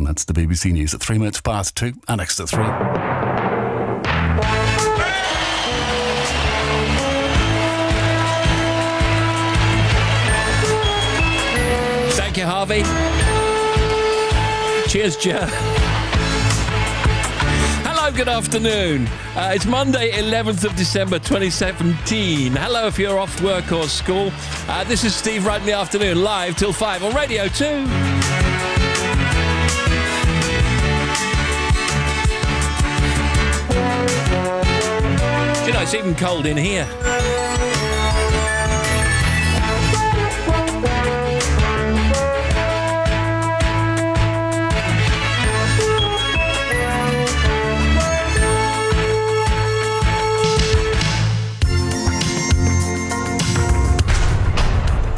that's the BBC News at 3 minutes past 2 and next at 3. Thank you, Harvey. Cheers, Joe. Hello, good afternoon. It's Monday, 11th of December 2017. Hello if you're off work or school. This is Steve Wright in the afternoon, live till 5 on Radio 2. You know, it's even cold in here.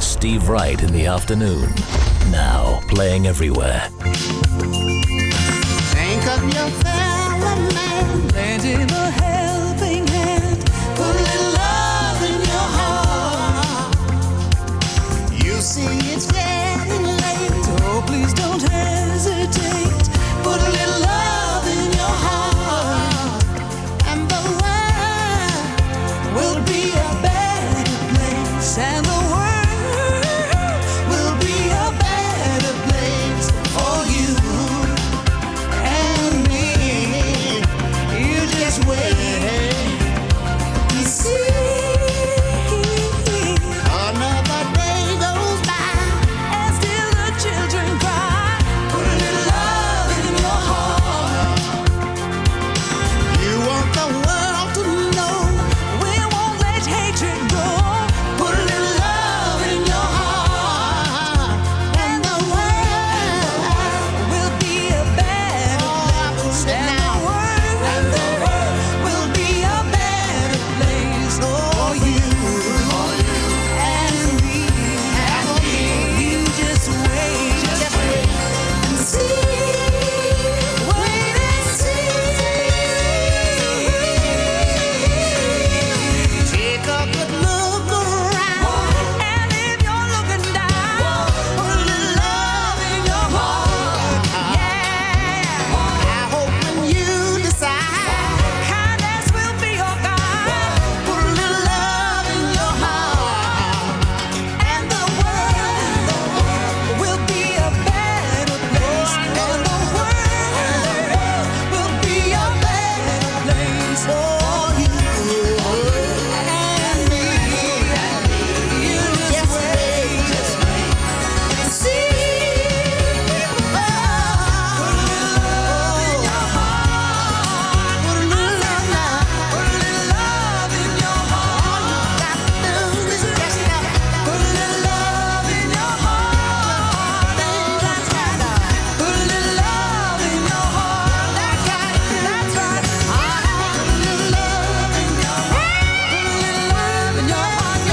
Steve Wright in the afternoon. Now playing everywhere. Think of your fellow man, lend him a helping hand, put a little love in your heart. You see it's getting late, oh please don't hesitate, put a little love in your heart, and the world will be a better place, and the world will be a better place for you and me. You just wait and see. Another day goes by and still the children cry. Put a little love in your heart. You want the world to know we won't let hatred go. Put a little love in your heart, and the world will be a better place. And the world will be a better place for you and me. You just wait and see. Wait and see. Take a good look around, and if you're looking down, put a little love in your heart. Yeah, I hope when you decide kindness will be your guide, put a little love in your heart, and the world will be a better place, and the world will be a better place for you and me. You just wait and see. Put a little love in your heart. Put a little love in your heart. All you got to do is just put a little love in your heart. That's right. Put a little love in your heart. That's right. That's right. Put a little love in your heart. Put a little love in your heart.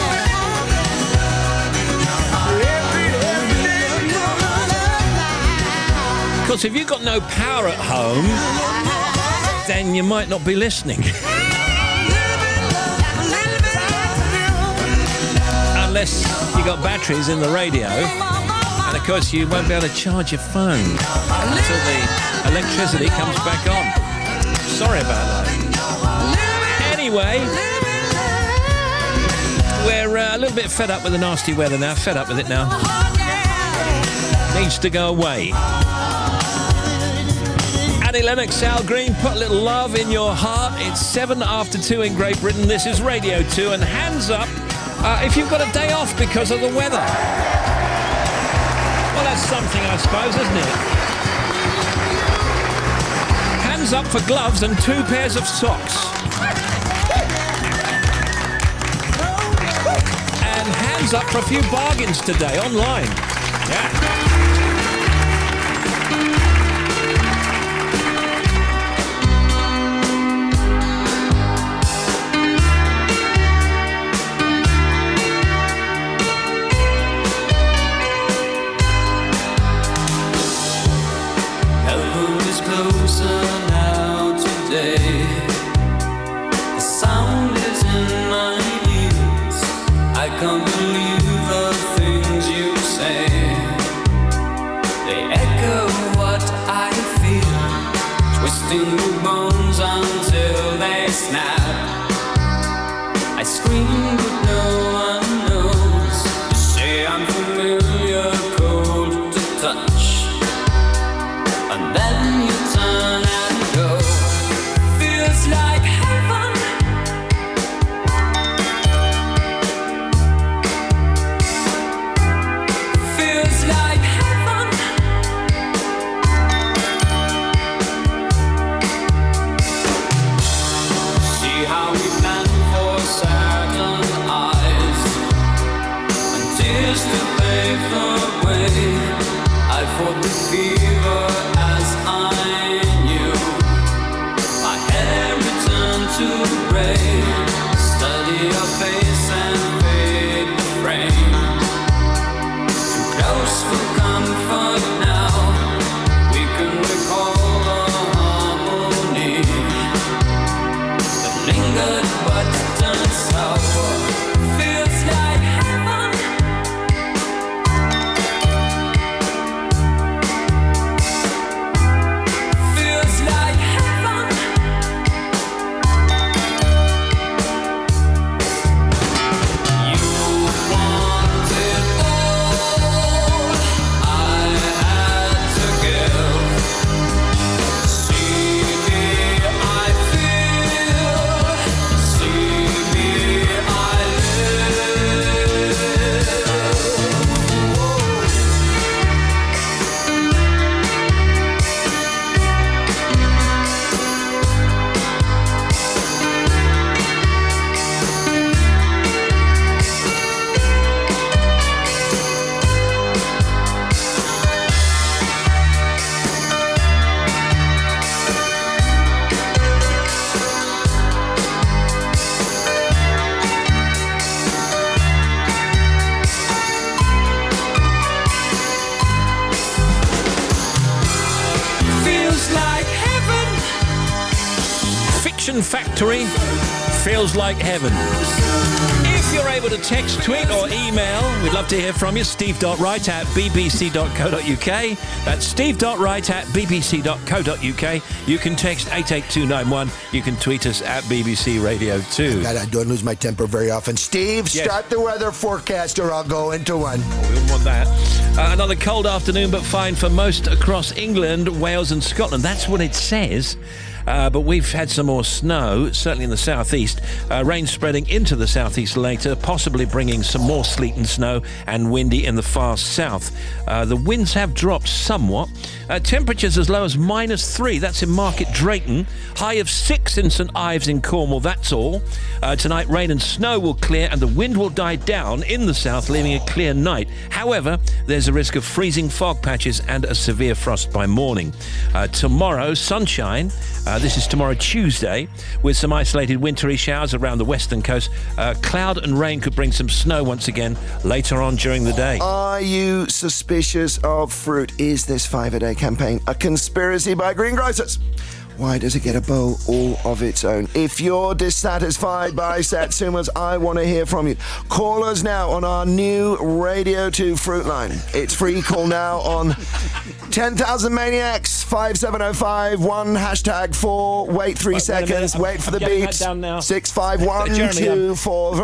Because if you've got no power at home, then you might not be listening. Unless you got batteries in the radio. And of course you won't be able to charge your phone until the electricity comes back on. Sorry about that. Anyway, we're a little bit fed up with the nasty weather now. Fed up with it now. Needs to go away. Annie Lennox, Al Green, put a little love in your heart. It's 7 after 2 in Great Britain. This is Radio 2, and hands up if you've got a day off because of the weather. Well, that's something, I suppose, isn't it? Hands up for gloves and 2 pairs of socks. And hands up for a few bargains today online. Yeah. Heaven is closer now today. The sound is in my ears. I can't believe the things you say. They echo what I twisting your bones until they snap. I scream but no one knows. You say I'm familiar, cold to touch, and then you turn and go. Feels like heaven. Feels like heaven. See how we plan for certain eyes and tears to pave the way. I fought the fever as I knew. My hair returned to gray. Study your face and fade the frame. Too close for comfort now. We can recall the harmony that lingered but turned sour. Feels like heaven. Feels like heaven. You wanted all I had to give. See me, I feel. See me, I live. Feels like heaven. Fiction Factory, Feels Like Heaven. If you're able to text, tweet or email, we'd love to hear from you. steve.wright@bbc.co.uk. That's steve.wright@bbc.co.uk. You can text 88291. You can tweet us at BBC Radio 2. God, I don't lose my temper very often. Steve, Yes. start the weather forecast or I'll go into one. We wouldn't want that. Another cold afternoon, but fine for most across England, Wales and Scotland. That's what it says. But we've had some more snow, certainly in the southeast. Rain spreading into the southeast later, possibly bringing some more sleet and snow, and windy in the far south. The winds have dropped somewhat. Temperatures as low as -3. That's in Market Drayton. High of 6 in St Ives in Cornwall. That's all. Tonight, rain and snow will clear, and the wind will die down in the south, leaving a clear night. However, there's a risk of freezing fog patches and a severe frost by morning. Tomorrow, sunshine. This is tomorrow, Tuesday, with some isolated wintry showers around the western coast. Cloud and rain could bring some snow once again later on during the day. Are you suspicious of fruit? Is this 5-a-day campaign a conspiracy by greengrocers? Why does it get a bowl all of its own? If you're dissatisfied by Satsumas, I want to hear from you. Call us now on our new Radio 2 fruit line. It's free. Call now on 10,000 Maniacs 5705 #4. Wait 3 seconds. Wait for the getting that beeps. down now. 65124.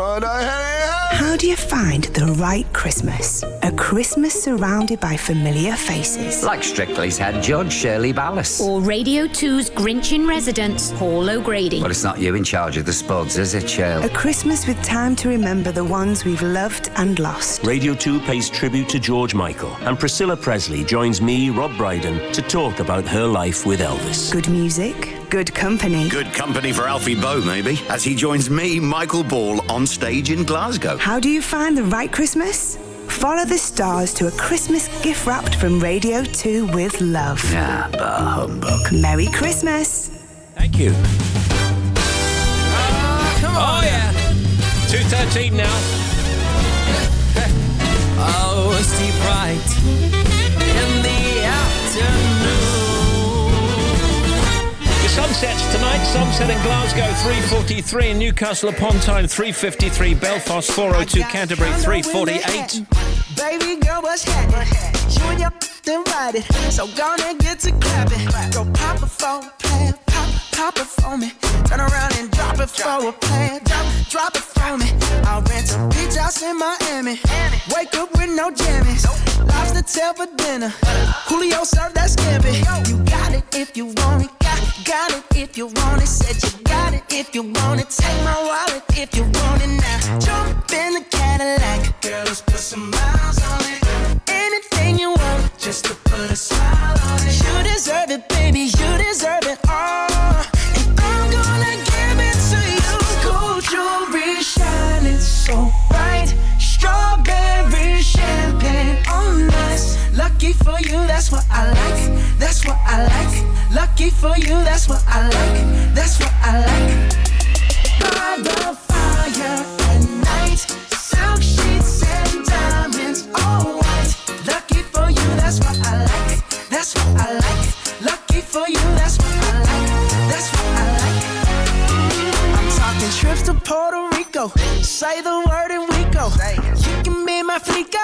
How do you find the right Christmas? A Christmas surrounded by familiar faces. Like Strictly's head judge, Shirley Ballas. Or Radio 2's Grinch in residence, Paul O'Grady. Well, it's not you in charge of the spuds, is it, Shirley? A Christmas with time to remember the ones we've loved and lost. Radio 2 pays tribute to George Michael, and Priscilla Presley joins me, Rob Brydon, to talk about her life with Elvis. Good music, good company. Good company for Alfie Boe, maybe, as he joins me, Michael Ball, on stage in Glasgow. How do you find the right Christmas? Follow the stars to a Christmas gift wrapped from Radio 2 with love. Ah, bah humbug. Merry Christmas. Thank you. Come on. Oh, yeah. 2:13 now. Oh, Steve Wright in the afternoon. The sunsets tonight. Sunset in Glasgow, 3:43. In Newcastle upon Tyne, 3:53. Belfast, 4:02. Canterbury, 3:48. Baby girl, what's happening? You and your divided, so gonna get to clapping. Go pop a phone, plan, for a plan. Drop it for me. I'll rent a beach house in Miami. Wake up with no jammies. Lobster tail for dinner. Julio served that scampi. You got it if you want it. Got it if you want it. Said you got it if you want it. Take my wallet if you want it now. Jump in the Cadillac. Girl, let's put some miles on it. Anything you want, just to put a smile on it. You deserve it, baby. You deserve it all. And I'm gonna give it to you. Gold jewelry shining so bright. Strawberry champagne on us. Lucky for you, that's what I like. That's what I like. Lucky for you, that's what I like. That's what I like. By the fire at night. Silk sheets and diamonds, all white. Lucky for you, that's what I like. That's what I like. Lucky for you, that's what I like. That's what I like. I'm talking trips to Puerto Rico. Say the word and we go. You can be my flica.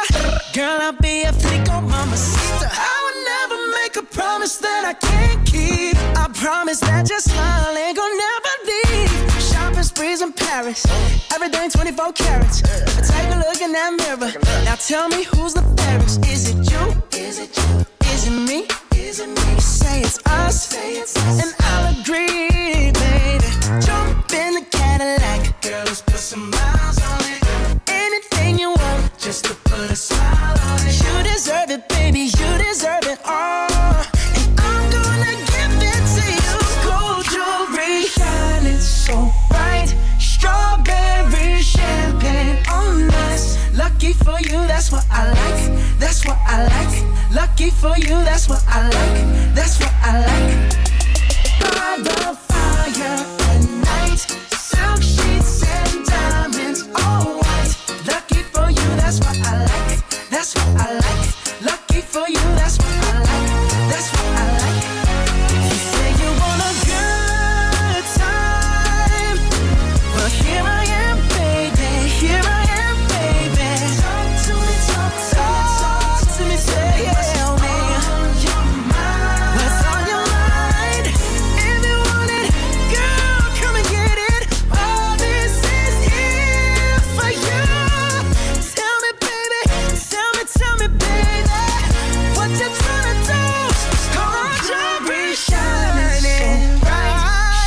Girl, I'll be a flico, mama sister. I would never make a promise that I can't keep. I promise that your smile ain't gonna never leave. Shopping sprees in Paris. Everything 24 carats. Take a look in that mirror. Now tell me who's the fairest. Is it you? Is it you? Is it me? Is it me? Say it's us. And I'll agree, baby. Jump in the Cadillac. Girl, let's put some miles on it. Anything you want, just to put a smile on it. You deserve it, baby. You deserve it all. And I'm gonna give it to you. Gold jewelry shining so bright. Strawberry champagne on us. Lucky for you, that's what I like. That's what I like. Lucky for you, that's what I like. That's what I like. By the fire at night. Silk sheets and diamonds, all white. Lucky for you, that's what I like. That's what I like. Lucky for you, that's what I like. That's what I like. You say you want a good time. Well, here I am, baby. Here I am, baby. Talk to me, talk to me, tell me what's on your mind. If you want it, girl, come and get it. All this is here for you. Tell me, baby, tell me, baby, what you tryna do? Gold jewelry shining bright.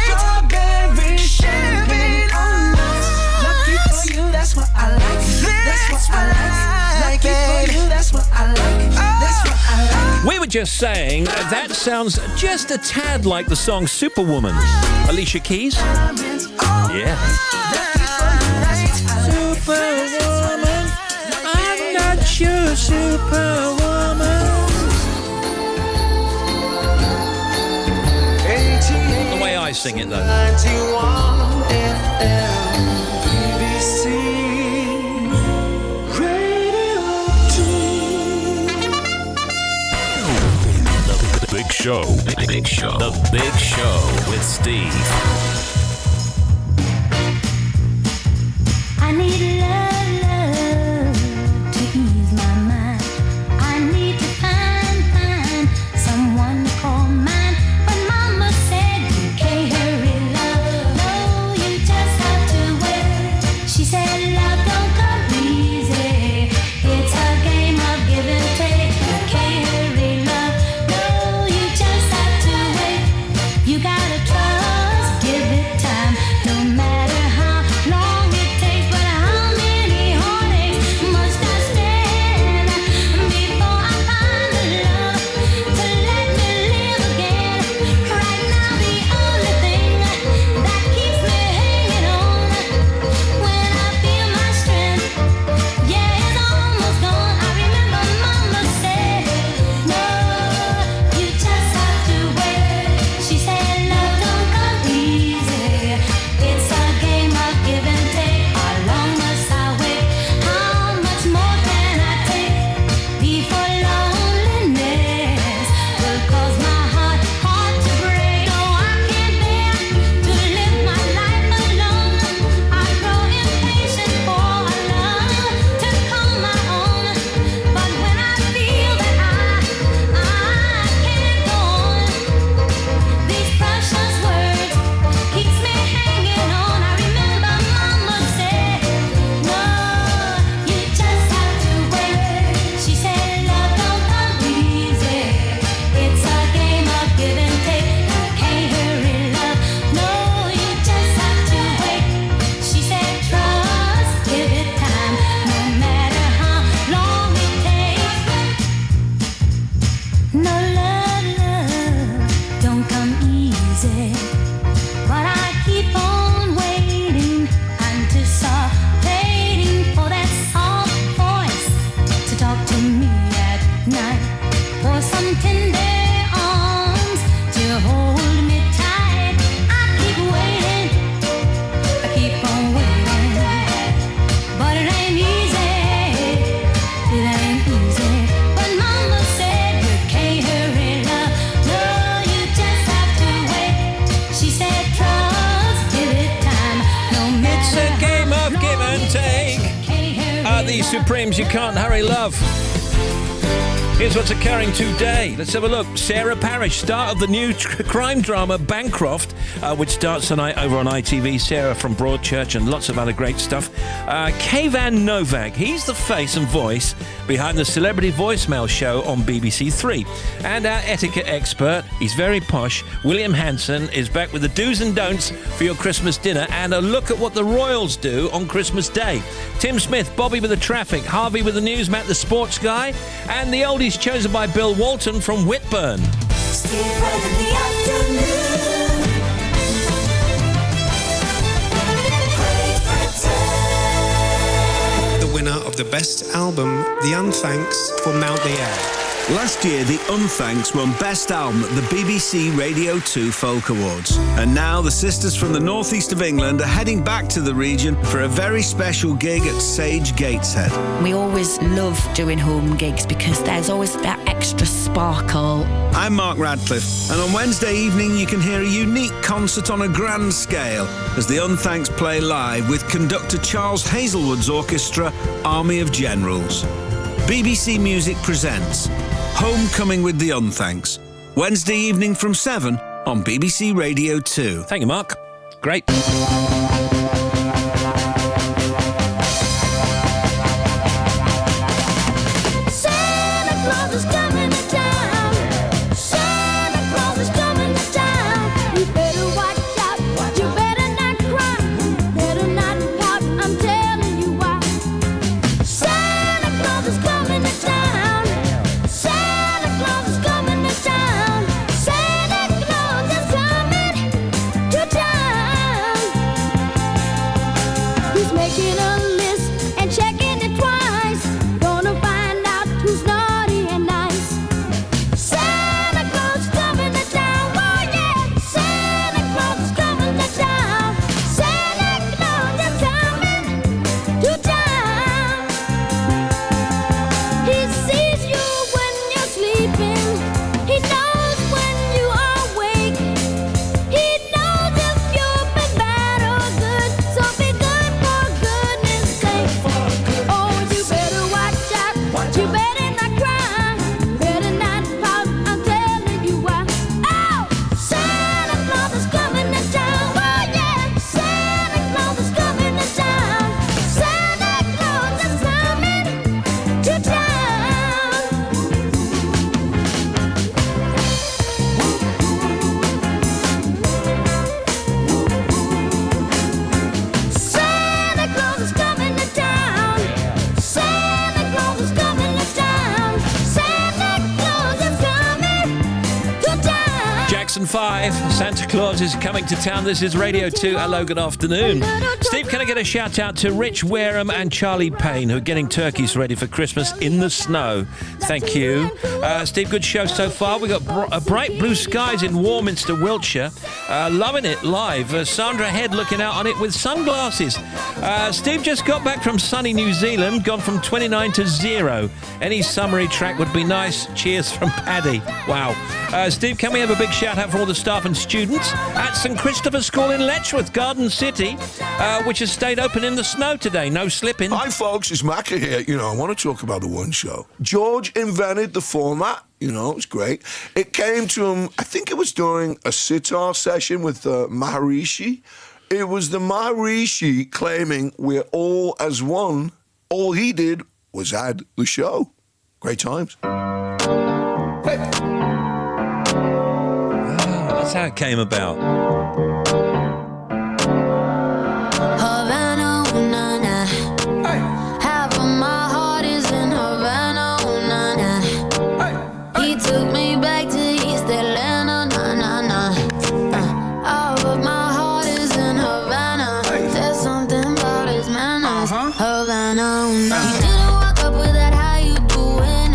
Strawberry champagne on us. Lucky for you, that's what I like. That's what I like. Lucky for you, that's what I like. That's what I like. We were just saying that sounds just a tad like the song Superwoman. Alicia Keys? Yeah. Superwoman, I'm not your superwoman. The way I sing it, though. 91 FM, BBC, Radio 2. The Big Show. Big Show. The Big Show with Steve. I need love to ease my mind. I need to find someone to call mine. But Mama said you can't hurry love. No, you just have to wait. She said love don't come easy. It's a game of give and take. You can't hurry love. No, you just have to wait. You gotta trust, give it time. No matter how long it takes, but how The Supremes, You Can't Hurry Love. Here's what's occurring today. Let's have a look. Sarah Parish, star of the new crime drama Bancroft, which starts tonight over on ITV. Sarah from Broadchurch and lots of other great stuff. Kayan Novak, he's the face and voice behind the Celebrity Voicemail show on BBC Three. And our etiquette expert, he's very posh, William Hansen, is back with the do's and don'ts for your Christmas dinner and a look at what the Royals do on Christmas Day. Tim Smith, Bobby with the traffic, Harvey with the news, Matt the sports guy, and the oldies chosen by Bill Walton from Whitburn. Steve Wright in the afternoon. The winner of the best album, The Unthanks, for Mount the Air. Last year, The Unthanks won Best Album at the BBC Radio 2 Folk Awards. And now the sisters from the northeast of England are heading back to the region for a very special gig at Sage Gateshead. We always love doing home gigs because there's always that extra sparkle. I'm Mark Radcliffe, and on Wednesday evening you can hear a unique concert on a grand scale as The Unthanks play live with conductor Charles Hazelwood's orchestra, Army of Generals. BBC Music presents Homecoming with The Unthanks, Wednesday evening from 7 on BBC Radio 2. Thank you, Mark. Great. Santa Claus is coming to town. Santa Claus is coming to town. You better watch out. You better not cry. Better not pout. I'm telling you why. Santa Claus is coming to town. Santa Claus is coming to town. Santa Claus is coming to town. He's making a list and checking it twice. Gonna find out who's naughty and nice. Santa Claus is coming to town. Oh yeah, Santa Claus is coming to town. Santa Claus is coming to town. He sees you when you're sleeping. He knows when you are awake. He knows if you've been bad or good. So be good for goodness sake. Oh, you better watch out. You better not cry. Better not pout. I'm telling you why. Oh, Santa Claus is coming to town. Oh yeah, Santa Claus is coming to town. Santa Claus is coming to town. Santa Claus is coming to town. Santa Claus is coming to town. Santa Claus is coming to town. Jackson 5, Santa Claus is coming to town. This is Radio 2. Hello, good afternoon. Steve, can I get a shout out to Rich Wareham and Charlie Payne, who are getting turkeys ready for Christmas in the snow? Thank you. Steve, good show so far. We got bright blue skies in Warminster, Wiltshire. Loving it live. Sandra Head looking out on it with sunglasses. Steve just got back from sunny New Zealand, gone from 29 to 0. Any summary track would be nice. Cheers from Paddy. Wow. Steve, can we have a big shout out for all the staff and students at St Christopher's School in Letchworth, Garden City, which has stayed open in the snow today. No slipping. Hi, folks. It's Macca here. You know, I want to talk about the One Show. George invented the format. You know, it was great. It came to him, I think it was during a sitar session with Maharishi. It was the Maharishi claiming we're all as one. All he did was add the show. Great times. That's how it came about. Havana, ooh, na, na. Half of my heart is in Havana, ooh, na, na. He took me back to East Atlanta, na, na, na. Half of my heart is in Havana. There's something about his manners. Havana, ooh, na. He didn't walk up with that, how you doing?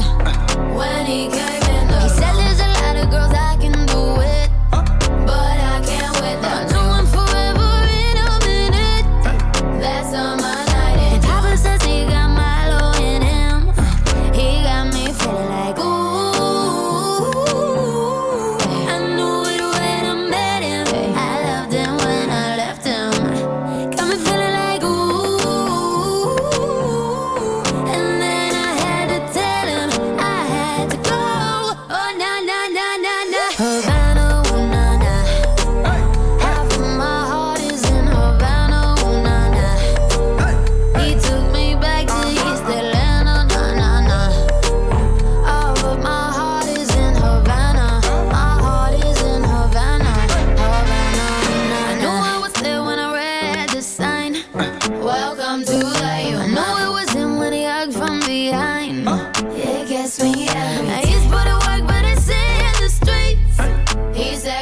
When he came in, he said there's a lot of girls I can do it, but I can't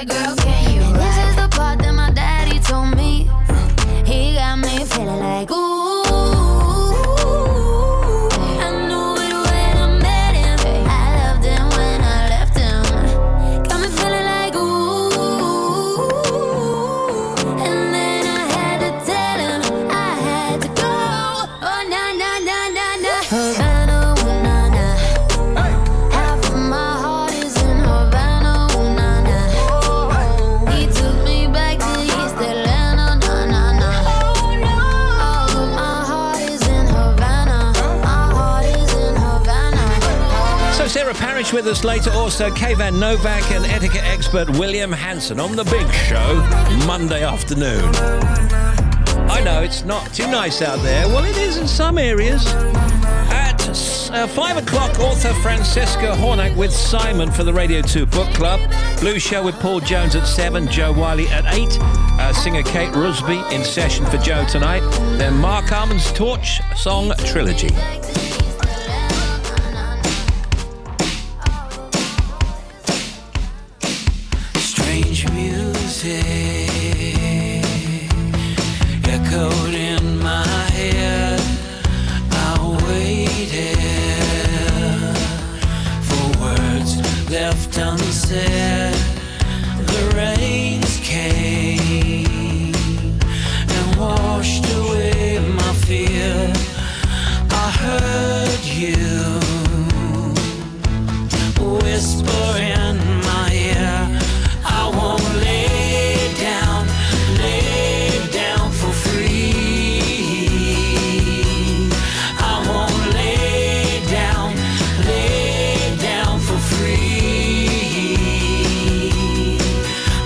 like, girl, can you ride? This is the part that my daddy told me. He got me feeling like, ooh. I knew it when I met him. I loved him when I left him. Got me feeling like, ooh. And then I had to tell him I had to go. Oh, na na na na na. Havana, ooh, na na. Half of my heart is in Havana, ooh, na na. He took me back to East Atlanta, na na na. All of my heart is in Havana. My heart is in Havana. So Sarah Parish with us later, also Kayan Novak and etiquette expert William Hansen on The Big Show, Monday afternoon. I know it's not too nice out there. Well, it is in some areas. At 5 o'clock, author Francesca Hornack with Simon for the Radio 2 Book Club. Blue Show with Paul Jones at 7, Joe Wiley at 8. Singer Kate Rusby in session for Joe tonight. Then Mark Arman's Torch Song Trilogy. Strange music echoed in my head. I waited for words left unsaid. The rains came and washed away my fear. I heard you whisper in my ear. I won't lay down for free. I won't lay down for free.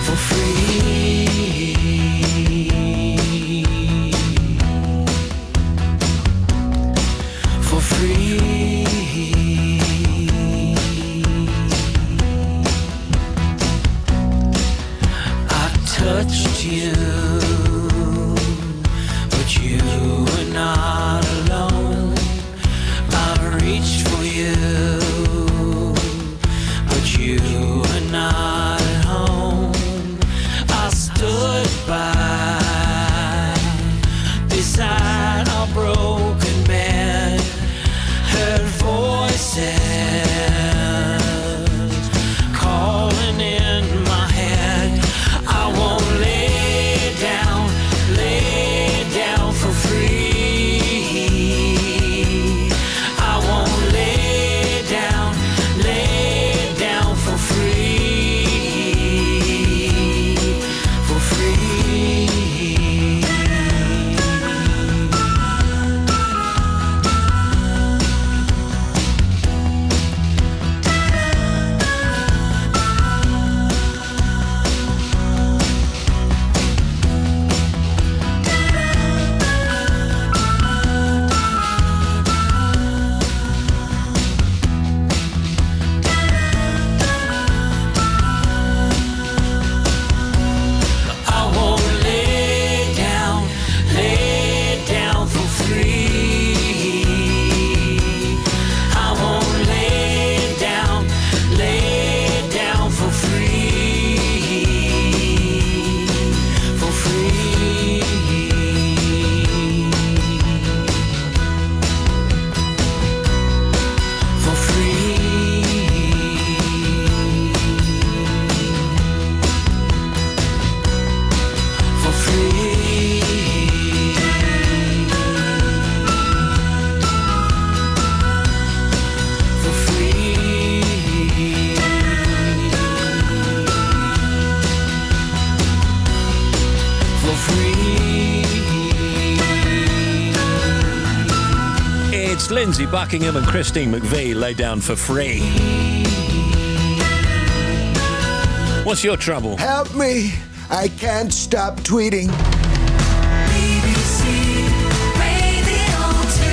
For free. For free. Touched you, but you were not alone. I reached for you, but you were not at home. I stood by beside our broken bed, heard voices calling in my head. I won't lay down for free. I won't lay down for free. For free. I won't lay down for free. I won't lay down for free. For free. For free. For free. For free. For free. It's Lindsay Buckingham and Christine McVie, Lay Down for Free. What's your trouble? Help me. I can't stop tweeting. BBC Radio 2.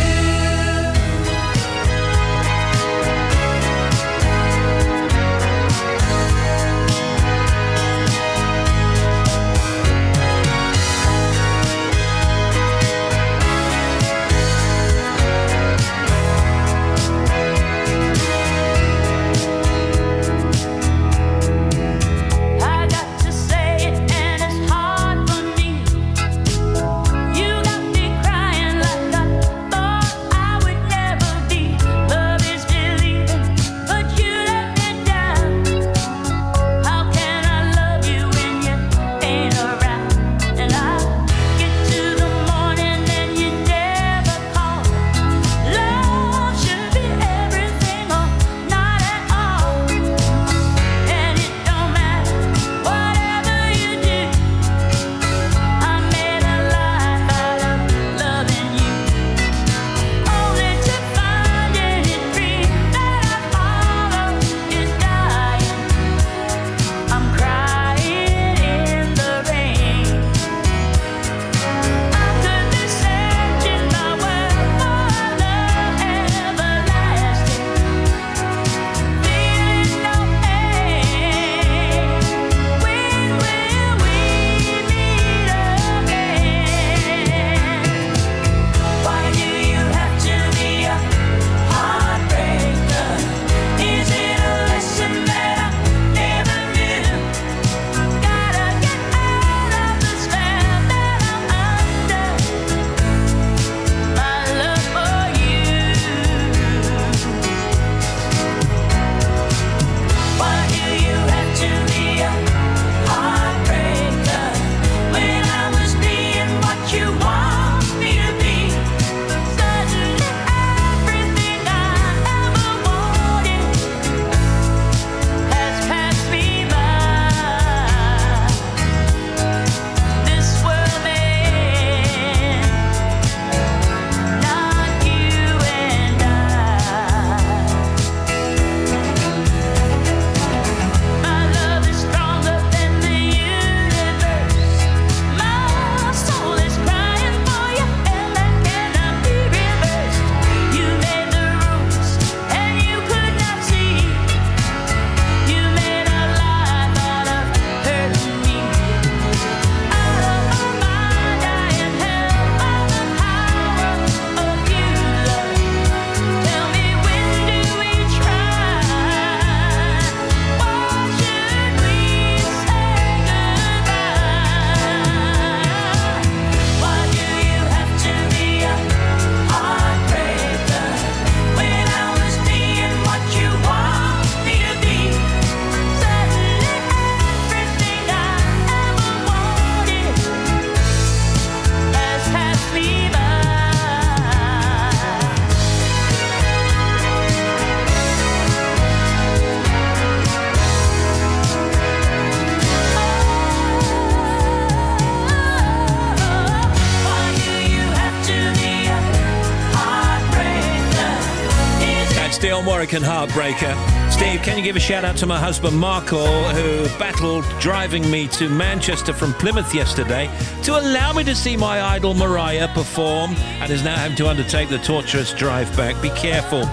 I got Steel Warwick and Heartbreaker. Steve, can you give a shout out to my husband Michael, who battled driving me to Manchester from Plymouth yesterday to allow me to see my idol Mariah perform, and is now having to undertake the torturous drive back. Be careful.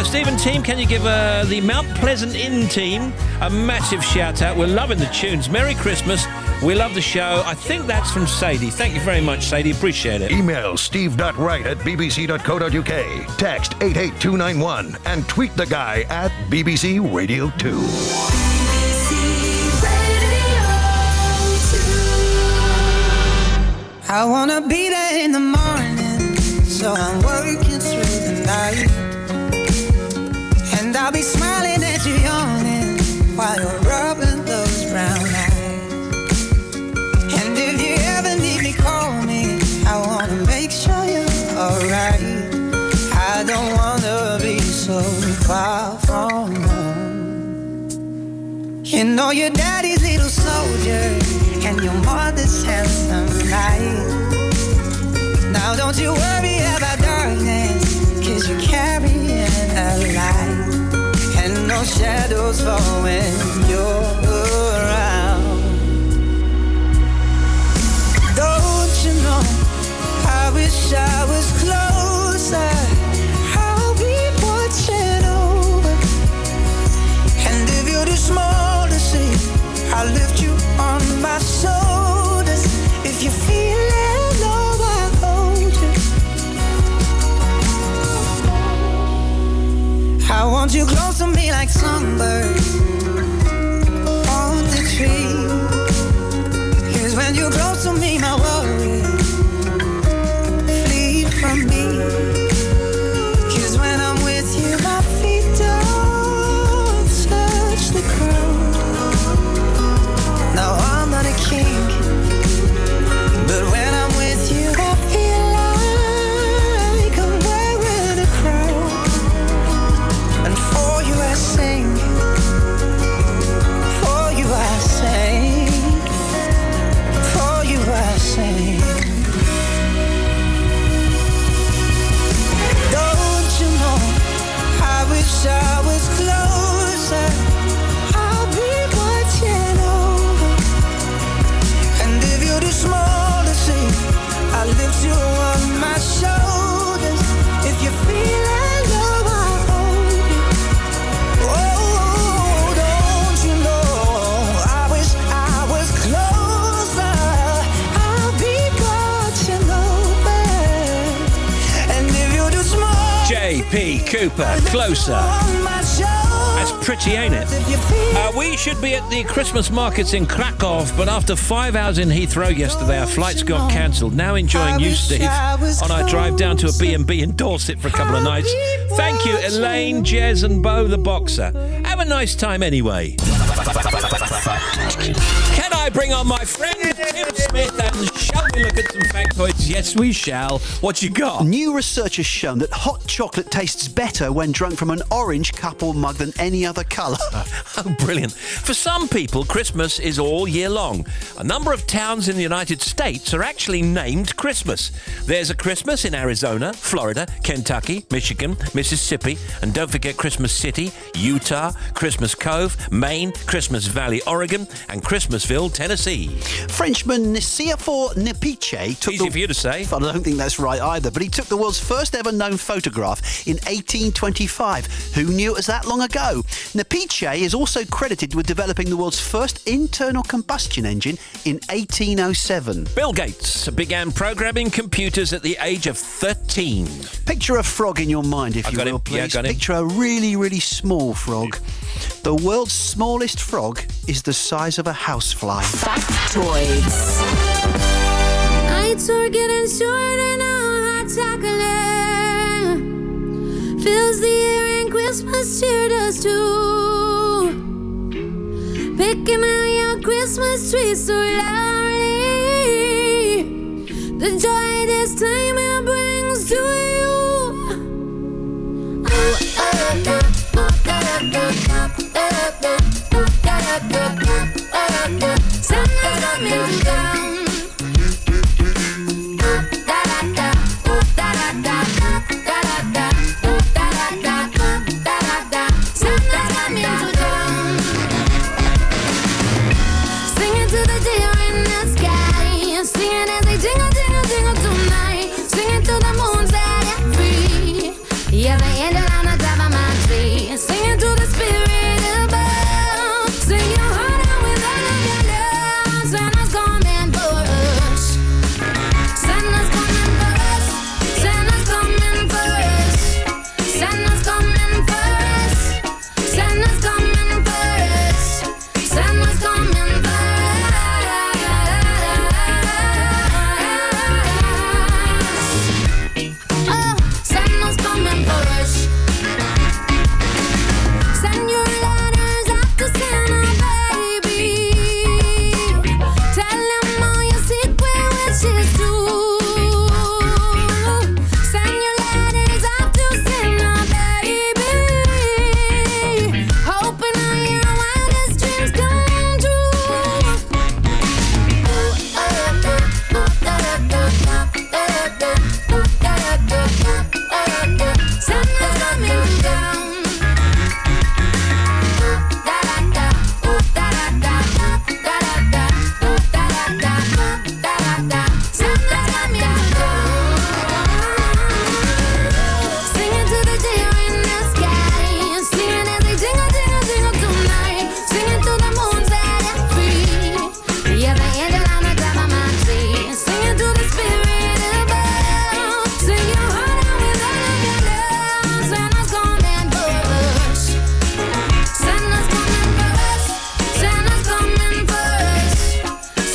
Steve and team, can you give the Mount Pleasant Inn team a massive shout out? We're loving the tunes. Merry Christmas. We love the show. I think that's from Sadie. Thank you very much, Sadie. Appreciate it. Email steve.wright@bbc.co.uk. Text 88291 and tweet the guy at BBC Radio 2. I wanna be there in the morning, so I'm working through the night. And I'll be smiling at you yawning while you're rubbing those brown eyes. And if you ever need me, call me. I wanna make sure you're alright. I don't wanna be so far from home. You know your daddy's little soldier and your mother's handsome knight. Now don't you worry about darkness, 'cause you're carrying a light. And no shadows fall when you're around. Don't you know, I wish I was closer. I'll be watching over. And if you're too small to see, I'll lift you on my shoulders. If you feel it, Lord, I'll hold you. I want you close to me like songbirds on the tree. 'Cause when you're close to me, my worries flee from me. 'Cause when I'm with you, my feet don't touch the ground. Now I'm not a king, but when I'm with you, I feel like I'm wearing a crown. And for you I sing, for you I sing, for you I sing. Don't you know, I wish I was closer. I'll be watching over. And if you're too small to see, I'll lift you on my shoulders. If you feel it, love, I'll hold you. Oh, don't you know, I wish I was closer. I'll be watching over. And if you're too small, J.P. Cooper, Closer. on my shoulders. That's pretty, ain't it? We should be at the Christmas markets in Krakow, but after 5 hours in Heathrow yesterday, our flights got cancelled. Now enjoying you, Steve, on our drive down to a B&B in Dorset for a couple of nights. Thank you, Elaine, Jez and Bo the Boxer. Have a nice time anyway. Can I bring on my friend Tim Smith and shall we look at some factoids? Yes, we shall. What you got? New research has shown that hot chocolate tastes better when drunk from an orange cup or mug than any other colour. Oh, brilliant. For some people, Christmas is all year long. A number of towns in the United States are actually named Christmas. There's a Christmas in Arizona, Florida, Kentucky, Michigan, Mississippi, and don't forget Christmas City, Utah, Christmas Cove, Maine, Christmas Valley, Oregon, and Christmasville, Tennessee. Frenchman Nicéphore Nipiche took Easy for you to say. I don't think that's right either, but he took the world's first ever known photograph in 1825. Who knew it was that long ago? Nipiche is also credited with developing the world's first internal combustion engine in 1807. Bill Gates began programming computers at the age of 13. Picture a frog in your mind, if you got will, him. please. Yeah, got him. Picture a really, really small frog. The world's smallest frog is the size of a housefly. Factoids. Nights are getting shorter now, hot chocolate fills the air and Christmas cheer does too. Picking out your Christmas tree so loudly, the joy this time it brings to you. Santa's coming down.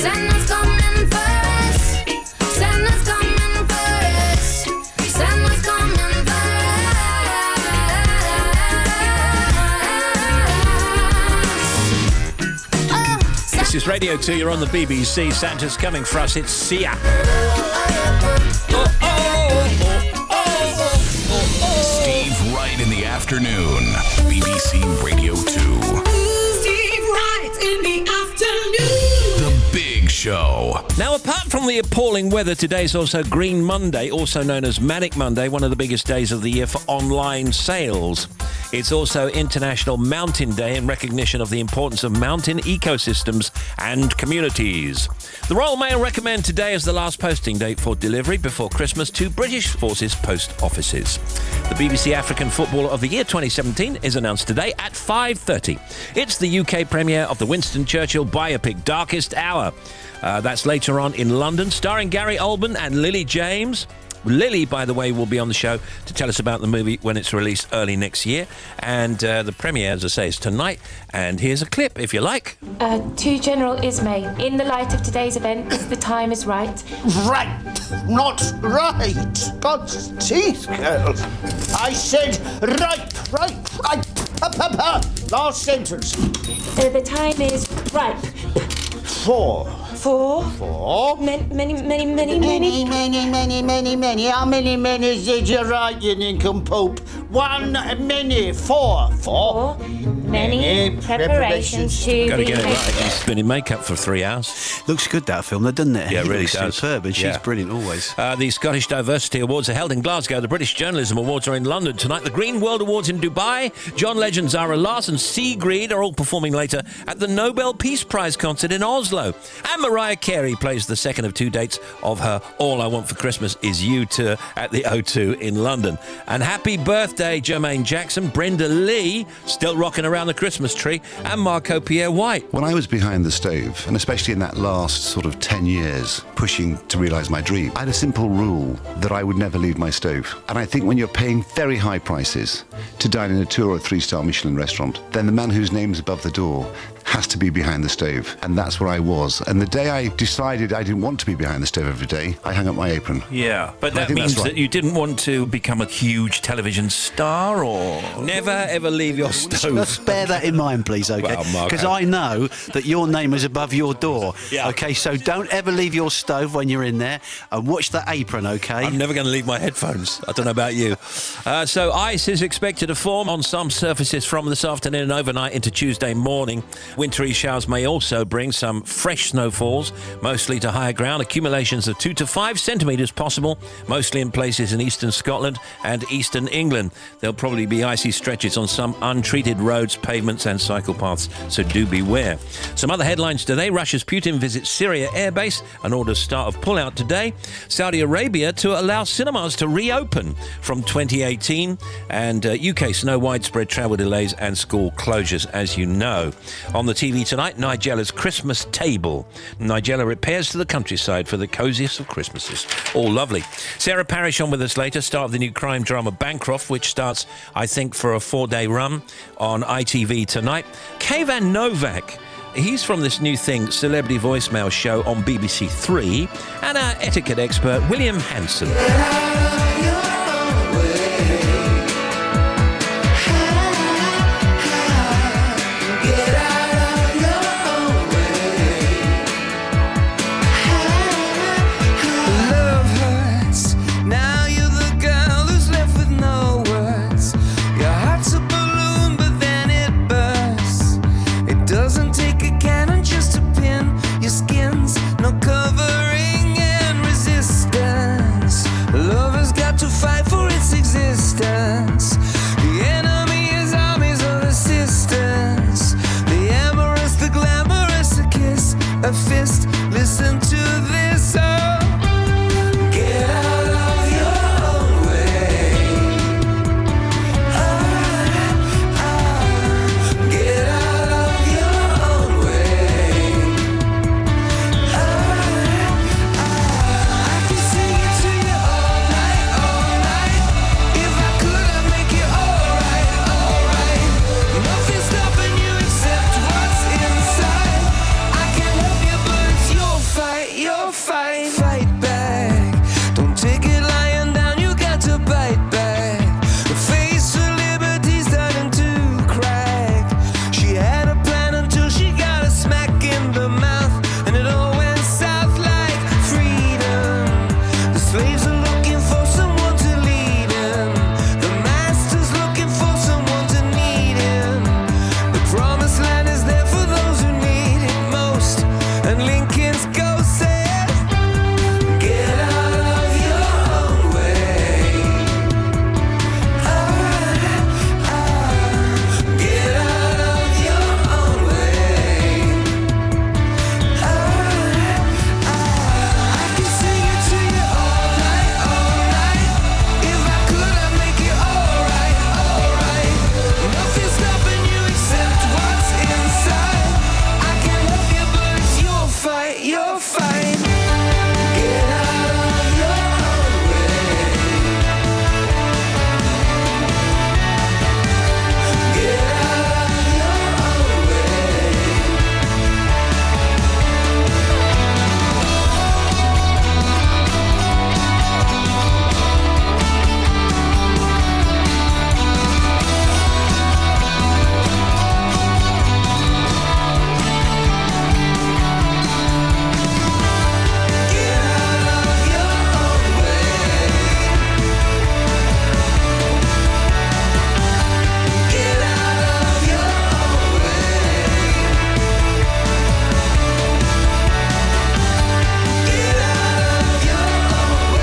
Santa's coming for us. Santa's coming for us. Santa's coming for us. This is Radio 2, you're on the BBC. Santa's coming for us, it's Sia. Steve Wright in the afternoon. BBC Radio 2. Steve Wright in the afternoon. The Big Show. Now, apart from the appalling weather, today's also Green Monday, also known as Manic Monday, one of the biggest days of the year for online sales. It's also International Mountain Day in recognition of the importance of mountain ecosystems and communities. The Royal Mail recommend today as the last posting date for delivery before Christmas to British Forces post offices. The BBC African Footballer of the Year 2017 is announced today at 5:30. It's the UK premiere of the Winston Churchill biopic Darkest Hour. That's later on in London, starring Gary Oldman and Lily James. Lily, by the way, will be on the show to tell us about the movie when it's released early next year. And the premiere, as I say, is tonight. And here's a clip, if you like. To General Ismay, in the light of today's event, the time is right. Right, not right. God's teeth, girl. I said right. Last sentence. The time is ripe. Four. Many. How many minis did you write, you nincompoop? 1 minute. Four. Many preparations to Got to be get it right. made. She's been in makeup for 3 hours. Looks good, that film, though, doesn't it? Yeah, it really looks does. superb, and she's Yeah. brilliant always. The Scottish Diversity Awards are held in Glasgow. The British Journalism Awards are in London tonight. The Green World Awards in Dubai. John Legend, Zara Larsson, Sigrid are all performing later at the Nobel Peace Prize concert in Oslo. And Mariah Carey plays the second of 2 dates of her All I Want for Christmas Is You tour at the O2 in London. And happy birthday, Jermaine Jackson, Brenda Lee, still rocking around the Christmas tree, and Marco Pierre White. When I was behind the stove, and especially in that last sort of 10 years, pushing to realise my dream, I had a simple rule that I would never leave my stove. And I think when you're paying very high prices to dine in a 2 or 3-star Michelin restaurant, then the man whose name's above the door has to be behind the stove. And that's where I was. And the day I decided I didn't want to be behind the stove every day, I hung up my apron. Yeah, but And I that think means that's right. that you didn't want to become a huge television star, or never ever leave your stove. Let's bear that in mind, please, okay? Well, Mark, Because I know that your name is above your door. Yeah. Okay, so don't ever leave your stove when you're in there, and watch that apron, okay? I'm never going to leave my headphones. I don't know about you. So ice is expected to form on some surfaces from this afternoon and overnight into Tuesday morning. Wintry showers may also bring some fresh snowfalls, mostly to higher ground. Accumulations of 2 to 5 centimetres possible, mostly in places in eastern Scotland and eastern England. There'll probably be icy stretches on some untreated roads, pavements and cycle paths, so do beware. Some other headlines today. Russia's Putin visits Syria airbase and orders start of pullout today. Saudi Arabia to allow cinemas to reopen from 2018. And UK snow widespread travel delays and school closures, as you know. On the TV tonight, Nigella's Christmas table. Nigella repairs to the countryside for the cosiest of Christmases. All lovely. Sarah Parish on with us later, star of the new crime drama Bancroft, which starts, I think, for a 4-day run on ITV tonight. Kayan Novak, he's from this new thing, Celebrity Voicemail show on BBC 3, and our etiquette expert, William Hansen. Now you're the girl who's left with no words. Your heart's a balloon, but then it bursts. It doesn't take a cannon just to pin your skins. No covering and resistance. Love has got to fight for its existence. The enemy is armies of assistance. The amorous, the glamorous, a kiss, a fist. Listen to this, oh. Get out of your own way. Get out of your own way. I can sing it to you all night, all night. If I could, I'd make it alright, alright. Nothing's stopping you except what's inside. I can help you, but it's your And Lincoln's ghost says, get out of your own way. Get out of your own way. I can sing it to you all night, all night. If I could, I'd make it alright, alright. Nothing's stopping you except what's inside. I can help you, but it's your fight, your fight. Get out of your own way. Get out of your own way.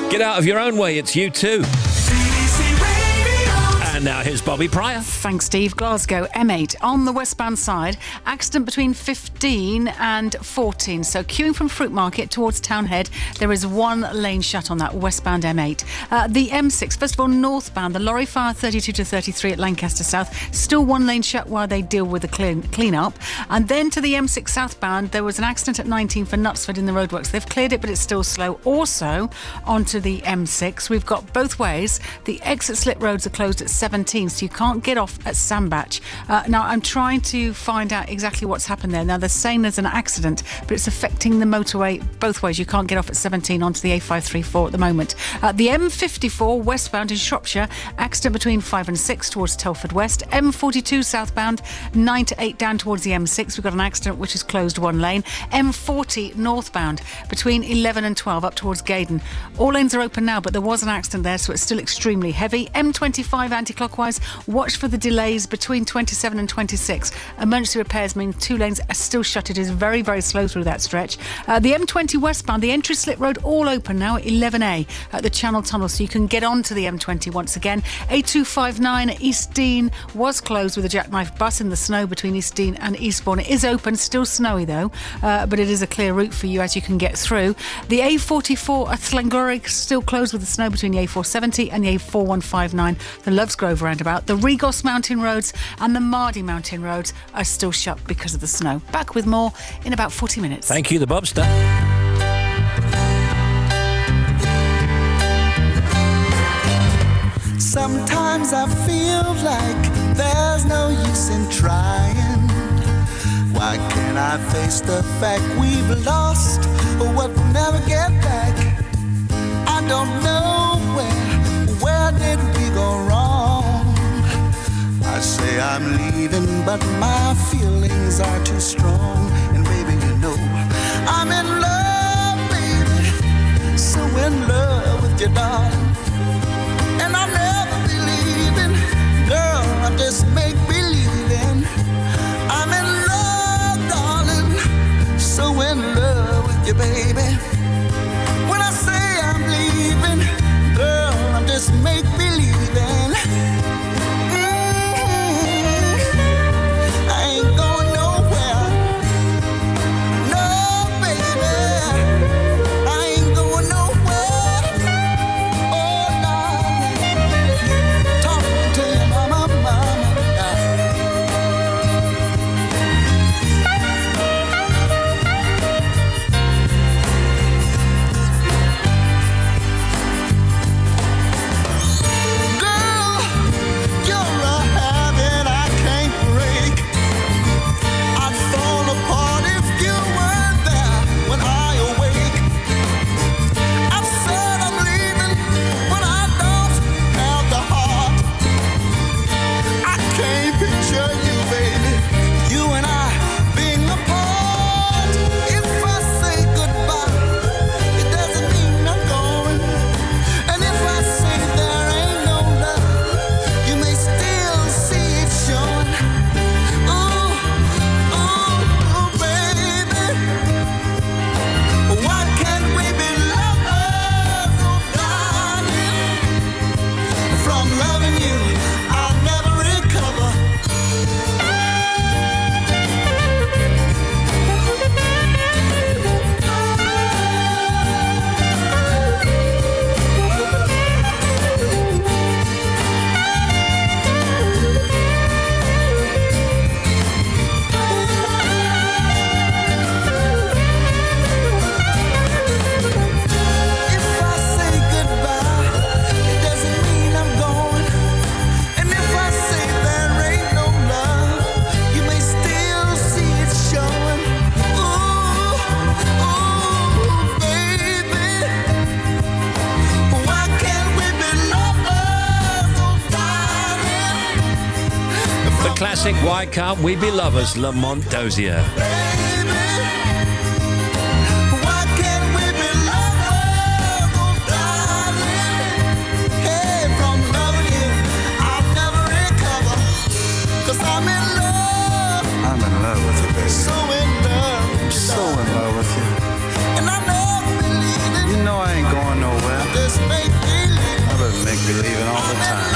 Get out of your own way, it's you too. And now here's Bobby Pryor. Thanks, Steve. Glasgow, M8 on the westbound side. Accident between 15 and 14. So queuing from Fruit Market towards Town Head, there is one lane shut on that westbound M8. The M6, first of all, northbound, the lorry fire 32 to 33 at Lancaster South. Still one lane shut while they deal with the clean up. And then to the M6 southbound, there was an accident at 19 for Knutsford in the roadworks. They've cleared it, but it's still slow. Also, onto the M6, we've got both ways. The exit slip roads are closed at 17, so you can't get off at Sandbach. Now, I'm trying to find out exactly what's happened there. Now, they're saying there's an accident, but it's affecting the motorway both ways. You can't get off at 17 onto the A534 at the moment. The M54 westbound in Shropshire, accident between 5 and 6 towards Telford West. M42 southbound, 9 to 8 down towards the M6. We've got an accident which has closed one lane. M40 northbound, between 11 and 12 up towards Gaydon. All lanes are open now, but there was an accident there, so it's still extremely heavy. M25 anti-clockwise, watch for the delays between 27 and 26. Emergency repairs mean two lanes are still shut. It is very, very slow through that stretch. The M20 westbound, the entry slip road all open now at 11A at the Channel Tunnel, so you can get onto the M20 once again. A259 at East Dean was closed with a jackknife bus in the snow between East Dean and Eastbourne. It is open, still snowy though, but it is a clear route for you as you can get through. The A44 at Llangorrig still closed with the snow between the A470 and the A4159, the Lovesgrove roundabout. The Regos Mountain roads and the Mardy Mountain roads are still shut because of the snow. Back with more in about 40 minutes. Thank you, the Bobster. Sometimes I feel like there's no use in trying. Why can't I face the fact we've lost what we'll never get back? I don't know where did we go wrong? I say I'm leaving, but my feelings are too strong. And baby, you know, I'm in love, baby, so in love with you, darling. And I'll never be leaving, girl, I'm just make-believing. I'm in love, darling, so in love with you, baby. When I say I'm leaving, girl, I'm just make-believing. I ain't going nowhere. No, baby, I ain't going nowhere. Oh, classic Why Can't We Be Lovers, Lamont Dozier. I'm in love with you, baby. I'm so in love with you. You know I ain't going nowhere. I better make believing all the time.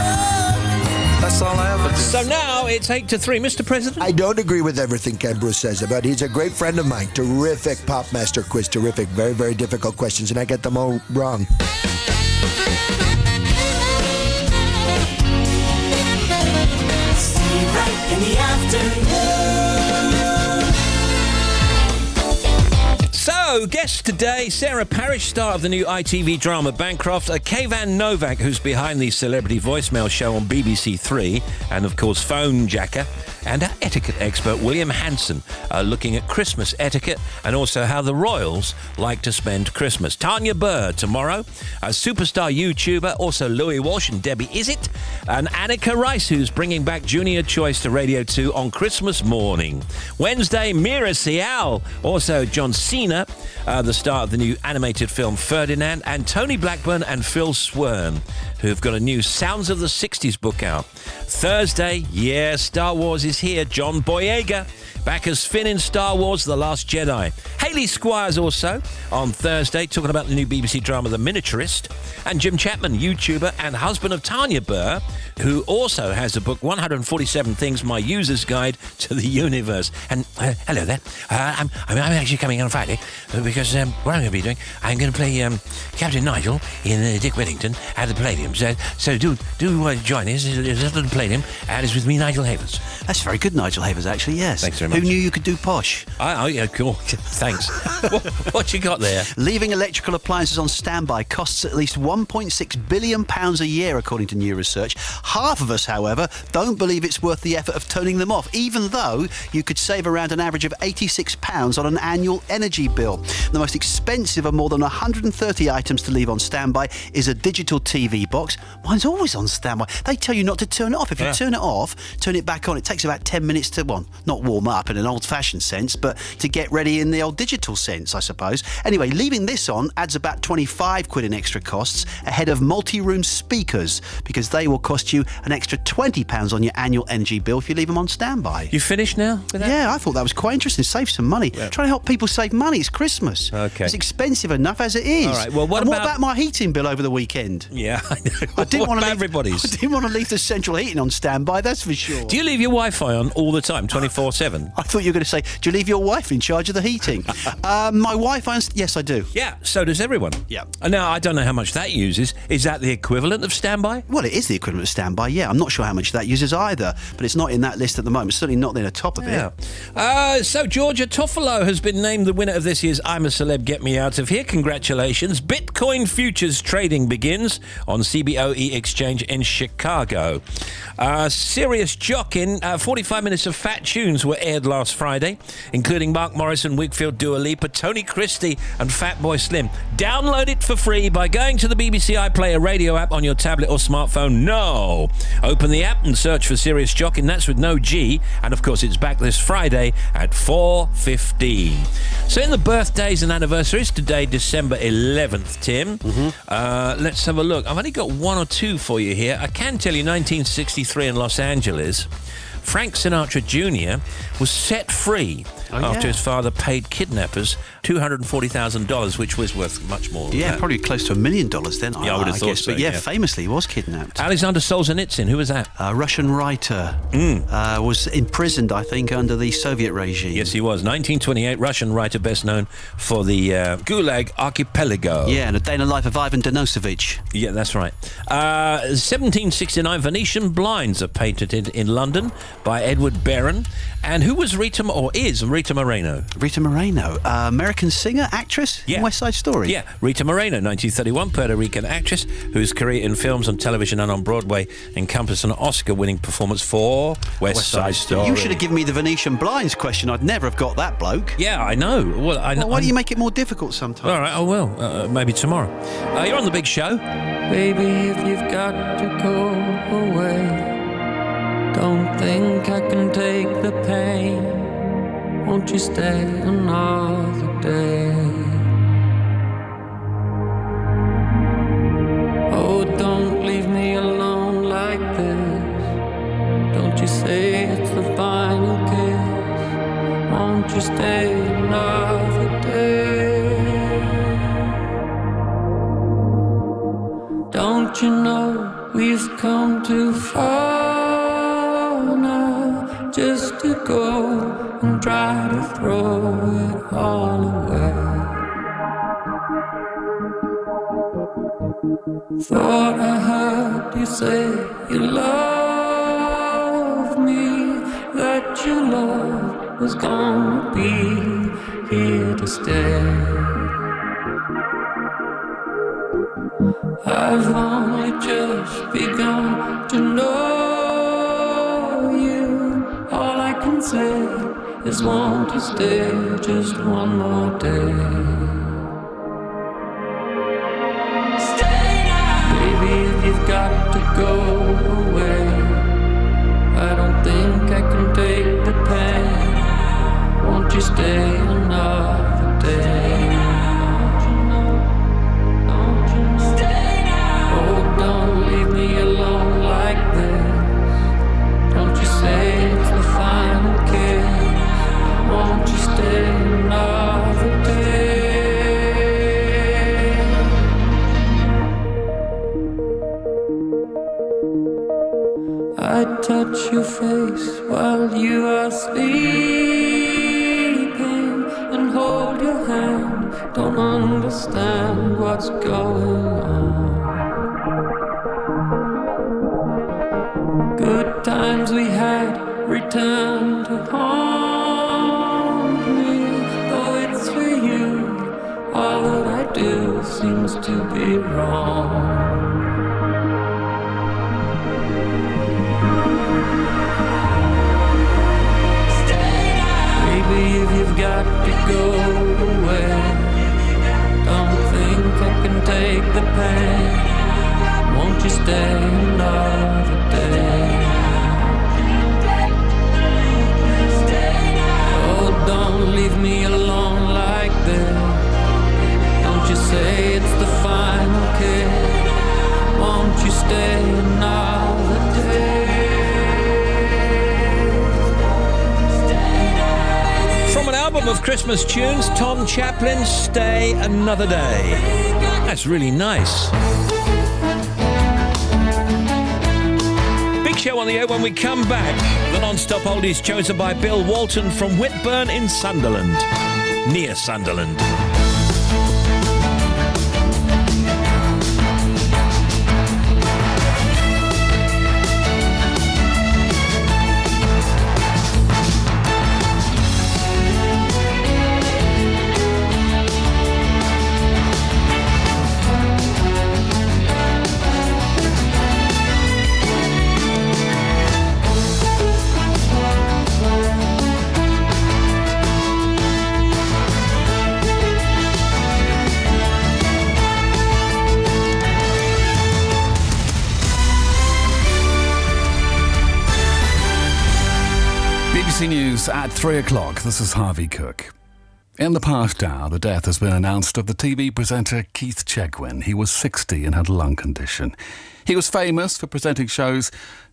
That's all I ever do. So now it's 8-3, Mr. President. I don't agree with everything Ken Bruce says about. He's a great friend of mine. Terrific pop master quiz. Terrific. Very, very difficult questions, and I get them all wrong. Steve Wright in the afternoon. So, guest today, Sarah Parish, star of the new ITV drama Bancroft, Kayan Novak, who's behind the celebrity voicemail show on BBC Three, and of course Phone Jacker, and our etiquette expert William Hansen, looking at Christmas etiquette and also how the royals like to spend Christmas. Tanya Burr tomorrow, a superstar YouTuber, also Louis Walsh and Debbie Izzet, and Annika Rice, who's bringing back Junior Choice to Radio 2 on Christmas morning. Wednesday, Mira Sial, also John Cena, the star of the new animated film Ferdinand, and Tony Blackburn and Phil Swern, who've got a new Sounds of the 60s book out. Thursday, Star Wars is here. John Boyega, back as Finn in Star Wars The Last Jedi. Hayley Squires also on Thursday, talking about the new BBC drama The Miniaturist. And Jim Chapman, YouTuber and husband of Tanya Burr, who also has a book, 147 Things, My User's Guide to the Universe. And hello there. I'm actually coming on Friday because what I'm going to be doing, I'm going to play Captain Nigel in Dick Whittington at the Palladium. So do join us. It's at the Palladium, and it's with me, Nigel Havers. That's very good, Nigel Havers, actually, yes. Thanks very much. Who knew you could do posh? Yeah, cool. Thanks. What you got there? Leaving electrical appliances on standby costs at least £1.6 billion a year, according to new research. Half of us, however, don't believe it's worth the effort of turning them off, even though you could save around an average of £86 on an annual energy bill. The most expensive of more than 130 items to leave on standby is a digital TV box. Mine's always on standby. They tell you not to turn it off. If you turn it off, turn it back on. It takes about 10 minutes to, well, not warm up in an old-fashioned sense, but to get ready in the old digital sense, I suppose. Anyway, leaving this on adds about £25 in extra costs ahead of multi-room speakers, because they will cost you an extra £20 on your annual energy bill if you leave them on standby. You finished now with that? Yeah, I thought that was quite interesting. Save some money. Yeah. Trying to help people save money. It's Christmas. Okay. It's expensive enough as it is. All right, well, what about my heating bill over the weekend? Yeah, I know. I didn't want to leave everybody's. I didn't want to leave the central heating on standby, that's for sure. Do you leave your Wi-Fi on all the time, 24/7? I thought you were going to say, do you leave your wife in charge of the heating? My Wi-Fi, yes, I do. Yeah, so does everyone. Yeah. Now, I don't know how much that uses. Is that the equivalent of standby? Well, it is the equivalent of standby, yeah. I'm not sure how much that uses either, but it's not in that list at the moment. It's certainly not near the top of it. So Georgia Toffolo has been named the winner of this year's I'm a Celeb, Get Me Out of Here. Congratulations. Bitcoin futures trading begins on CBOE Exchange in Chicago. Serious Jockin', 45 minutes of fat tunes were aired last Friday, including Mark Morrison, Wigfield, Dua Lipa, Tony Christie and Fatboy Slim. Download it for free by going to the BBC iPlayer radio app on your tablet or smartphone. No! Open the app and search for Serious Jockin', that's with no G, and of course it's back this Friday at 4:15. So in the birthdays and anniversaries, today December 11th, Tim. Let's have a look. I've only got one or two for you here. I can tell you 1963 in Los Angeles, Frank Sinatra Jr. was set free after his father paid kidnappers $240,000, which was worth much more than that. Probably close to $1 million then. Yeah, I would have thought guess. so. But yeah, famously he was kidnapped. Alexander Solzhenitsyn, who was that? A Russian writer. Was imprisoned, I think, under the Soviet regime. Yes, he was. 1928, Russian writer best known for the Gulag Archipelago. Yeah, and A Day in the Life of Ivan Denisovich. Yeah, that's right. 1769, Venetian blinds are patented in London by Edward Barron. And who was is Rita Moreno? Rita Moreno, American singer, actress in West Side Story. Yeah, Rita Moreno, 1931, Puerto Rican actress whose career in films, on television and on Broadway encompassed an Oscar-winning performance for West Side Story. You should have given me the Venetian blinds question. I'd never have got that, bloke. Yeah, I know. Well, why do you make it more difficult sometimes? All right, I will. Maybe tomorrow. You're on The Big Show. Baby, if you've got to go away, don't think I can the pain? Won't you stay another day? Oh, don't leave me alone like this. Don't you say it's the final kiss. Won't you stay another day? Don't you know we've come too far now just to go and try to throw it all away? Thought I heard you say you love me, that your love was gonna be here to stay. I've only just begun to know you. All I can say is want to stay just one more day. Stay now. Baby, if you've got to go away, I don't think I can take the pain. Won't you stay another day? Don't leave me alone like this. Don't you say it's the final kiss. Won't you stay another day? I touch your face while you are sleeping and hold your hand. Don't understand what's going on. Good times we had return to haunt me. Though it's for you, all that I do seems to be wrong. Baby, if you've got to go away, don't think I can take the pain. Won't you stay another day? Oh, don't leave me alone like this. Don't you say it's the final kiss. Won't you stay another day? From an album of Christmas tunes, Tom Chaplin's Stay Another Day. That's really nice. Big show on the air when we come back. The non-stop oldies chosen by Bill Walton from Whitburn in Sunderland. Near Sunderland. BBC News at 3 o'clock. This is Harvey Cook. In the past hour, the death has been announced of the TV presenter Keith Chegwin. He was 60 and had a lung condition. He was famous for presenting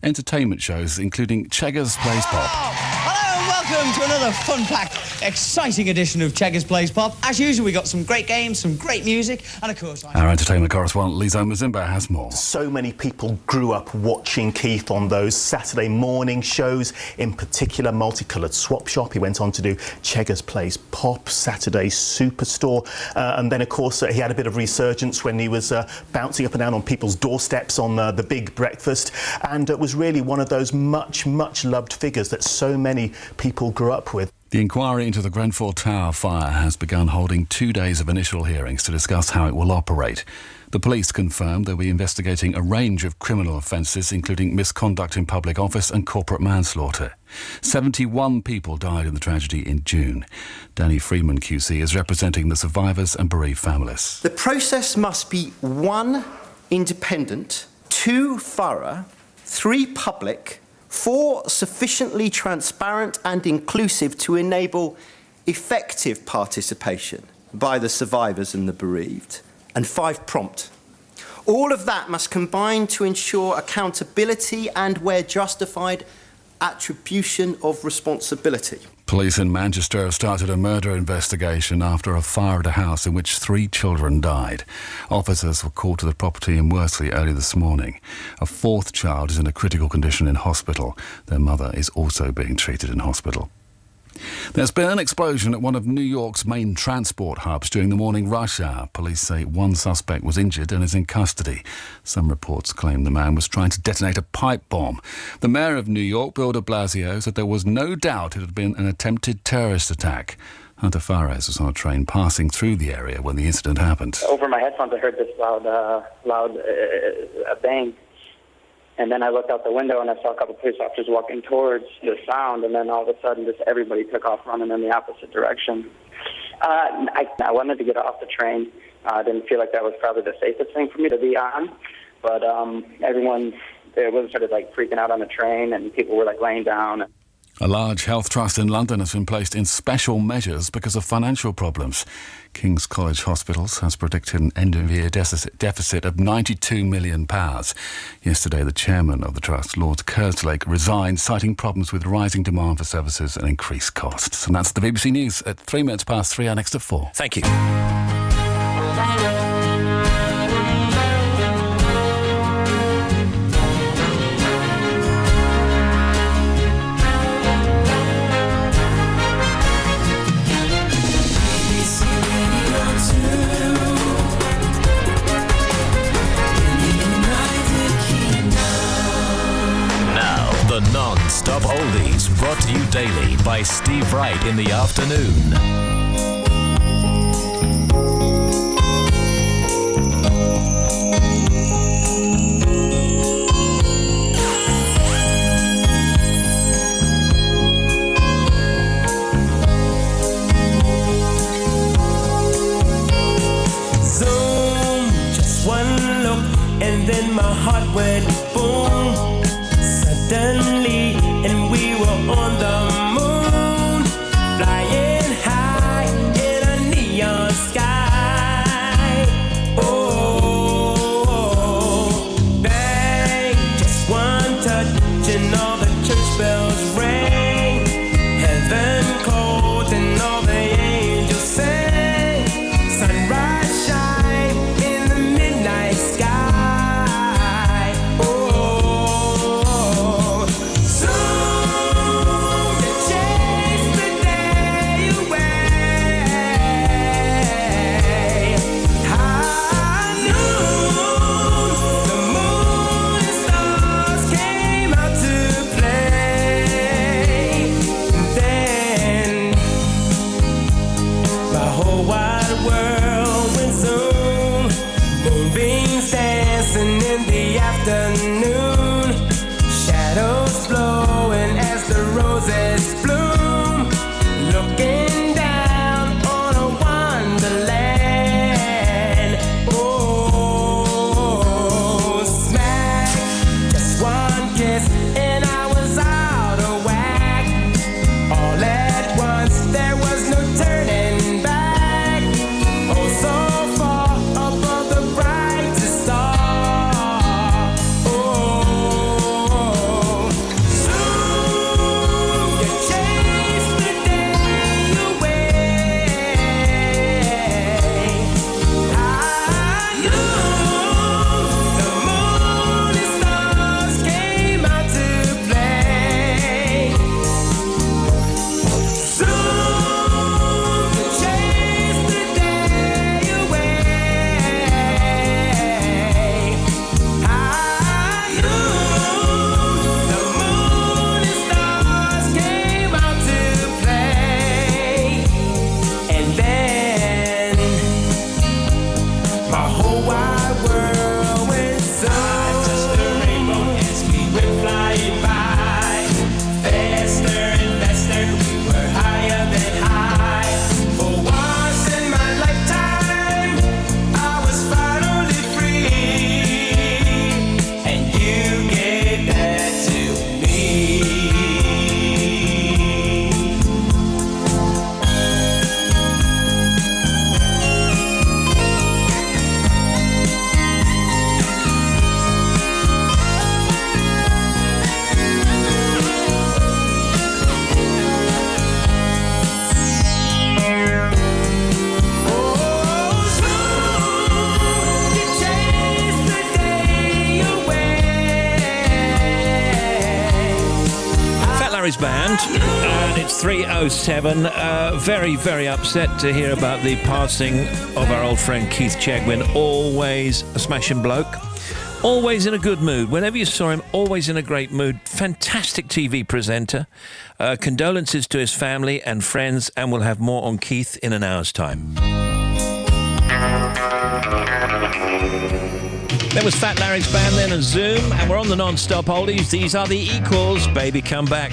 entertainment shows, including Cheggers Plays Pop. Hello and welcome to another fun-packed, exciting edition of Cheggers Plays Pop. As usual, we got some great games, some great music, and of course... Our entertainment correspondent, Lizo Mazimba, has more. So many people grew up watching Keith on those Saturday morning shows, in particular Multicoloured Swap Shop. He went on to do Cheggers Plays Pop, Saturday Superstore, and then, of course, he had a bit of resurgence when he was bouncing up and down on people's doorsteps on the Big Breakfast, and it was really one of those much, much loved figures that so many people grew up with. The inquiry into the Grenfell Tower fire has begun, holding 2 days of initial hearings to discuss how it will operate. The police confirmed they'll be investigating a range of criminal offences, including misconduct in public office and corporate manslaughter. 71 people died in the tragedy in June. Danny Freeman QC is representing the survivors and bereaved families. The process must be 1, independent, 2, thorough, 3, public, 4, sufficiently transparent and inclusive to enable effective participation by the survivors and the bereaved. And 5, prompt. All of that must combine to ensure accountability and, where justified, attribution of responsibility. Police in Manchester have started a murder investigation after a fire at a house in which 3 children died. Officers were called to the property in Worsley early this morning. A 4th child is in a critical condition in hospital. Their mother is also being treated in hospital. There's been an explosion at one of New York's main transport hubs during the morning rush hour. Police say 1 suspect was injured and is in custody. Some reports claim the man was trying to detonate a pipe bomb. The mayor of New York, Bill de Blasio, said there was no doubt it had been an attempted terrorist attack. Hunter Fares was on a train passing through the area when the incident happened. Over my headphones, I heard this loud bang. And then I looked out the window and I saw a couple of police officers walking towards the sound, and then all of a sudden just everybody took off running in the opposite direction. I wanted to get off the train. I didn't feel like that was probably the safest thing for me to be on, but everyone was sort of like freaking out on the train, and people were like laying down. A large health trust in London has been placed in special measures because of financial problems. King's College Hospitals has predicted an end-of-year deficit of £92 million. Yesterday, the chairman of the trust, Lord Kerslake, resigned, citing problems with rising demand for services and increased costs. And that's the BBC News at 3 minutes past 3, our next at 4. Thank you. The non-stop oldies brought to you daily by Steve Wright in the afternoon. Zoom, just one look, and then my heart went boom. Suddenly, and we were on the moon, flying high in a neon sky. Oh, bang, just one touch and all the church bells rang. Heaven cold and all the angels sang. Sunrise shine in the midnight sky. Afternoon, shadows flowing as the roses bloom, looking down on a wonderland. Oh, smack, just one kiss and I was out of whack. All at once there was no turning back. Oh, so far above the brightest star. Change Larry's Band, and it's 3:07. Very, very upset to hear about the passing of our old friend Keith Chegwin. Always a smashing bloke. Always in a good mood. Whenever you saw him, always in a great mood. Fantastic TV presenter. Condolences to his family and friends, and we'll have more on Keith in an hour's time. There was Fat Larry's Band then and Zoom, and we're on the non-stop oldies. These are the Equals. Baby, come back.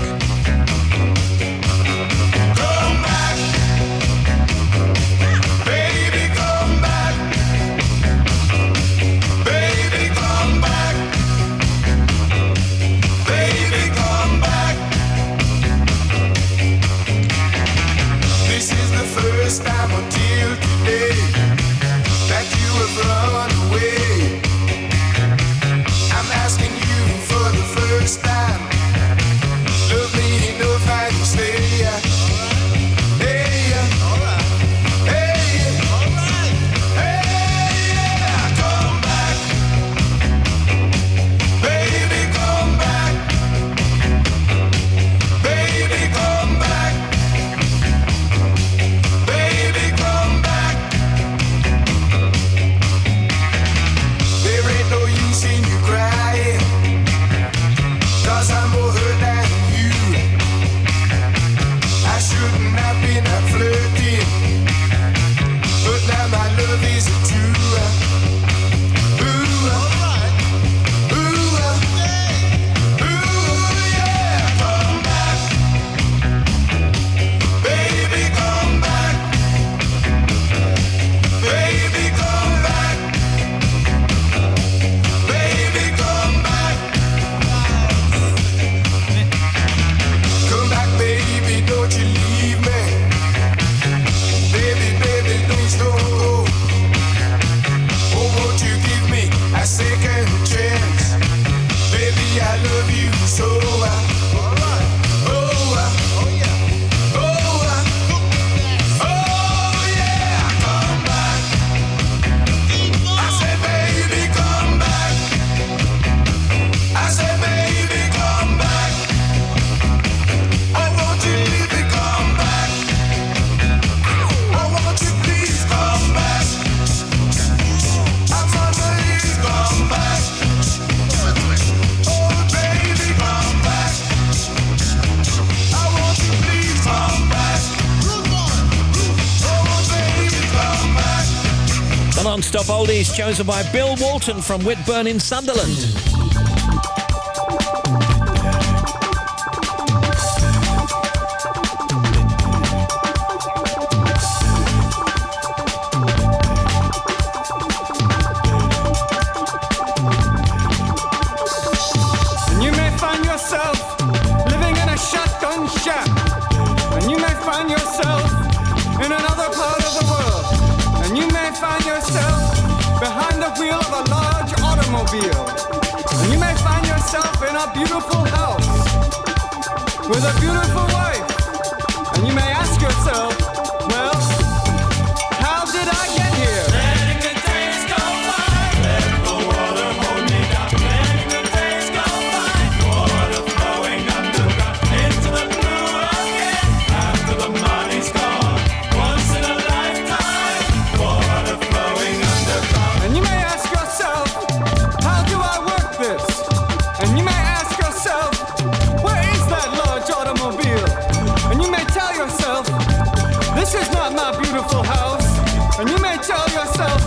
First time until today that you have run away. I'm asking you for the first time. Love me enough and you stay. Hey, alright. Hey, alright. Hey, yeah, come back. Baby, come back. Baby, come back. Baby, come back. There ain't no use in you crying, 'cause I'm more hurt than you. I shouldn't have been out flirting, but now my love is true. Ooh, alright. Ooh, yeah, come back. Baby, come back. Baby, come back. Baby, come back. Come back, baby, don't you leave me. Baby, baby, please don't go. Oh, won't you give me a second chance? Baby, I love you so. Oh, yeah. Oh, yeah, come back. I said, baby, come back. I said, baby, come back. I want you, baby, come back. I want you, please come back. I'm on my knees, come back. Oh, baby, come back. I want you, please come back. Oh, baby, come back. The non-stop oldies chosen by Bill Walton from Whitburn in Sunderland. And you may find yourself living in a shotgun shack. And you may find yourself in another part of the world. And you may find yourself behind the wheel of a large automobile. And you may find yourself in a beautiful house with a beautiful wife. And you may ask yourself, well, how did I get here? Letting the days go by, let the water hold me down. Letting the days go by, water flowing underground into the blue again. After the money's gone, once in a lifetime, water flowing underground. And you may ask yourself, how do I work this? And you may ask yourself, where is that large automobile? And you may tell yourself, this is not my beautiful house. And you may tell yourself,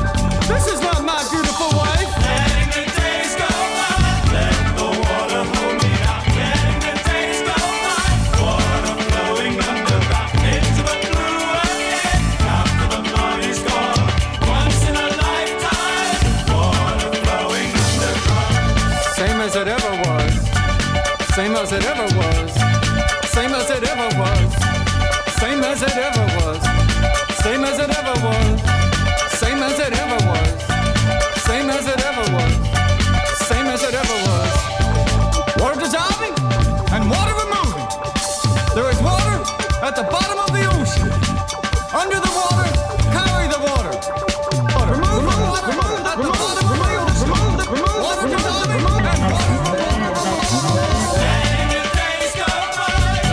this is not my beautiful wife. Letting the days go by, let the water hold me down. Letting the days go by, water flowing underground into the blue again. After the money's gone, once in a lifetime, water flowing underground. Same as it ever was. Same as it ever was. Same as it ever was. Same as it ever was. Same as it ever was. Same as it ever was. Same as it ever was. Same as it ever was. Water dissolving and water removing. There is water at the bottom of the ocean. Under the water, carry the water. Remove the water at the bottom of the ocean. Water dissolving and water removing. Letting the days go by.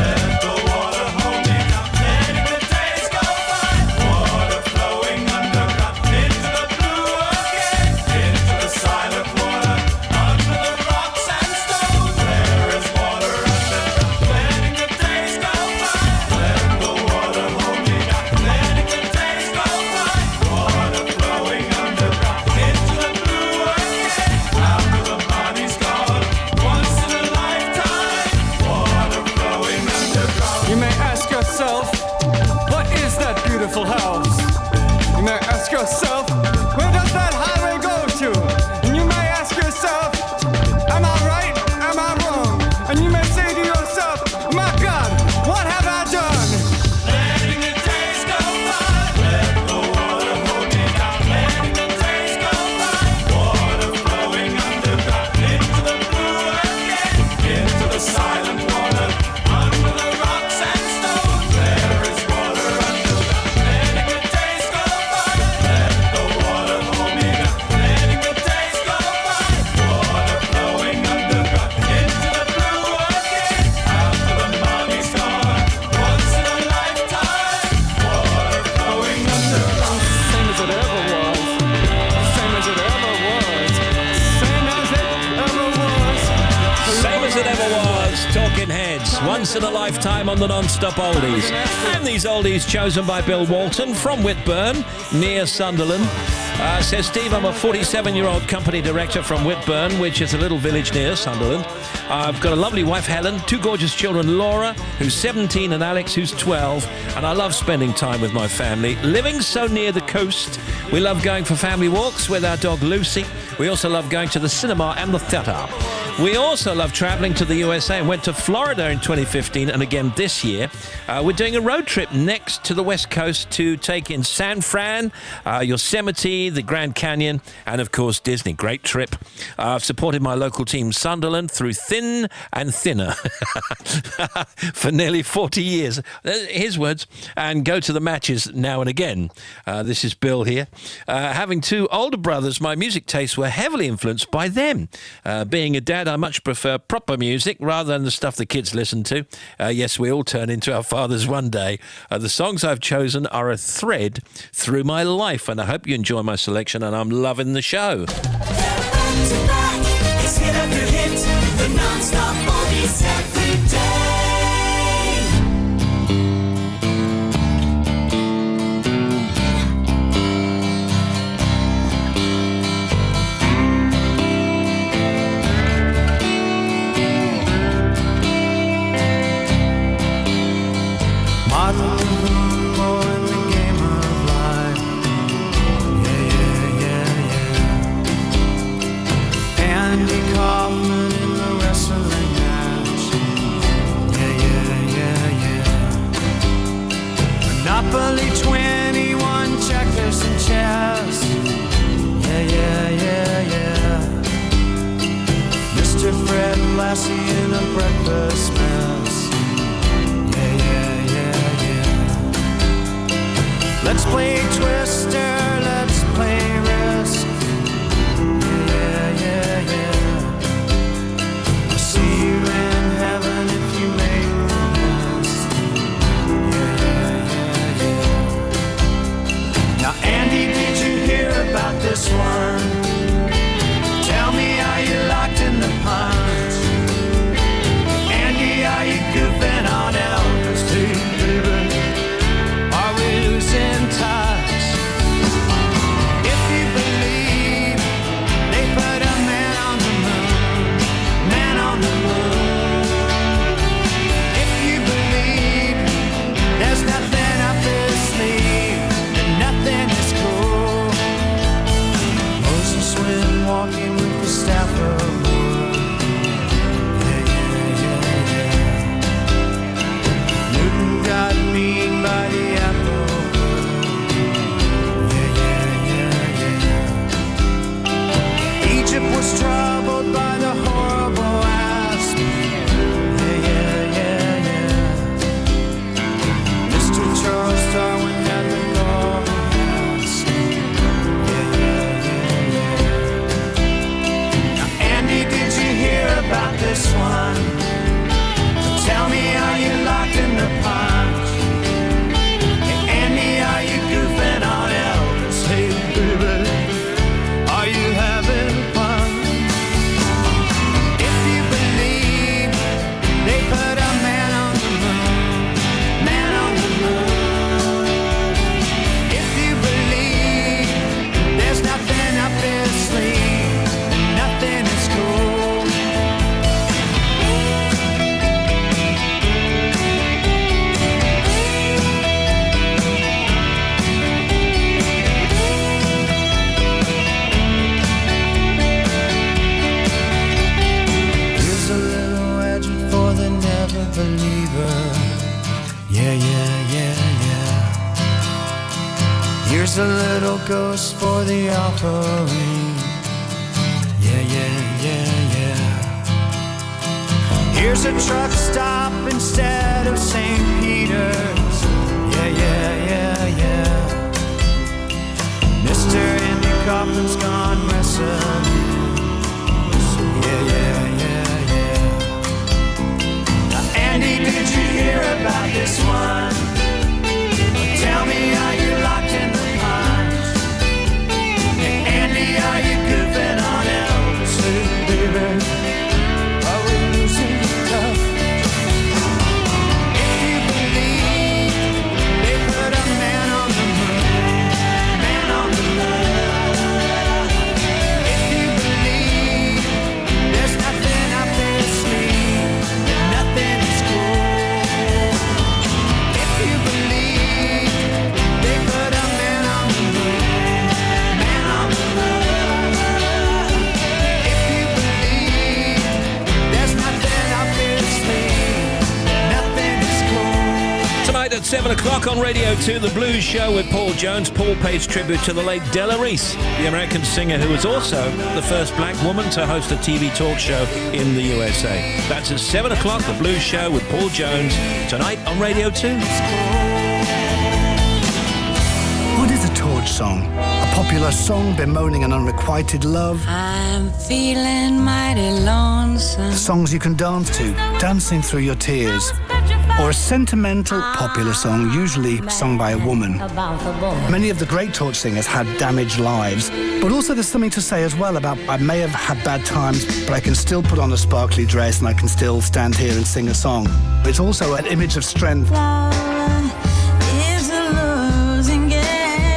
once in a lifetime on the non-stop oldies. And these oldies chosen by Bill Walton from Whitburn, near Sunderland. Says, Steve, I'm a 47-year-old company director from Whitburn, which is a little village near Sunderland. I've got a lovely wife, Helen, two gorgeous children, Laura, who's 17, and Alex, who's 12. And I love spending time with my family. Living so near the coast, we love going for family walks with our dog, Lucy. We also love going to the cinema and the theatre. We also love travelling to the USA and went to Florida in 2015 and again this year. We're doing a road trip next to the West Coast to take in San Fran, Yosemite, the Grand Canyon, and of course Disney. Great trip. I've supported my local team Sunderland through thin and thinner for nearly 40 years. His words. And go to the matches now and again. This is Bill here. Having two older brothers, my music tastes were heavily influenced by them. Being a dad, I much prefer proper music rather than the stuff the kids listen to. Yes, we all turn into our fathers one day. The songs I've chosen are a thread through my life, and I hope you enjoy my selection, and I'm loving the show. It's hit after hit, the non-stop oldies every day. Monopoly 21 checkers and chess. Yeah. Mr. Fred Lassie in a breakfast mess. Yeah. Let's play Twister, let's play Risk. Yeah. I'll see you in heaven if you make the list. Now, Andy, did you hear about this one? Tell me, are you locked in the punch? Andy, are you goofing on Elvis too, baby? Are we losing touch? If you believe they put a man on the moon, if you believe there's nothing up his sleeve, nothing is cool. Moses went walking with the staff of wood. Yeah. Newton got beaten by the apple. Yeah. Egypt was troubled by the horrible asp. Yeah. Mr. Charles Darwin had the golden house. Yeah. Now, Andy, did you hear about this one? Tell me, are you locked in the punch? Hey, Andy, are you goofing on Elvis? Hey, baby, are you having fun? If you believe they put a man on the moon, if you believe there's nothing up his sleeve, nothing is cool. Here's a little edge for the never believer. Yeah. Here's a little ghost for the offering. Yeah. Here's a truck stop instead of St. Peter's. Yeah. Mr. Andy Kaufman's gone wrestling. Yeah. Now, Andy, did you hear about this one? Tell me, are you locked in the punch? Hey, Andy, are you goofing on Elvis? Hey, baby, are we losing touch? 7 o'clock on Radio 2, The Blues Show with Paul Jones. Paul pays tribute to the late Della Reese, the American singer who was also the first black woman to host a TV talk show in the USA. That's at 7 o'clock, The Blues Show with Paul Jones, tonight on Radio 2. What is a torch song? A popular song bemoaning an unrequited love? I'm feeling mighty lonesome. Songs you can dance to, dancing through your tears. Or a sentimental, popular song, usually sung by a woman. Many of the great torch singers had damaged lives, but also there's something to say as well about I may have had bad times, but I can still put on a sparkly dress and I can still stand here and sing a song. It's also an image of strength.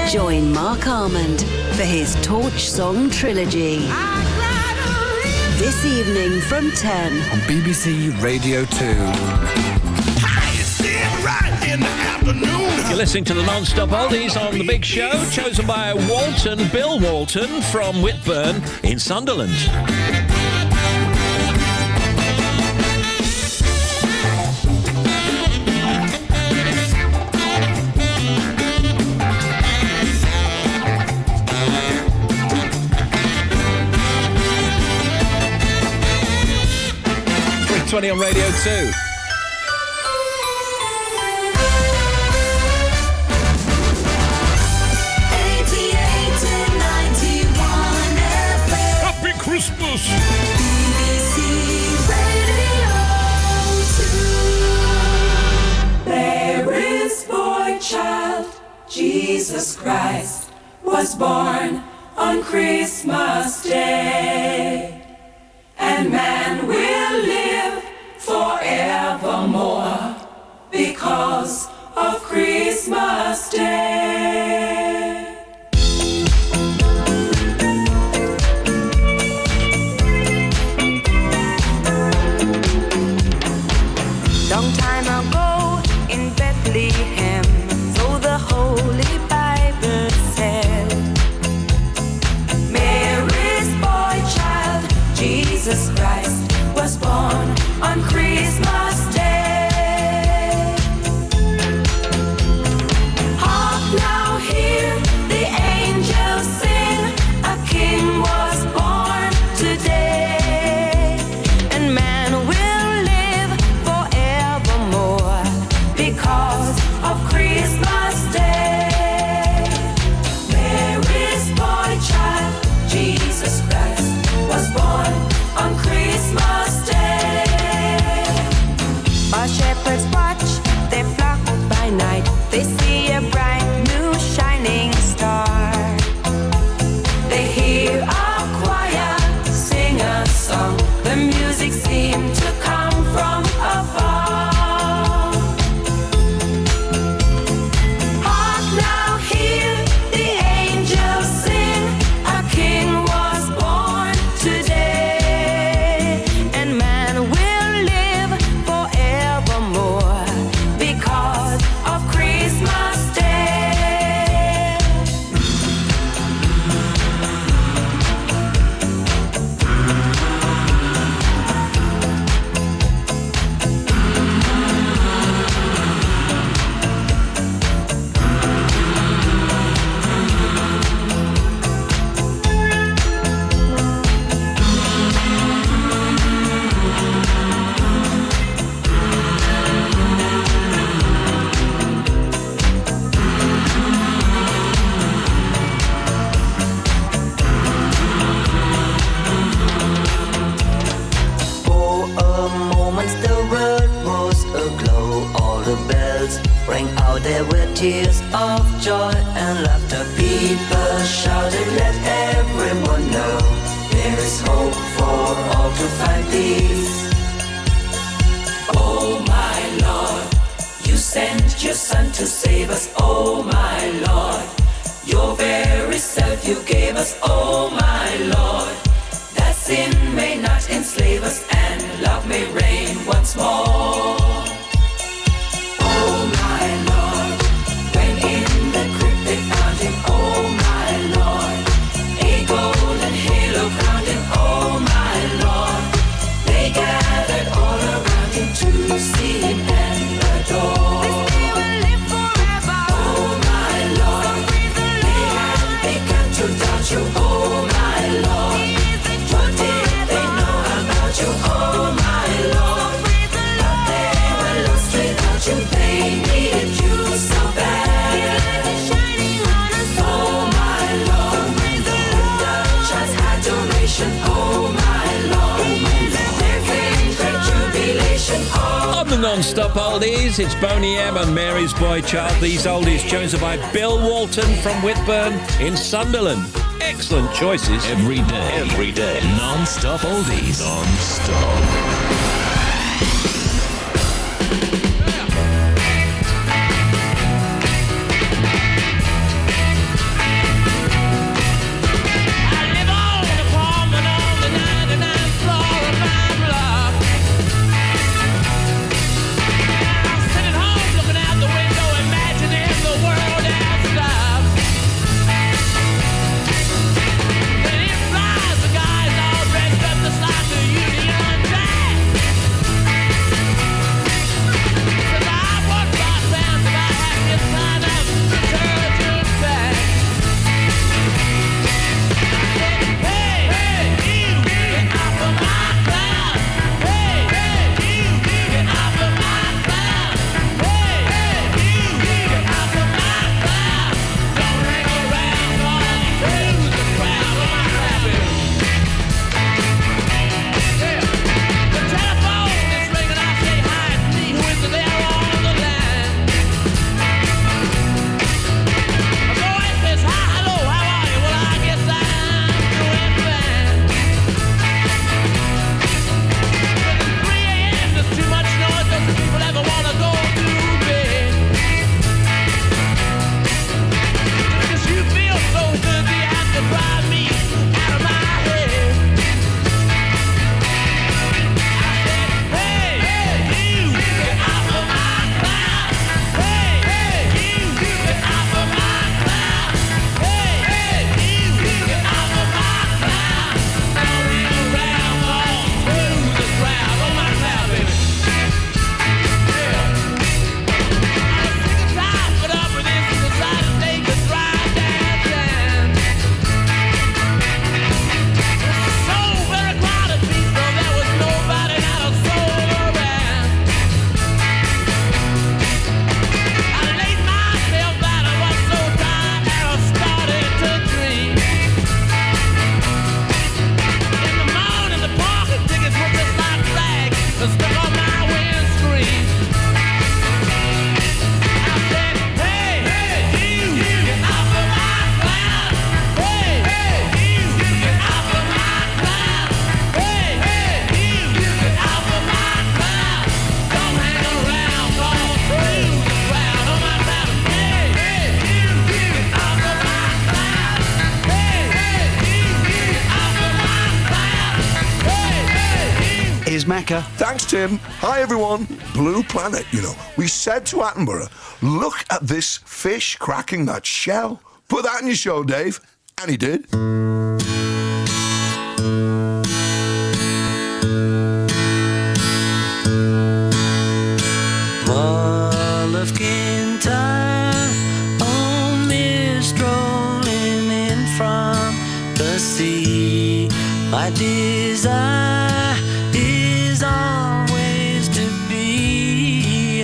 Join Mark Armand for his Torch Song Trilogy. This evening from 10 on BBC Radio 2. You're listening to the Non-Stop Oldies on The Big Show, chosen by Bill Walton from Whitburn in Sunderland. .20 on Radio 2. Christmas. BBC Radio 2. There is boy child, Jesus Christ, was born on Christmas Day. And man will live forevermore because of Christmas Day. Long time ago in Bethlehem, so the Holy Bible said, Mary's boy child, Jesus Christ, was born on Christmas Day. Hark now, hear the angels sing, a king was born today, and man will live forevermore because of Christmas Day. Mary's boy child, Jesus Christ, was born on Christmas Day. While shepherds watch their flock by night, they see a bright new shining star. They hear a choir sing a song, the music seemed to come from afar. Hark now, hear the angels sing, a king was born today, and man will live forevermore because of Christmas Day. For a moment the world was aglow. All the bells rang out, there were tears of joy and laughter. People shouted, let everyone know there is hope for all to find peace. Oh my Lord, you sent your Son to save us. Oh my Lord, your very self you gave us. Oh my Lord, that sin may not enslave us and love may reign once more. Oh my Lord, when in the crypt they found him. Oh my Lord, a golden halo crowned him. Oh my Lord, they gathered all around him to see him and adore. They will live On the non-stop oldies, it's Boney M and Mary's Boy Child. These oldies chosen by Bill Walton from Whitburn in Sunderland. Excellent choices. Every day. Non-stop oldies. Non-stop. Macca. Thanks, Tim. Hi, everyone. Blue Planet, you know. We said to Attenborough, look at this fish cracking that shell. Put that in your show, Dave. And he did. Mull of Kintyre, on mist rolling in from the sea. My desire is always to be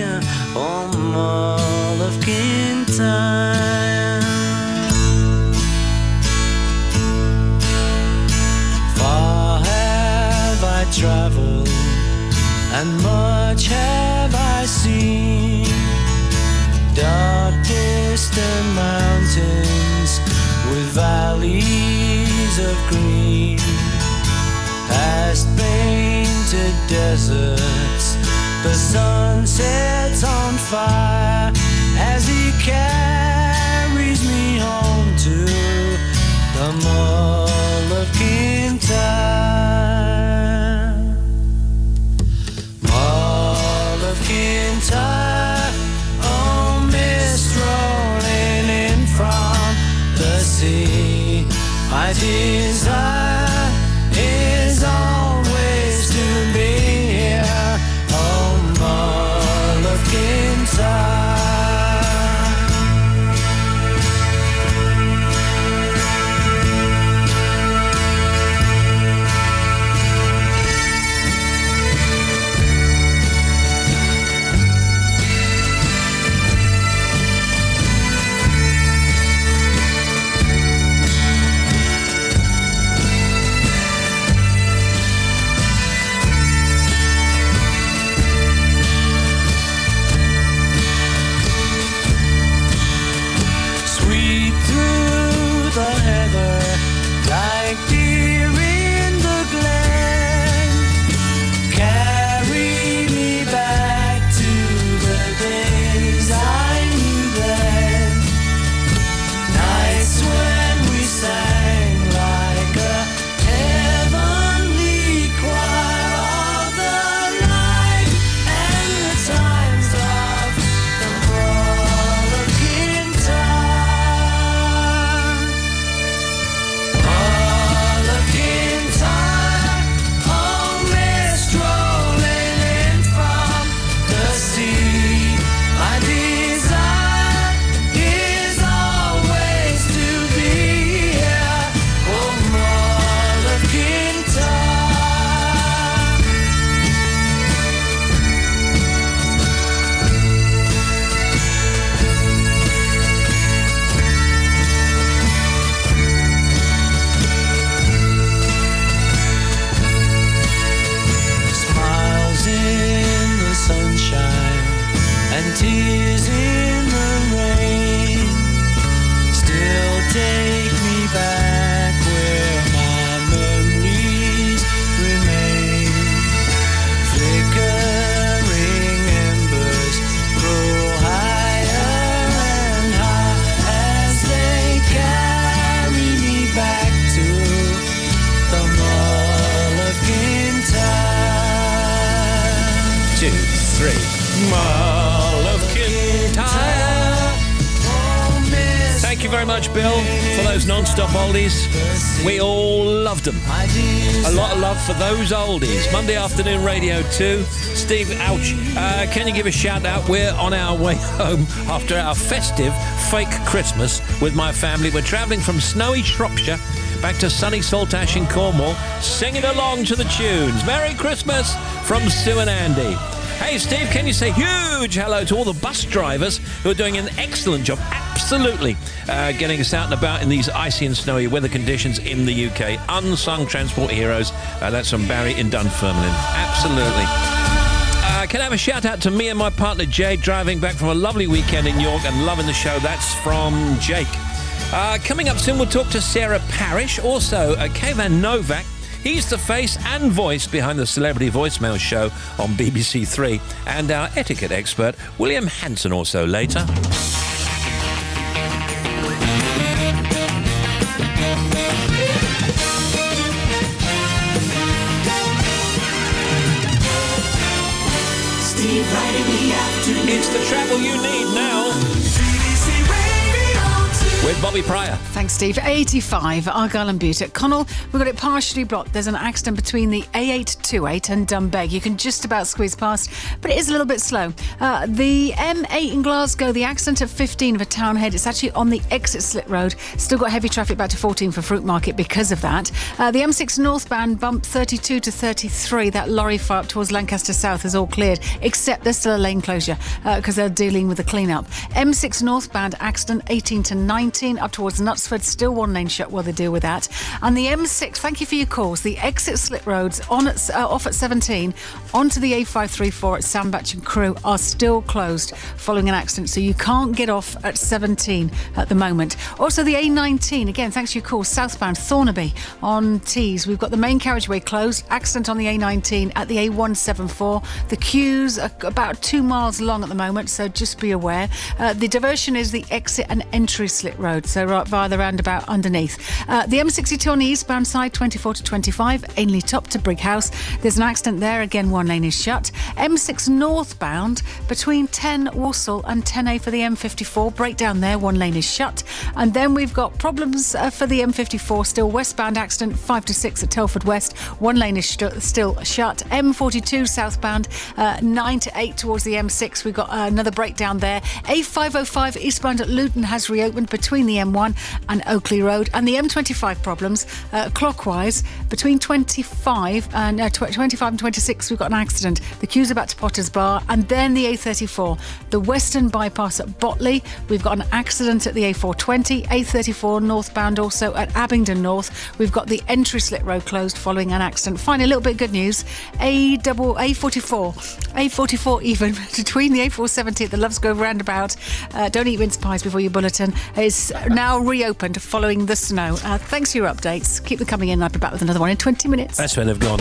on Mull of Kintyre. Far have I travelled, and much have I seen. Dark distant mountains with valleys of green, past painted deserts, the sun sets on fire as he carries me home to the Mull of Kintyre. Mull of Kintyre, oh mist rolling in from the sea. My desire is always to be here, oh Mull of Kintyre. tears in the rain still take me back where my memories remain. Flickering embers grow higher and high as they carry me back to the Mall of Kintyre. 2, 3. Mall of Kintyre. Thank you very much, Bill, for those non-stop oldies. We all loved them. A lot of love for those oldies. Monday afternoon radio 2. Steve, ouch. Can you give a shout out? We're on our way home after our festive fake Christmas with my family. We're travelling from snowy Shropshire back to sunny Saltash in Cornwall, singing along to the tunes. Merry Christmas from Sue and Andy. Hey, Steve, can you say huge hello to all the bus drivers who are doing an excellent job, absolutely, getting us out and about in these icy and snowy weather conditions in the UK. Unsung transport heroes. That's from Barry in Dunfermline. Absolutely. Can I have a shout out to me and my partner Jade, driving back from a lovely weekend in York and loving the show. That's from Jake. Coming up soon, we'll talk to Sarah Parish, also Kayan Novak. He's the face and voice behind the Celebrity Voicemail show on BBC Three. And our etiquette expert, William Hansen, also later. Steve Wright in the afternoon. It's the travel you need now. With Bobby Pryor. Thanks, Steve. 85, Argyll and Bute at Connell. We've got it partially blocked. There's an accident between the A828 and Dumbeg. You can just about squeeze past, but it is a little bit slow. The M8 in Glasgow, the accident at 15 for Townhead. It's actually on the exit Slit Road. Still got heavy traffic back to 14 for Fruit Market because of that. The M6 northbound bump 32 to 33. That lorry fire up towards Lancaster South is all cleared, except there's still a lane closure because they're dealing with the clean-up. M6 northbound accident 18 to 19. Up towards Knutsford, still one lane shut while they deal with that. And the M6, thank you for your calls. The exit Slit Roads off at 17 onto the A534 at Sandbach and Crewe are still closed following an accident, so you can't get off at 17 at the moment. Also the A19, again, thanks for your call, southbound Thornaby on Tees. We've got the main carriageway closed, accident on the A19 at the A174. The queues are about 2 miles long at the moment, so just be aware. The diversion is the exit and entry Slit Road. So right via the roundabout underneath. The M62 on the eastbound side, 24 to 25, Ainley Top to Brighouse. There's an accident there, again one lane is shut. M6 northbound between 10 Walsall and 10A for the M54, breakdown there, one lane is shut. And then we've got problems for the M54, still westbound accident, 5 to 6 at Telford West, one lane is still shut. M42 southbound, 9 to 8 towards the M6, we've got another breakdown there. A505 eastbound at Luton has reopened between the M1 and Oakley Road, and the M25 problems clockwise between 25 and 26 we've got an accident. The queue's about to Potter's Bar, and then the A34, the Western Bypass at Botley, we've got an accident at the A420, A34 northbound also at Abingdon North, we've got the entry Slit Road closed following an accident. Finally, a little bit of good news, A44 even between the A470 at the Loves Grove roundabout, don't eat mince pies before your bulletin, is now reopened following the snow. Thanks for your updates. Keep them coming in. I'll be back with another one in 20 minutes. That's where they've gone.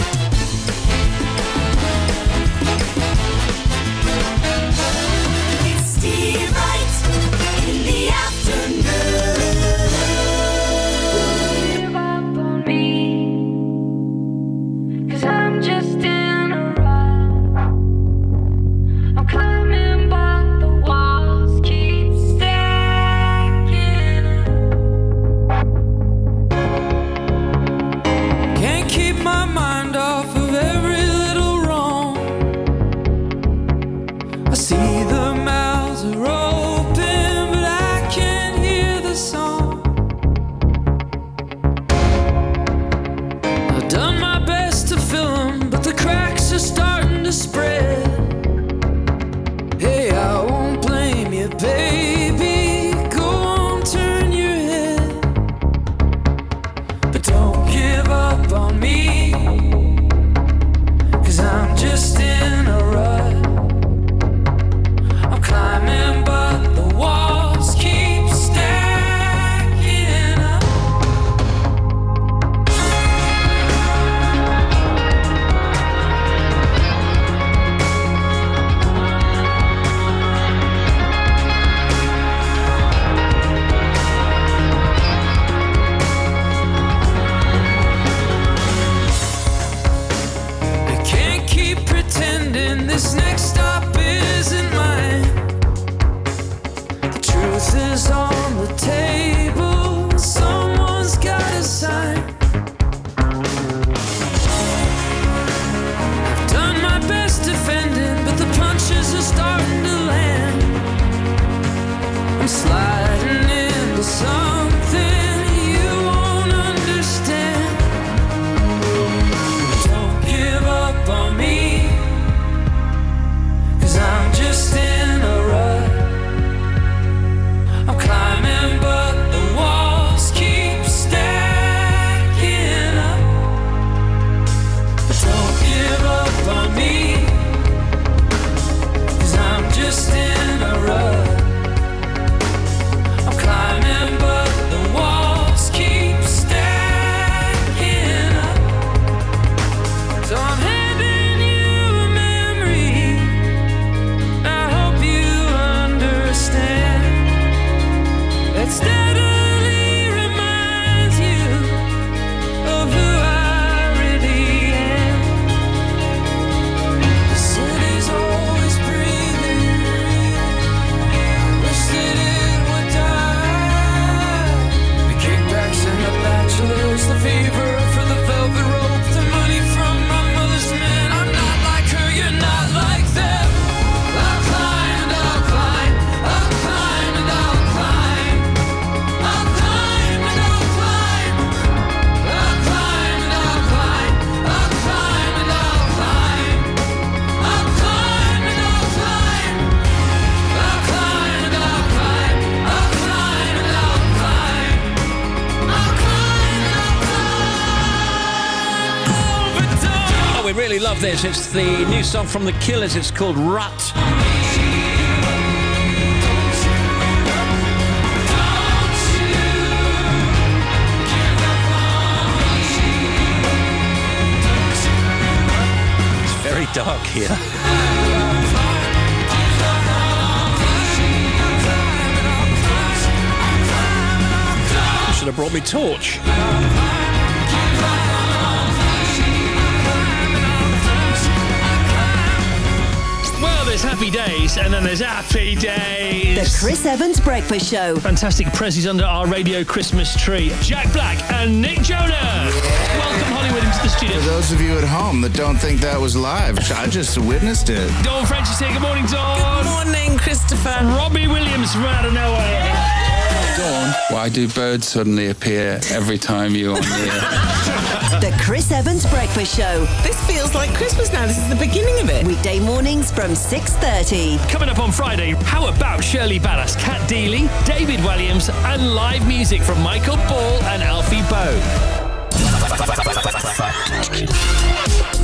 It's Steve Wright in the afternoon. Give up on me, 'cause I'm just in a rut. I'm climbing but the walls keep stacking up. Can't keep my mind off of absolutely love this. It's the new song from The Killers. It's called Rut. It's very dark here. Should have brought me torch. Well, there's happy days and then there's happy days. The Chris Evans Breakfast Show. Fantastic prezzies under our radio Christmas tree. Jack Black and Nick Jonas. Welcome Hollywood into the studio. For those of you at home that don't think that was live, I just witnessed it. Dawn French is here. Good morning, Dawn. Good morning, Christopher. Robbie Williams from out of nowhere. Dawn, why do birds suddenly appear every time you're on the air? The Chris Evans Breakfast Show. This feels like Christmas now. This is the beginning of it. Weekday mornings from 6:30. Coming up on Friday, how about Shirley Ballas, Cat Deeley, David Williams, and live music from Michael Ball and Alfie Bowe.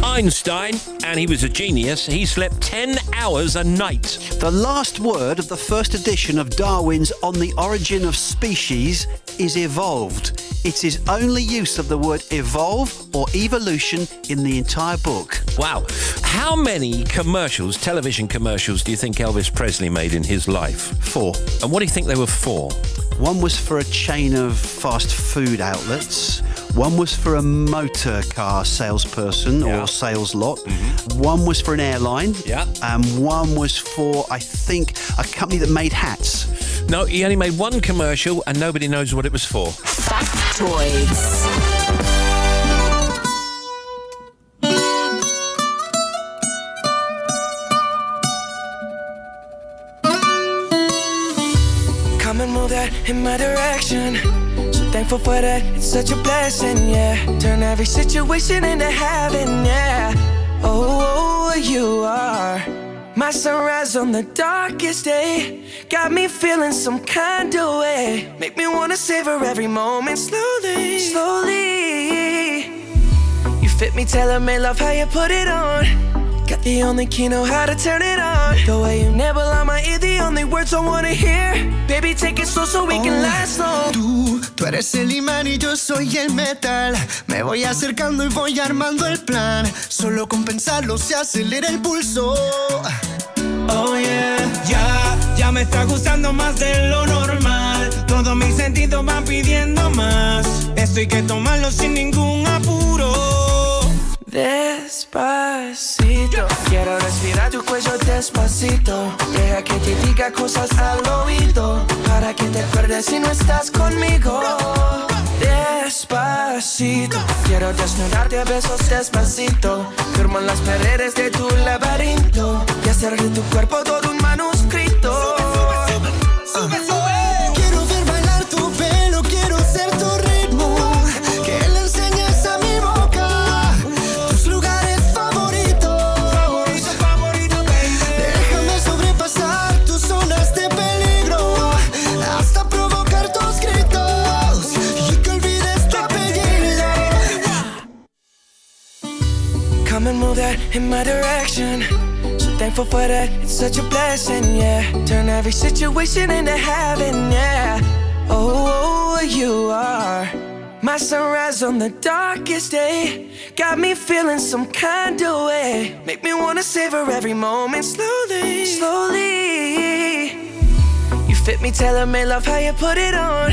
Einstein, and he was a genius, he slept 10 hours a night. The last word of the first edition of Darwin's On the Origin of Species is evolved. It's his only use of the word evolve or evolution in the entire book. Wow. How many commercials, television commercials, do you think Elvis Presley made in his life? 4. And what do you think they were for? One was for a chain of fast food outlets. One was for a motor car salesperson or sales lot. One was for an airline. And one was for, I think, a company that made hats. No, he only made one commercial and nobody knows what it was for. Factoids. Come and move that in my direction. So thankful for that, it's such a blessing, yeah. Turn every situation into heaven, yeah. Oh, you are my sunrise on the darkest day. Got me feeling some kind of way. Make me wanna savor every moment slowly, slowly. You fit me, tailor-made, love how you put it on. Got the only key, know how to turn it on. The way you never lie my ear, the only words I wanna hear. Baby, take it slow so we can last long. Tú eres el imán y yo soy el metal. Me voy acercando y voy armando el plan. Solo con pensarlo se acelera el pulso. Oh yeah, ya me está gustando más de lo normal. Todos mis sentidos van pidiendo más. Esto hay que tomarlo sin ningún apuro. Despacito, quiero respirar tu cuello despacito. Deja que te diga cosas al oído, para que te acuerdes si no estás conmigo. Despacito, quiero desnudarte a besos despacito. Firmo en las paredes de tu laberinto y hacer de tu cuerpo todo un manuscrito. Sube, sube. Quiero ver bailar tu pelo, quiero ser tu ritmo. Que le enseñes a mi boca tus lugares favoritos. Favorito, baby. Déjame sobrepasar tus zonas de peligro hasta provocar tus gritos y que olvides tu apellido. Come and move that in my direction. Thankful for that, it's such a blessing, yeah. Turn every situation into heaven, yeah. Oh, you are my sunrise on the darkest day. Got me feeling some kind of way. Make me wanna savor every moment slowly, slowly. You fit me, tailor-made, love how you put it on.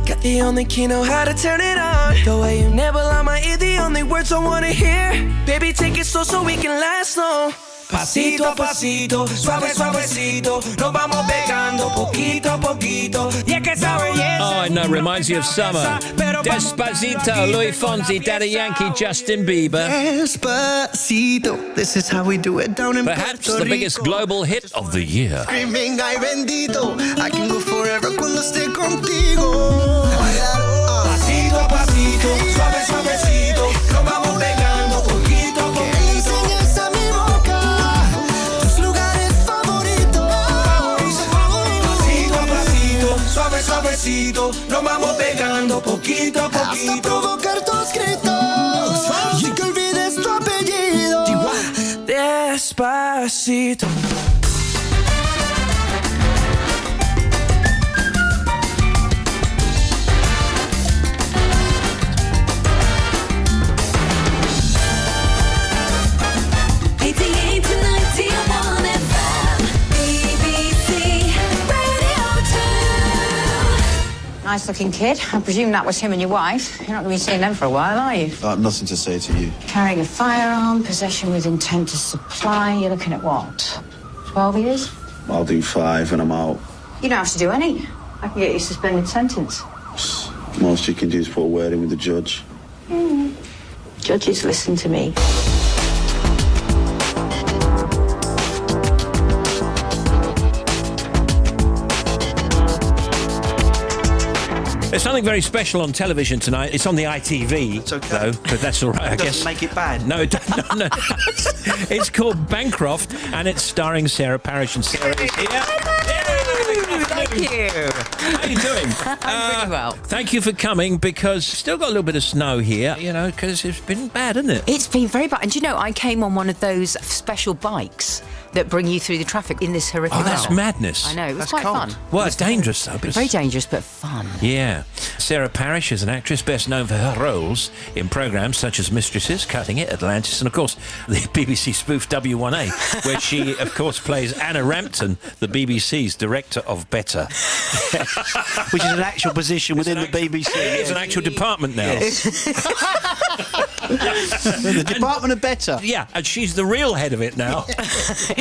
Got the only key, know how to turn it on. The way you never lie my ear, the only words I wanna hear. Baby, take it slow so we can last long. Pasito a pasito, suave suavecito, nos vamos pegando poquito a poquito. Y es que esa belleza. Oh, I know, reminds you of summer. Despacito, Louis Fonsi, Daddy Yankee, Justin Bieber. Despacito, this is how we do it down in Perhaps Puerto the biggest Rico. global hit of the year. Screaming, ay bendito, I can go forever cuando esté contigo. Pasito a pasito, suave suavecito, nos vamos pegando poquito a poquito. Suavecito, nos vamos pegando poquito a poquito. Hasta provocar tus gritos y que olvides tu apellido. despacito. Nice looking kid. I presume that was him and your wife. You're not going to be seeing them for a while, are you? Nothing to say to you. Carrying a firearm, possession with intent to supply. You're looking at what? 12 years? I'll do 5 and I'm out. You don't have to do any. I can get you a suspended sentence. Most you can do is put a word in with the judge. Judges, listen to me. There's something very special on television tonight. It's on the ITV, though, but that's all right, I guess. Doesn't make it bad. No, no. It's called Bancroft, and it's starring Sarah Parish, and Sarah is here. Thank you. How are you doing? I'm really well. Thank you for coming, because still got a little bit of snow here, because it's been bad, hasn't it? It's been very bad. And you know, I came on one of those special bikes that bring you through the traffic in this horrific Oh, that's weather. madness. I know, it was quite fun. Well, it's dangerous, though. Very dangerous, but fun. Yeah. Sarah Parish is an actress best known for her roles in programmes such as Mistresses, Cutting It, Atlantis, and, of course, the BBC spoof W1A, where she, of course, plays Anna Rampton, the BBC's director of Better. Which is an actual position within the BBC. It's an actual department now. The Department of Better. Yeah, and she's the real head of it now.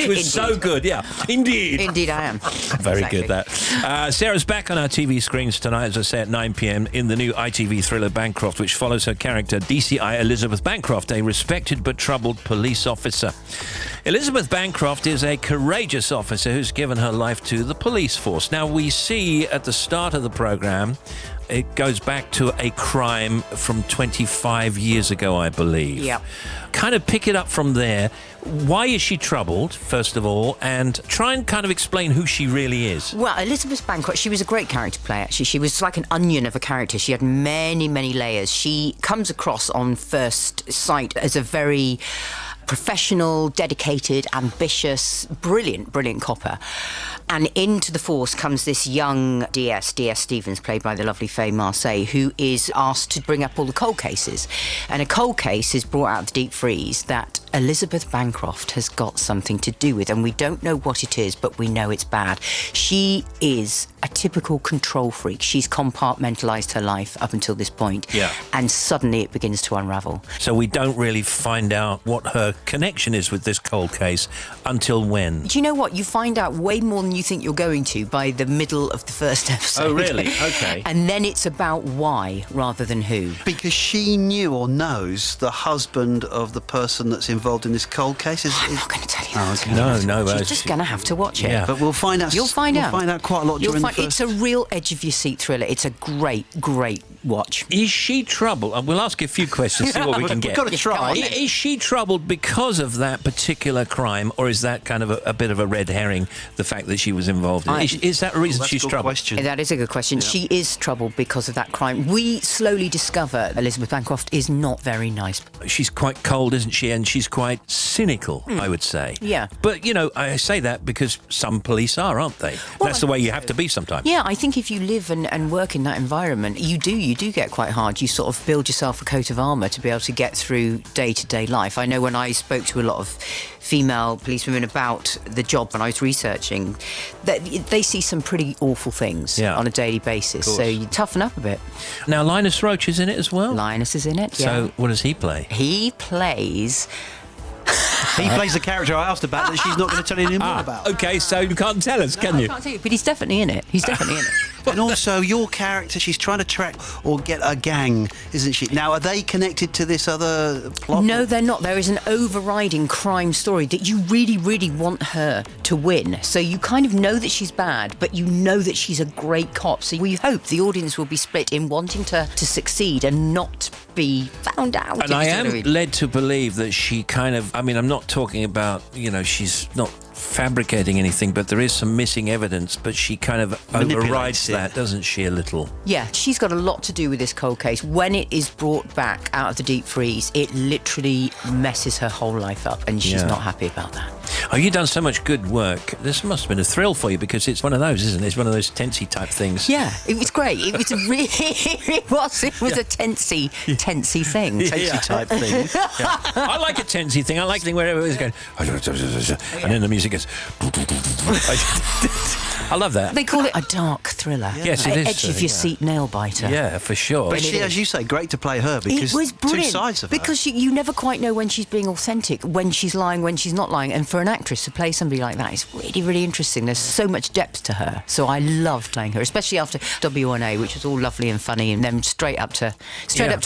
It was so good, yeah. Indeed. Indeed I am. Very good, that. Sarah's back on our TV screens tonight, as I say, at 9 p.m. in the new ITV thriller Bancroft, which follows her character, DCI Elizabeth Bancroft, a respected but troubled police officer. Elizabeth Bancroft is a courageous officer who's given her life to the police force. Now, we see at the start of the programme, it goes back to a crime from 25 years ago, I believe. Yeah. Kind of pick it up from there. Why is she troubled, first of all, and try and kind of explain who she really is. Well, Elizabeth Bancroft, she was a great character play, actually. She was like an onion of a character. She had many, many layers. She comes across on first sight as a very professional, dedicated, ambitious, brilliant copper. And into the force comes this young DS Stevens, played by the lovely Faye Marseille, who is asked to bring up all the cold cases. And a cold case is brought out of the deep freeze that Elizabeth Bancroft has got something to do with, and we don't know what it is, but we know it's bad. She is a typical control freak. She's compartmentalised her life up until this point. Yeah. And suddenly it begins to unravel. So we don't really find out what her connection is with this cold case until when? Do you know what? You find out way more than you think you're going to by the middle of the first episode. Oh, really? Okay. And then it's about why rather than who. Because she knew or knows the husband of the person that's involved in this cold case. I'm not going to tell you that. Okay. No. She's just going to have to watch it. Yeah. But we'll find out. You'll find out. We'll find out quite a lot during the first. It's a real edge-of-your-seat thriller. It's a great watch. Is she troubled? And we'll ask you a few questions, see what we can get. We've got to try. Is she troubled because of that particular crime, or is that kind of a bit of a red herring, the fact that she was involved in it? Is that a reason she's troubled? Question. That is a good question. Yeah. She is troubled because of that crime. We slowly discover Elizabeth Bancroft is not very nice. She's quite cold, isn't she? And she's quite cynical, I would say. Yeah. But, I say that because some police are, aren't they? Well, that's the way you have to be sometimes. Yeah, I think if you live and work in that environment, you do get quite hard. You sort of build yourself a coat of armour to be able to get through day-to-day life. I know when I spoke to a lot of female policewomen about the job when I was researching, that they see some pretty awful things on a daily basis. So you toughen up a bit. Now, Linus Roach is in it as well? Linus is in it, yeah. So what does he play? He plays... He plays the character I asked about that she's not going to tell you any more about. OK, so you can't tell us, can you? I can't tell you, but he's definitely in it. And also, your character, she's trying to track or get a gang, isn't she? Now, are they connected to this other plot? No, they're not. There is an overriding crime story that you really, really want her to win. So you kind of know that she's bad, but you know that she's a great cop. So we hope the audience will be split in wanting to succeed and not be found out. And I am led to believe that she kind of... I mean, I'm not talking about, she's not fabricating anything, but there is some missing evidence, but she kind of overrides that, doesn't she, a little? Yeah, she's got a lot to do with this cold case. When it is brought back out of the deep freeze, it literally messes her whole life up, and she's not happy about that. Oh, you've done so much good work. This must have been a thrill for you because it's one of those, isn't it? It's one of those tensy type things. Yeah, it was great. It was a really, it was a tensy thing. Tensy type thing. Yeah. I like a tensy thing. I like the thing where everybody's going, and then the music goes. I love that. They call it a dark thriller. Yes, it is. Edge of your seat nail biter. Yeah, for sure. But she, as you say, great to play her because it was brilliant, two sides of her. because you never quite know when she's being authentic, when she's lying, when she's not lying. And for an actress to play somebody like that is really, really interesting. There's so much depth to her. So I love playing her, especially after W&A, which was all lovely and funny, and then straight up to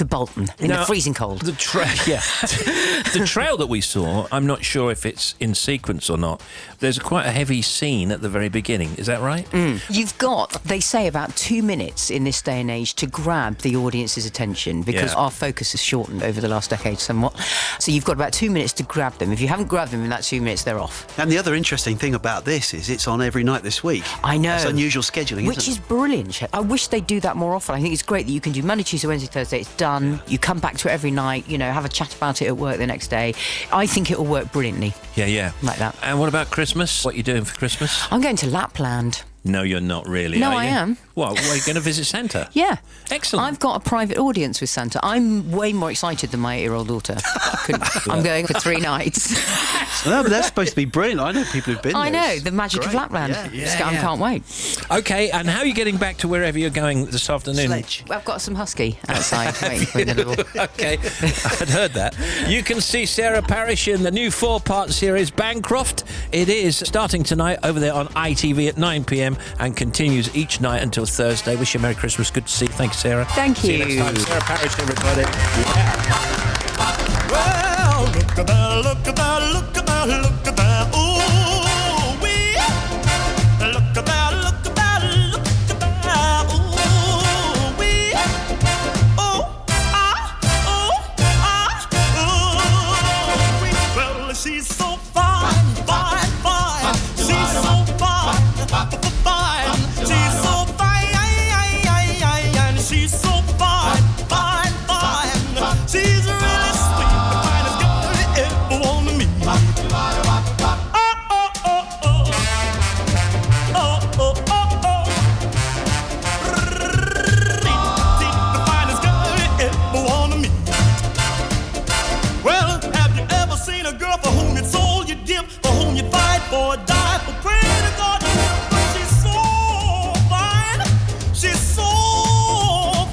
Bolton in the freezing cold. The trail that we saw, I'm not sure if it's in sequence or not. There's quite a heavy scene at the very beginning. Is that right? You've got, they say, about 2 minutes in this day and age to grab the audience's attention because our focus has shortened over the last decade somewhat. So you've got about 2 minutes to grab them. If you haven't grabbed them in that 2 minutes, they're off. And the other interesting thing about this is it's on every night this week. I know. It's unusual scheduling, Which is brilliant. I wish they'd do that more often. I think it's great that you can do Monday, Tuesday, Wednesday, Thursday. It's done. You come back to it every night, have a chat about it at work the next day. I think it'll work brilliantly. Yeah. Like that. And what about Christmas? What are you doing for Christmas? I'm going to Lapland. No, you're not really. No, are I you? am. What? Are you going to visit Santa? Yeah. Excellent. I've got a private audience with Santa. I'm way more excited than my 8-year-old daughter. I'm going for 3 nights. No, but that's supposed to be brilliant. I know people who've been there. I know, the magic of Lapland. I can't wait. Okay, and how are you getting back to wherever you're going this afternoon? Sledge. I've got some husky outside waiting for me. Okay, I'd heard that. You can see Sarah Parish in the new 4-part series Bancroft. It is starting tonight over there on ITV at 9 p.m. and continues each night until Thursday. Wish you a Merry Christmas. Good to see you. Thank you, Sarah. Thank See you. you next time. Sarah Parish, everybody. Well, look at that, look at that, look at that, look at that. Ooh, wee. Look at that, look at that, look at that. Ooh, wee. Oh, ooh, wee. Well, she's so fine, fine, fine. She's so fine, fine. She's so fine, and she's so fine, fine, fine. She's really sweet, the finest girl you ever want to meet. Oh, oh, oh, oh. Oh, oh, oh, oh. The finest girl you ever want to meet. Well, have you ever seen a girl for whom it's all you give, for whom you fight for a die, for pray to God? She's so fine. She's so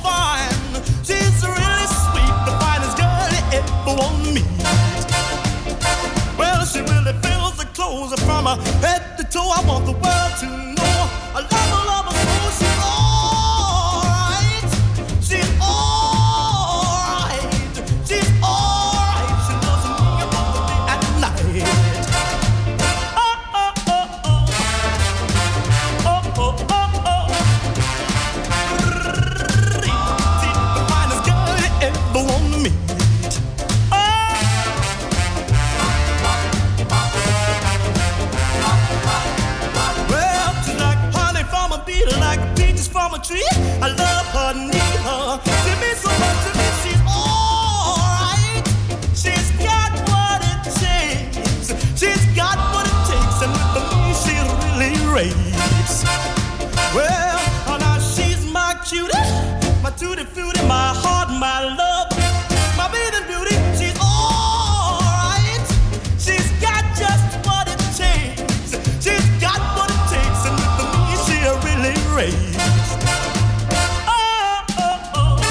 fine. She's really sweet, the finest girl you ever want to meet. Well, she really fills the clothes from her head to toe. I want the world to know I love her so. She's alright. She's alright. She's alright. She loves me above the day and night. Oh, oh, oh, oh. Oh, oh, oh, oh. The finest girl you ever want to meet. Well, she's like honey from a bee, like peaches from a tree. I love her, need her. She means so much to me. She's alright. She's got what it takes. She's got what it takes, and with me she really raves. Well, now she's my cutie, my tutti frutti, my heart, my love, my bathing beauty. She's alright. She's got just what it takes. She's got what it takes, and with me she really raves. Oh, oh, oh.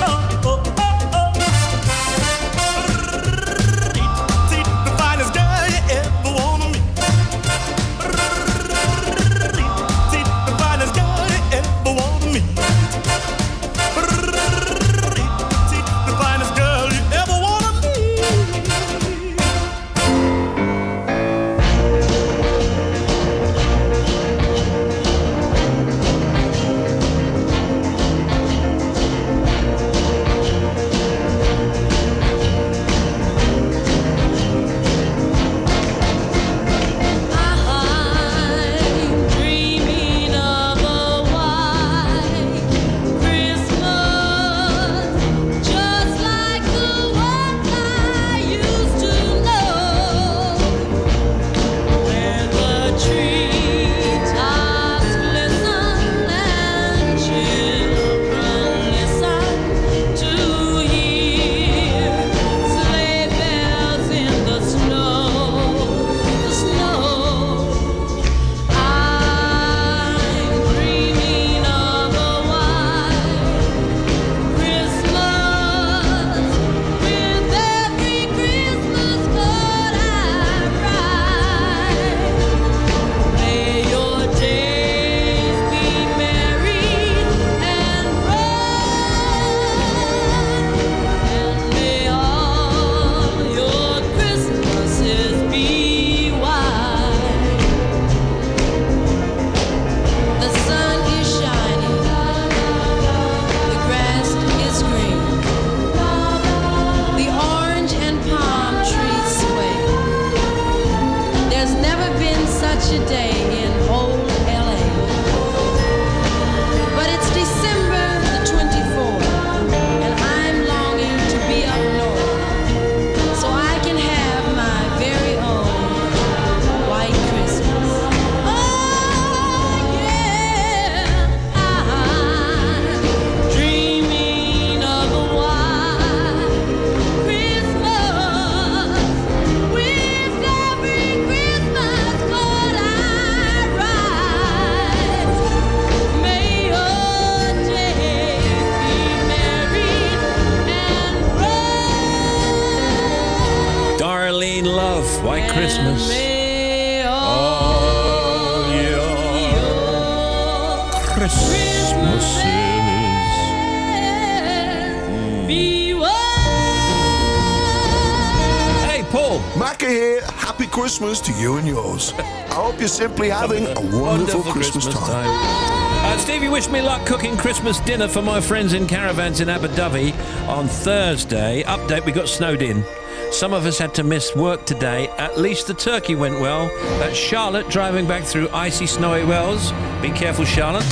Oh, oh, oh, oh. The finest girl you ever wanna meet. The finest girl you ever wanna meet. Christmas. All your Christmases. Hey, Paul. Macca here. Happy Christmas to you and yours. I hope you're simply having a wonderful Christmas time. Stevie wished me luck cooking Christmas dinner for my friends in caravans in Abu Dhabi on Thursday. Update, we got snowed in. Some of us had to miss work today. At least the turkey went well. That's Charlotte driving back through icy, snowy Wells. Be careful, Charlotte.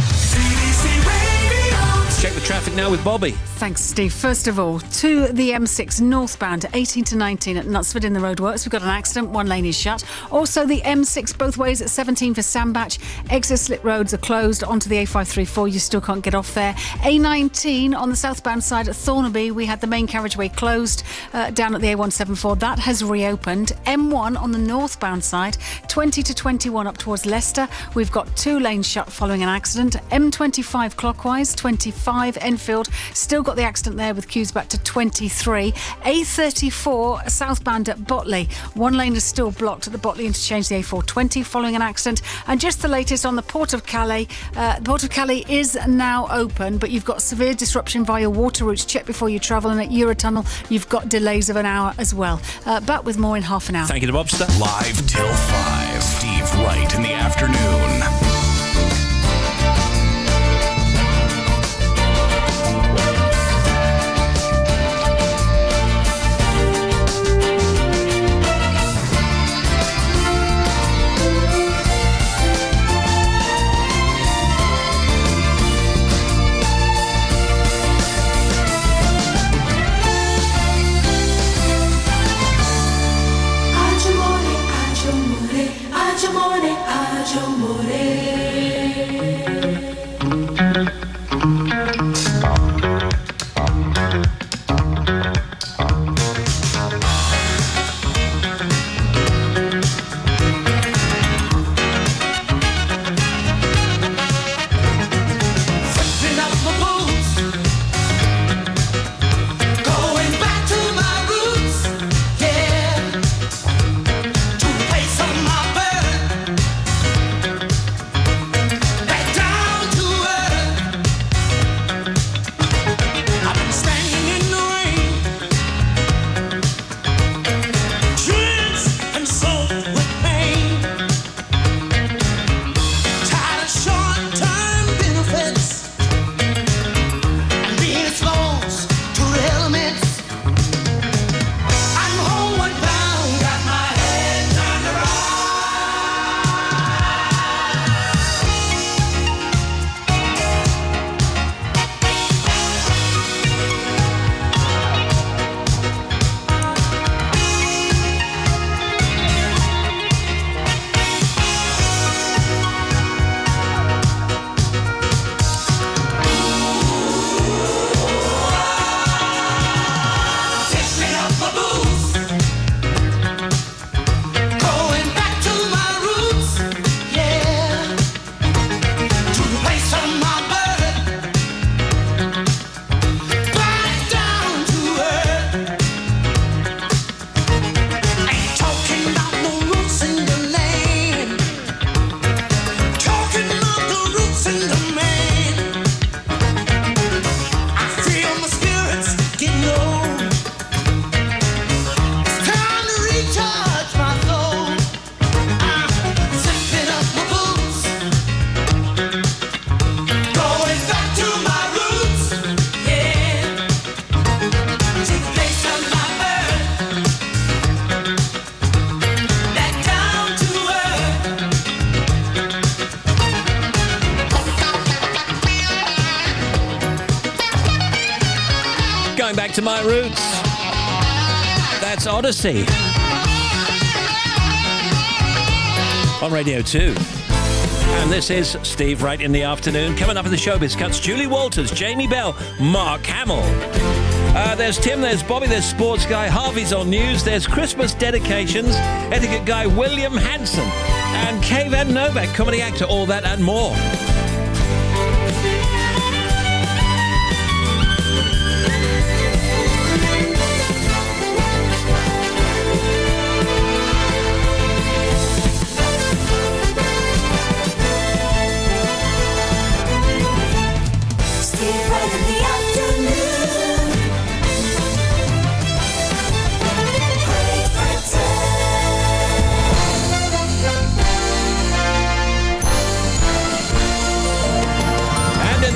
Check the traffic now with Bobby. Thanks, Steve. First of all, to the M6 northbound, 18 to 19 at Knutsford in the roadworks. We've got an accident. One lane is shut. Also, the M6 both ways at 17 for Sandbach. Exit slip roads are closed. Onto the A534. You still can't get off there. A19 on the southbound side at Thornaby. We had the main carriageway closed down at the A174. That has reopened. M1 on the northbound side, 20 to 21 up towards Leicester. We've got 2 lanes shut following an accident. M25 clockwise, 25 Enfield. Still got the accident there with queues back to 23. A34 southbound at Botley. 1 lane is still blocked at the Botley interchange, the A420, following an accident. And just the latest on the Port of Calais. The Port of Calais is now open, but you've got severe disruption via water routes. Check before you travel. And at Eurotunnel, you've got delays of an hour as well. But with more in half an hour. Thank you to Bobster. Live till 5. Steve Wright in the afternoon. Back to my roots. That's Odyssey. On Radio 2. And this is Steve Wright in the afternoon. Coming up in the showbiz cuts, Julie Walters, Jamie Bell, Mark Hamill. There's Tim, there's Bobby, there's Sports Guy, Harvey's on news, there's Christmas dedications, Etiquette guy William Hansen, and Kayan Novak, comedy actor, all that and more.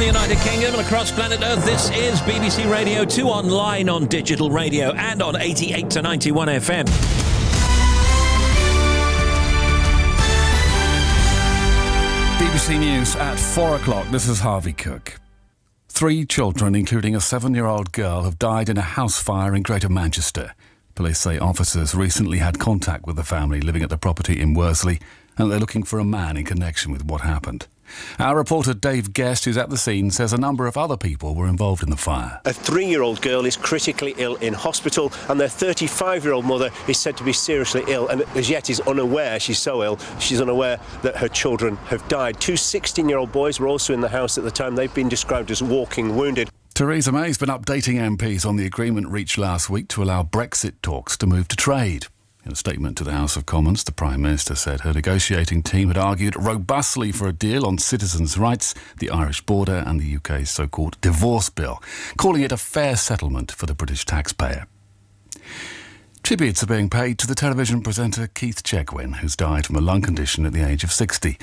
the United Kingdom and across planet Earth, this is BBC Radio 2 online on digital radio and on 88 to 91 FM. BBC News at 4 o'clock. This is Harvey Cook. 3 children, including a 7-year-old girl, have died in a house fire in Greater Manchester. Police say officers recently had contact with the family living at the property in Worsley, and they're looking for a man in connection with what happened. Our reporter Dave Guest, who's at the scene, says a number of other people were involved in the fire. A 3-year-old girl is critically ill in hospital, and their 35-year-old mother is said to be seriously ill and as yet is unaware. She's so ill, she's unaware that her children have died. 2 16-year-old boys were also in the house at the time. They've been described as walking wounded. Theresa May's been updating MPs on the agreement reached last week to allow Brexit talks to move to trade. In a statement to the House of Commons, the Prime Minister said her negotiating team had argued robustly for a deal on citizens' rights, the Irish border and the UK's so-called divorce bill, calling it a fair settlement for the British taxpayer. Tributes are being paid to the television presenter Keith Chegwin, who's died from a lung condition at the age of 60.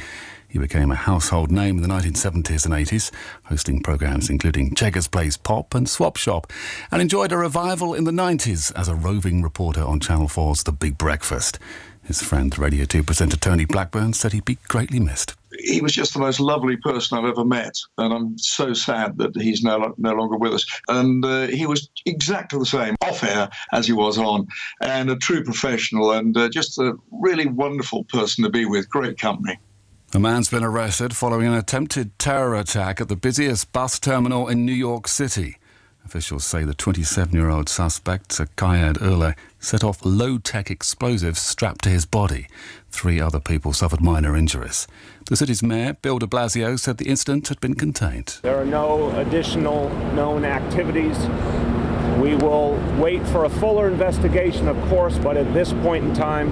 He became a household name in the 1970s and 80s, hosting programmes including Cheggers Plays Pop and Swap Shop, and enjoyed a revival in the 90s as a roving reporter on Channel 4's The Big Breakfast. His friend, Radio 2 presenter Tony Blackburn, said he'd be greatly missed. He was just the most lovely person I've ever met, and I'm so sad that he's no longer with us. And he was exactly the same off-air as he was on, and a true professional, and just a really wonderful person to be with, great company. A man's been arrested following an attempted terror attack at the busiest bus terminal in New York City. Officials say the 27-year-old suspect, Kayan Novak, set off low-tech explosives strapped to his body. 3 other people suffered minor injuries. The city's mayor, Bill de Blasio, said the incident had been contained. There are no additional known activities. We will wait for a fuller investigation, of course, but at this point in time,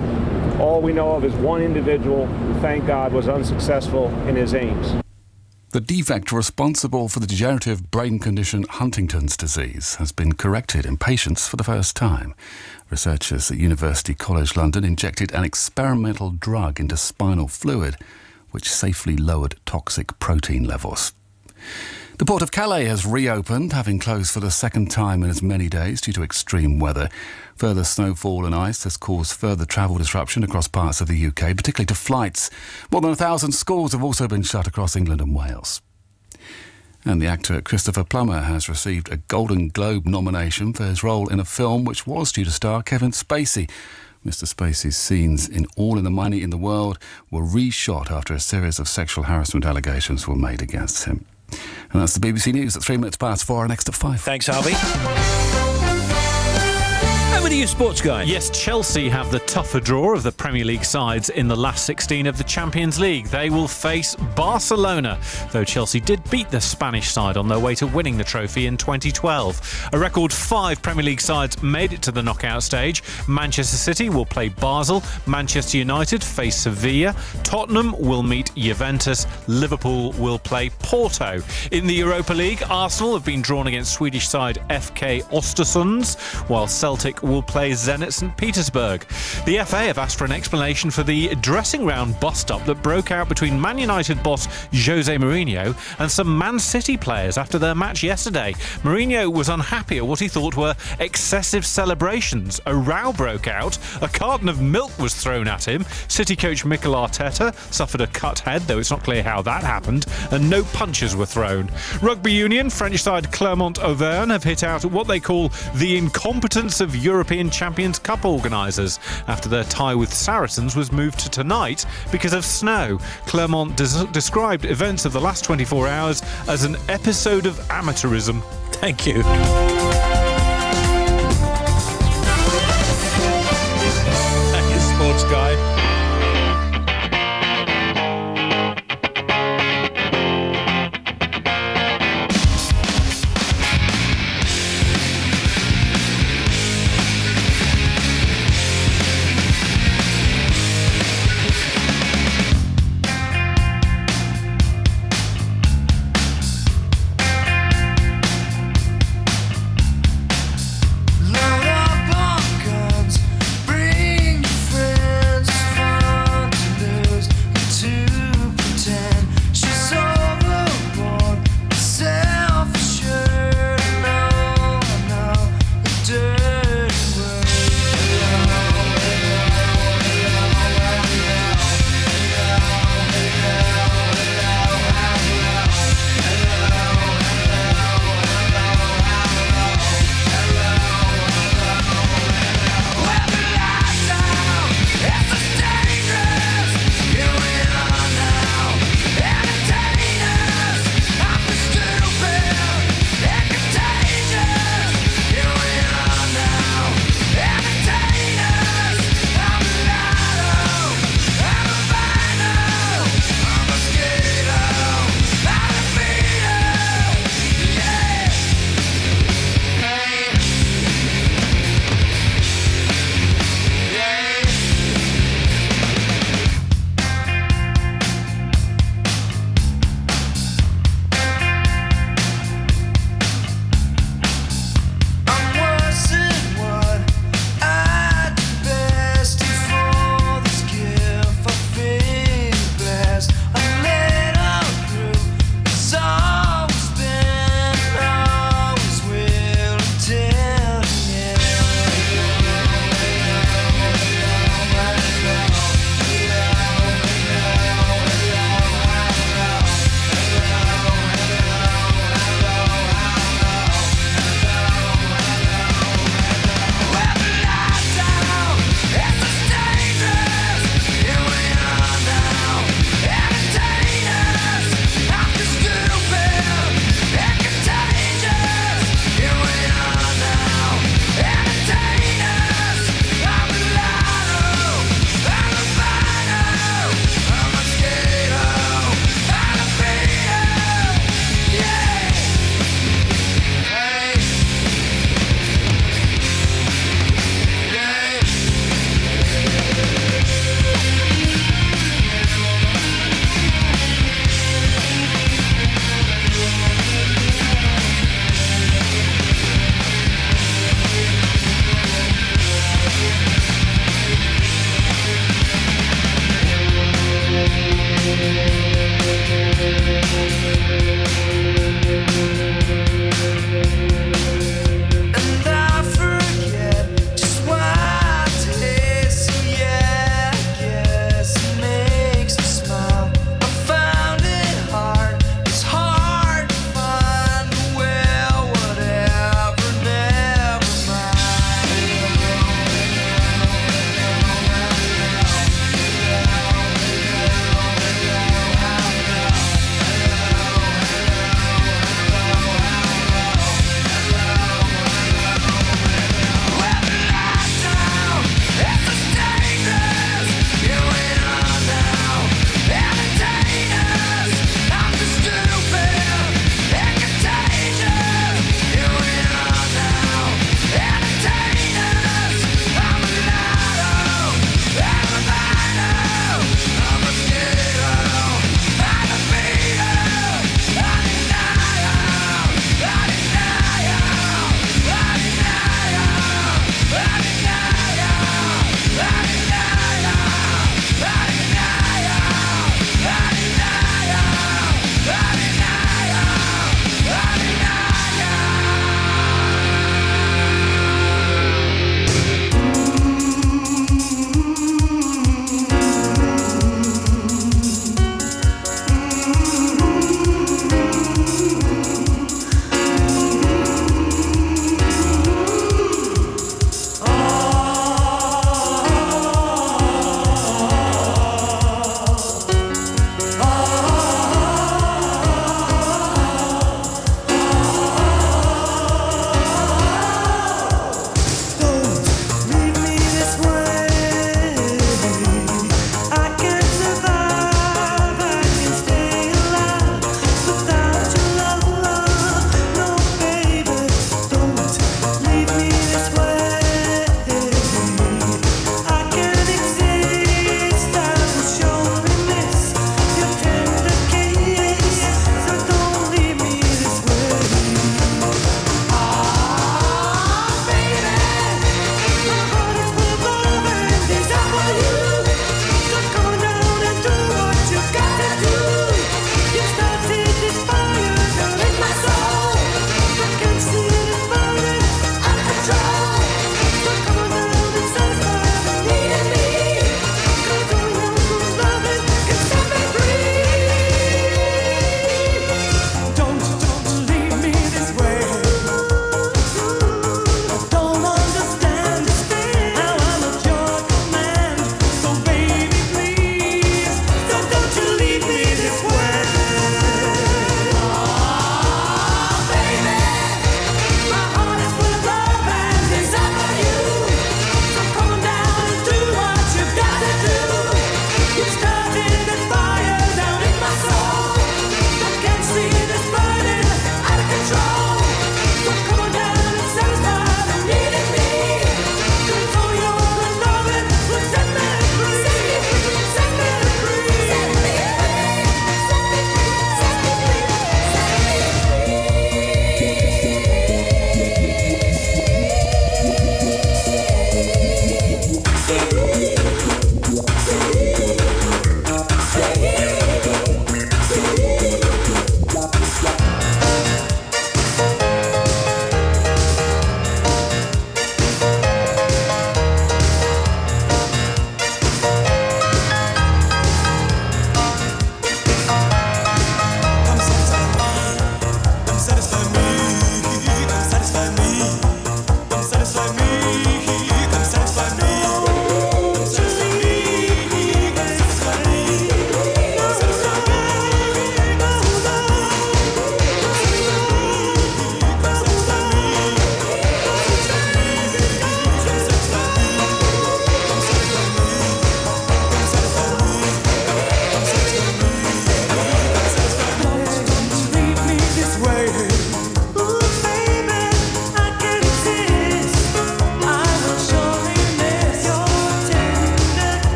all we know of is one individual who, thank God, was unsuccessful in his aims. The defect responsible for the degenerative brain condition Huntington's disease has been corrected in patients for the first time. Researchers at University College London injected an experimental drug into spinal fluid, which safely lowered toxic protein levels. The port of Calais has reopened, having closed for the second time in as many days due to extreme weather. Further snowfall and ice has caused further travel disruption across parts of the UK, particularly to flights. More than 1,000 schools have also been shut across England and Wales. And the actor Christopher Plummer has received a Golden Globe nomination for his role in a film which was due to star Kevin Spacey. Mr. Spacey's scenes in All in the Money in the World were reshot after a series of sexual harassment allegations were made against him. And that's the BBC News at 3 minutes past 4 and next at 5. Thanks, Harvey. Over to you, sports guy. Yes, Chelsea have the tougher draw of the Premier League sides in the last 16 of the Champions League. They will face Barcelona, though Chelsea did beat the Spanish side on their way to winning the trophy in 2012. A record 5 Premier League sides made it to the knockout stage. Manchester City will play Basel, Manchester United face Sevilla, Tottenham will meet Juventus, Liverpool will play Porto. In the Europa League, Arsenal have been drawn against Swedish side FK Östersund, while Celtic will play Zenit St. Petersburg. The FA have asked for an explanation for the dressing round bust-up that broke out between Man United boss Jose Mourinho and some Man City players after their match yesterday. Mourinho was unhappy at what he thought were excessive celebrations. A row broke out, a carton of milk was thrown at him, City coach Mikel Arteta suffered a cut head, though it's not clear how that happened, and no punches were thrown. Rugby Union, French side Clermont-Auvergne have hit out at what they call the incompetence of European Champions Cup organisers after their tie with Saracens was moved to tonight because of snow. Clermont described events of the last 24 hours as an episode of amateurism. Thank you. Thank you, sports guy. Load up on guns, bring your friends.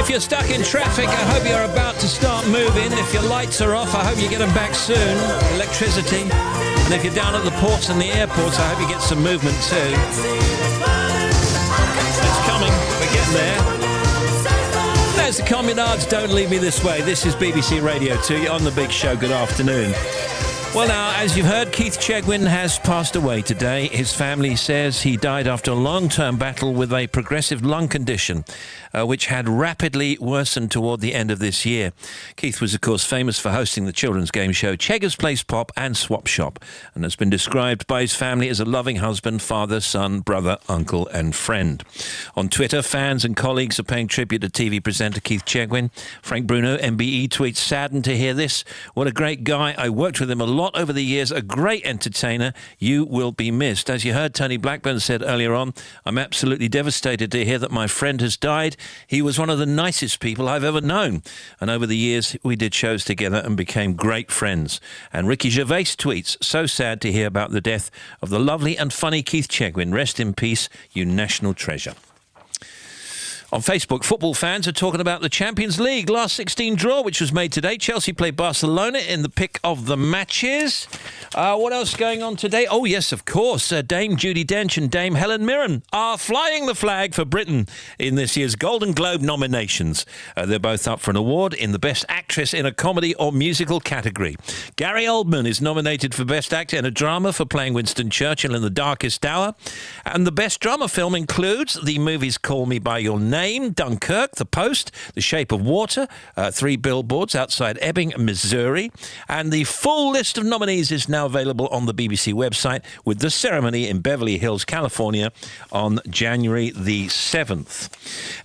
If you're stuck in traffic, I hope you're about to start moving. If your lights are off, I hope you get them back soon. Electricity. And if you're down at the ports and the airports, I hope you get some movement too. It's coming. We're getting there. There's the Communards, Don't Leave Me This Way. This is BBC Radio 2 on The Big Show. Good afternoon. Well, now, as you've heard, Keith Chegwin has passed away today. His family says he died after a long-term battle with a progressive lung condition, which had rapidly worsened toward the end of this year. Keith was, of course, famous for hosting the children's game show Cheggers Plays Pop and Swap Shop, and has been described by his family as a loving husband, father, son, brother, uncle and friend. On Twitter, fans and colleagues are paying tribute to TV presenter Keith Chegwin. Frank Bruno, MBE, tweets, "Saddened to hear this. What a great guy. I worked with him a lot over the years, a great entertainer. You will be missed." As you heard, Tony Blackburn said earlier on, "I'm absolutely devastated to hear that my friend has died. He was one of the nicest people I've ever known. And over the years, we did shows together and became great friends." And Ricky Gervais tweets, "So sad to hear about the death of the lovely and funny Keith Chegwin. Rest in peace, you national treasure." On Facebook, football fans are talking about the Champions League last 16 draw, which was made today. Chelsea played Barcelona in the pick of the matches. What else going on today? Oh, yes, of course. Dame Judi Dench and Dame Helen Mirren are flying the flag for Britain in this year's Golden Globe nominations. They're both up for an award in the Best Actress in a Comedy or Musical category. Gary Oldman is nominated for Best Actor in a Drama for playing Winston Churchill in The Darkest Hour. And the Best Drama film includes the movies Call Me By Your Name, Dunkirk, The Post, The Shape of Water, 3 Billboards Outside Ebbing, Missouri. And the full list of nominees is now available on the BBC website, with the ceremony in Beverly Hills, California on January the 7th.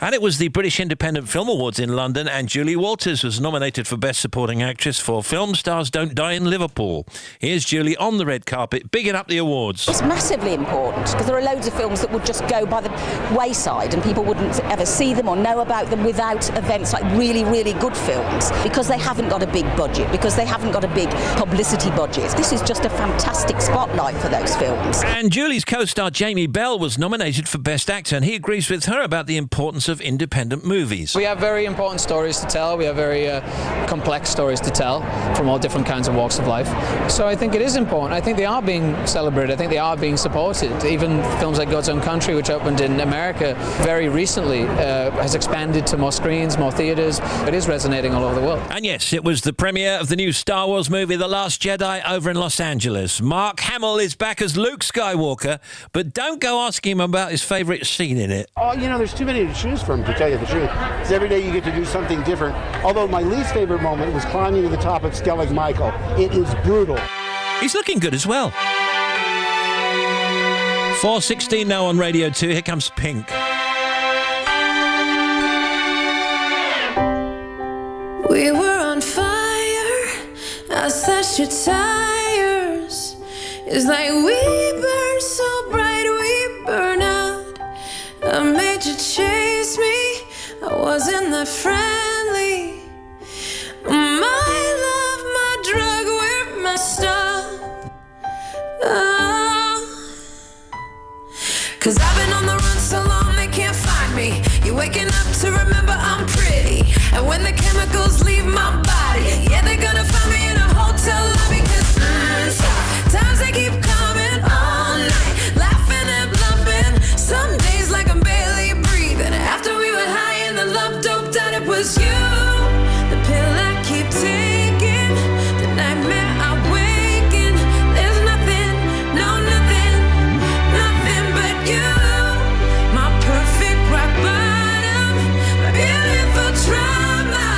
And it was the British Independent Film Awards in London, and Julie Walters was nominated for Best Supporting Actress for Film Stars Don't Die in Liverpool. Here's Julie on the red carpet, bigging up the awards. It's massively important, because there are loads of films that would just go by the wayside and people wouldn't ever see them or know about them without events like really, really good films, because they haven't got a big budget, because they haven't got a big publicity budget. This is just a fantastic spotlight for those films. And Julie's co-star Jamie Bell was nominated for Best Actor, and he agrees with her about the importance of independent movies. We have very important stories to tell. We have very complex stories to tell from all different kinds of walks of life. So I think it is important. I think they are being celebrated. I think they are being supported. Even films like God's Own Country, which opened in America very recently, has expanded to more screens, more theatres. It is resonating all over the world. And yes, it was the premiere of the new Star Wars movie, The Last Jedi, over in Los Angeles. Mark Hamill is back as Luke Skywalker, but don't go asking him about his favourite scene in it. Oh, you know, there's too many to choose from, to tell you the truth. Because every day you get to do something different. Although my least favourite moment was climbing to the top of Skellig Michael. It is brutal. He's looking good as well. 4:16 now on Radio 2. Here comes Pink. We were on fire, I slashed your tires. It's like we burn so bright, we burn out. I made you chase me, I wasn't that friendly. My love, my drug, we're messed up. Oh. 'Cause I've been on the run so long they can't find me. You're waking up to remember I'm pretty. And when the chemicals leave my body, yeah, they're gonna find me in a hotel lobby. 'Cause times they keep coming all night, laughing and bluffing. Some days like I'm barely breathing. After we were high and the love doped out, it was you. The pill I keep taking, the nightmare I wake in. There's nothing, no nothing, nothing but you. My perfect rock bottom, my beautiful trauma.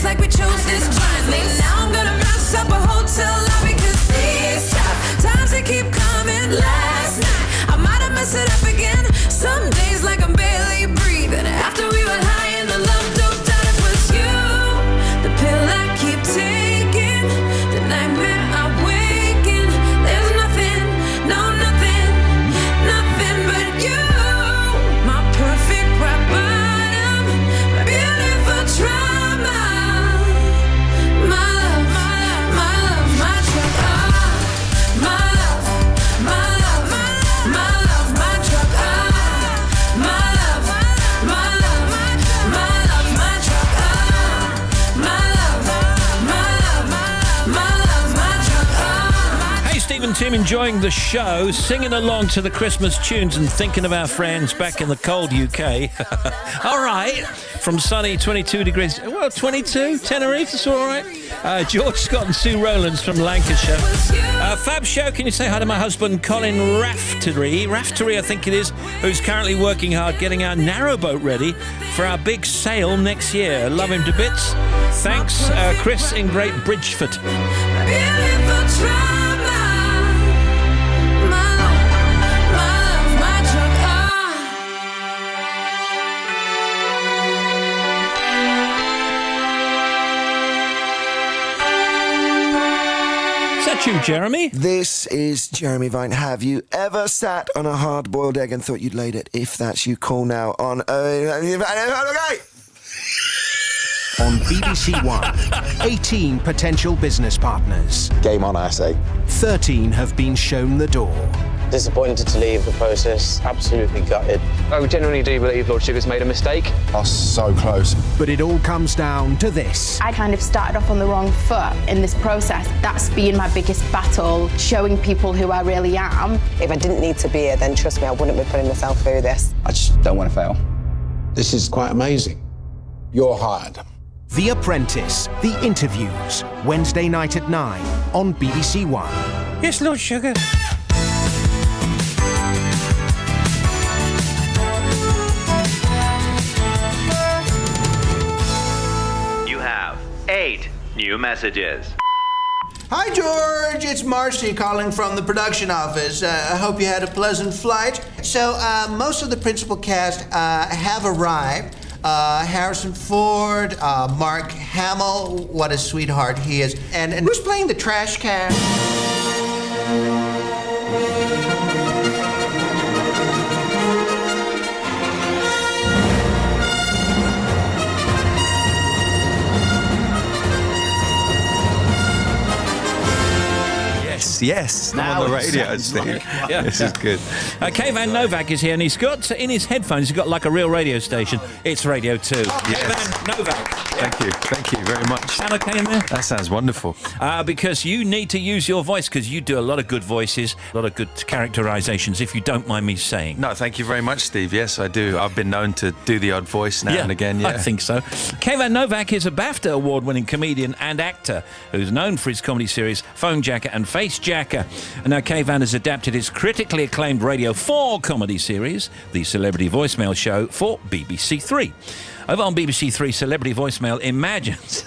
Feels like we chose this blindly. Now I'm gonna mess up a hotel lobby, cause these tough times they keep coming. Last night I might have messed it up again. Some days like I'm barely breathing. After we were high and the love doped out, it was you. The pill I keep taking, the nightmare I wake in. There's nothing, no nothing, nothing but you. My perfect rock bottom, my beautiful trauma. My love, my love, my drug. My love, my love, my love, my drug. My love, my love, my love, my drug. My love, my love, my love, my drug. Hey, Steve and Tim enjoying the show, singing along to the Christmas tunes and thinking of our friends back in the cold UK. All right, from sunny 22 degrees, well, 22, Tenerife, it's all right. George Scott and Sue Rowlands from Lancashire. Fab Show, can you say hi to my husband, Colin Raftery, I think it is, who's currently working hard getting our narrowboat ready for our big sail next year. Love him to bits. Thanks, Chris in Great Bridgeford. Beautiful trauma. My love, my drug. Is that you, Jeremy? This is Jeremy Vine. Have you ever sat on a hard-boiled egg and thought you'd laid it? If that's you, call now on... Okay! On BBC One, 18 potential business partners. Game on, I say. 13 have been shown the door. Disappointed to leave the process, absolutely gutted. I genuinely do believe Lord Sugar's made a mistake. I was so close. But it all comes down to this. I kind of started off on the wrong foot in this process. That's been my biggest battle, showing people who I really am. If I didn't need to be here, then trust me, I wouldn't be putting myself through this. I just don't want to fail. This is quite amazing. You're hired. The Apprentice, The Interviews, Wednesday night at 9 on BBC One. Yes, Lord Sugar. You have 8 new messages. Hi, George. It's Marcy calling from the production office. I hope you had a pleasant flight. So, most of the principal cast have arrived. Harrison Ford, Mark Hamill, what a sweetheart he is. And who's playing the trash can? Yes, now on the radio, Steve. Yeah. This is good. Kayan Novak is here, and he's got, in his headphones, he's got like a real radio station. It's Radio 2. Yes. Kayan Novak. Thank you very much. Sound okay in there? That sounds wonderful. Because you need to use your voice, because you do a lot of good voices, a lot of good characterizations, if you don't mind me saying. No, thank you very much, Steve. Yes, I do. I've been known to do the odd voice now and again. Yeah, I think so. Kayan Novak is a BAFTA award-winning comedian and actor who's known for his comedy series Phone Jacker and Face Jacker. And now Kayan has adapted his critically acclaimed Radio 4 comedy series, The Celebrity Voicemail Show, for BBC Three. Over on BBC Three, Celebrity Voicemail imagines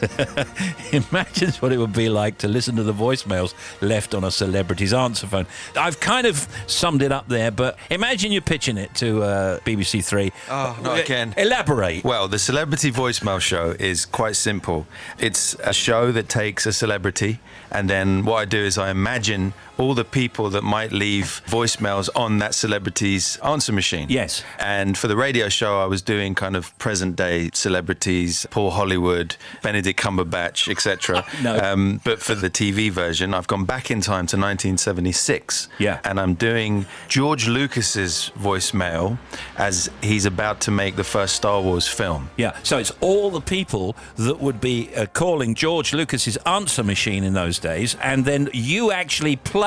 what it would be like to listen to the voicemails left on a celebrity's answer phone. I've kind of summed it up there, but imagine you're pitching it to BBC Three. Oh, not again. Elaborate. Well, the Celebrity Voicemail Show is quite simple. It's a show that takes a celebrity, and then what I do is I imagine all the people that might leave voicemails on that celebrity's answer machine. Yes. And for the radio show, I was doing kind of present-day celebrities, Paul Hollywood, Benedict Cumberbatch, etc. No. But for the TV version, I've gone back in time to 1976. Yeah. And I'm doing George Lucas's voicemail as he's about to make the first Star Wars film. Yeah, so it's all the people that would be calling George Lucas's answer machine in those days, and then you actually play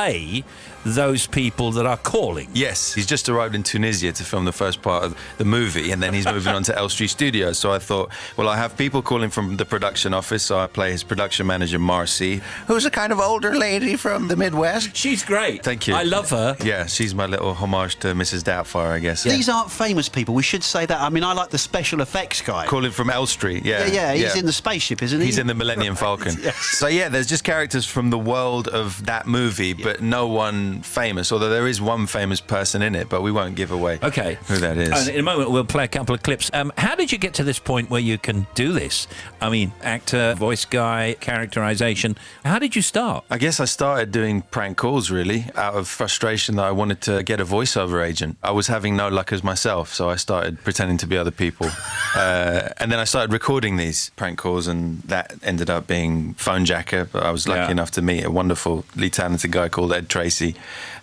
those people that are calling. Yes, he's just arrived in Tunisia to film the first part of the movie, and then he's moving on to Elstree Studios radio. So I thought, well, I have people calling from the production office, so I play his production manager, Marcy, who's a kind of older lady from the Midwest. She's great. Thank you. I love her. Yeah, she's my little homage to Mrs. Doubtfire, I guess. These aren't famous people. We should say that. I mean, I like the special effects guy. Calling from L Street, yeah. Yeah, he's in the spaceship, isn't he? He's in the Millennium Falcon. Yes. So yeah, there's just characters from the world of that movie, but no one famous, although there is one famous person in it, but we won't give away who that is. In a moment, we'll play a couple of clips. How did you get to this point where you can do this? I mean, actor, voice guy, characterization. How did you start? I guess I started doing prank calls, really, out of frustration that I wanted to get a voiceover agent. I was having no luck as myself, so I started pretending to be other people. And then I started recording these prank calls, and that ended up being Phone Jacker. But I was lucky enough to meet a wonderfully talented guy called Ed Tracy,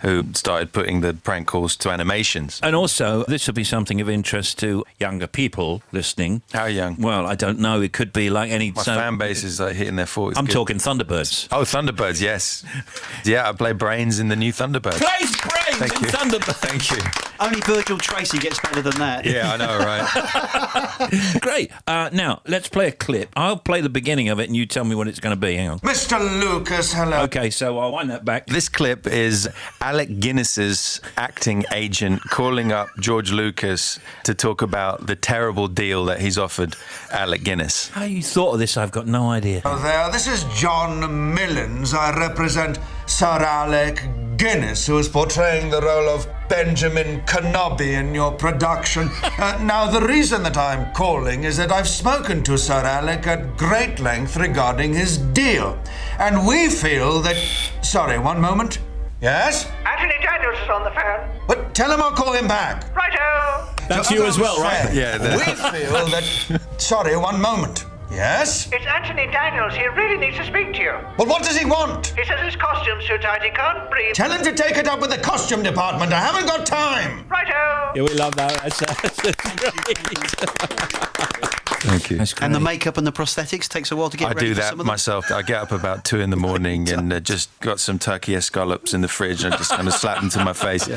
who started putting the prank calls to animations. And also, this will be something of interest to younger people listening. How young? Well, I don't know. It could be like any... My fan base is like hitting their 40s. I'm talking Thunderbirds. Oh, Thunderbirds, yes. Yeah, I play Brains in the new Thunderbirds. Plays Brains in Thunderbirds. Thank you. Only Virgil Tracy gets better than that. Yeah, I know, right? Great. Now, let's play a clip. I'll play the beginning of it and you tell me what it's going to be. Hang on. Mr. Lucas, hello. Okay, so I'll wind that back. This clip is Alec Guinness's acting agent calling up George Lucas to talk about the terrible deal that he's offered Alec Guinness. How you thought of this, I've got no idea. Hello there, this is John Millins. I represent Sir Alec Guinness, who is portraying the role of Benjamin Kenobi in your production. Now, the reason that I'm calling is that I've spoken to Sir Alec at great length regarding his deal. And we feel that... Sorry, one moment. Yes? Anthony Daniels is on the phone. But tell him I'll call him back. Righto! That's you as well, right? Yeah. We feel that... Sorry, one moment. Yes? It's Anthony Daniels. He really needs to speak to you. Well, what does he want? He says his costume's too tight. He can't breathe. Tell him to take it up with the costume department. I haven't got time. Righto! Yeah, we love that. That's Thank you. And the makeup and the prosthetics takes a while to get ready. I do for that some of them. myself. I get up about 2 in the morning and just got some turkey escallops in the fridge and just kind of slap them to my face.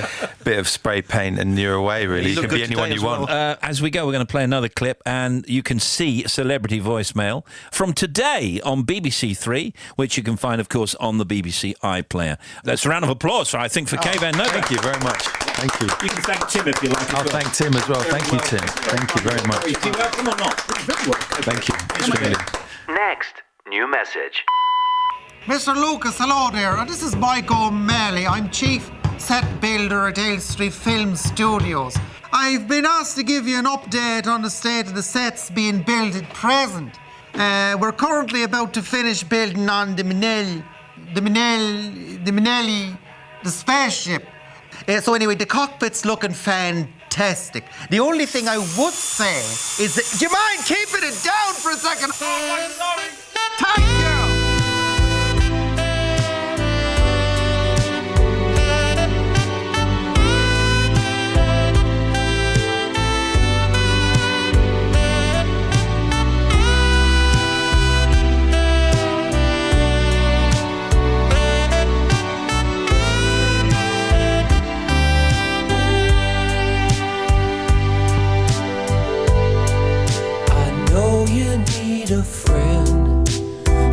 Bit of spray paint and you're away, really. You can be anyone you want. As we go, we're going to play another clip and you can see celebrity voicemail from today on BBC Three, which you can find, of course, on the BBC iPlayer. That's a round of applause, I think, for Kayan Novak. Thank you very much. Thank you. You can thank Tim if you like. I'll thank Tim as well. Thank you, Tim. Thank you very much. Are you welcome or not? Thank you. Extremely. Next, new message. Mr. Lucas, hello there. This is Mike O'Malley. I'm Chief Set Builder at Elstree Film Studios. I've been asked to give you an update on the state of the sets being built at present. We're currently about to finish building on the spaceship. So anyway, the cockpit's looking fantastic. The only thing I would say is that... Do you mind keeping it down for a second? Oh, I'm sorry. Thank you. A friend,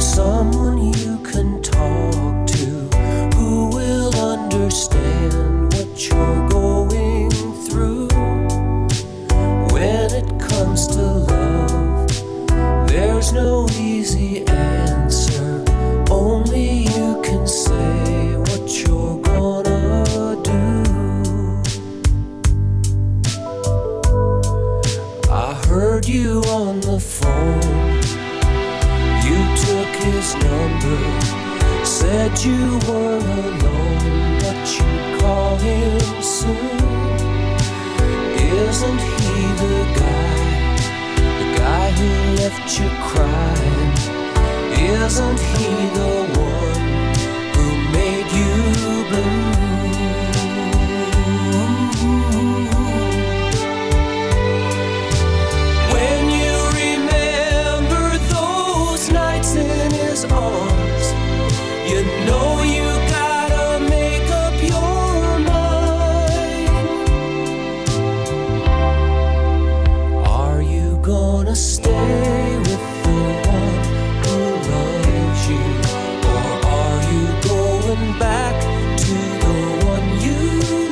someone you can talk to, who will understand what you're going through. When it comes to love, there's no easy answer. Only you can say what you're gonna do. I heard you on the phone. Took his number, said you were alone, but you'd call him soon. Isn't he the guy who left you crying? Isn't he the one who made you blue? Arms, you know you gotta make up your mind. Are you gonna stay with the one who loves you? Or are you going back to the one you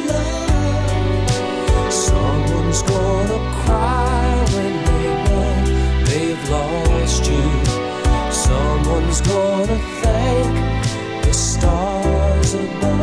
love? Someone's gonna cry when they know they've lost you. Someone's gonna thank the stars above.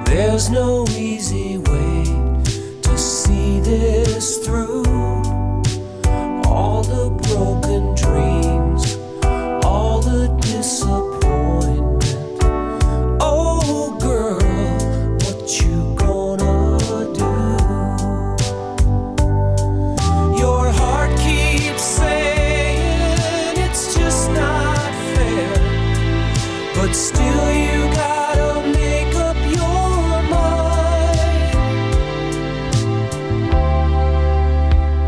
There's no easy way to see this through. All the broken dreams, all the disappointment. Oh girl, what you gonna do? Your heart keeps saying it's just not fair, but still you gotta make up your mind.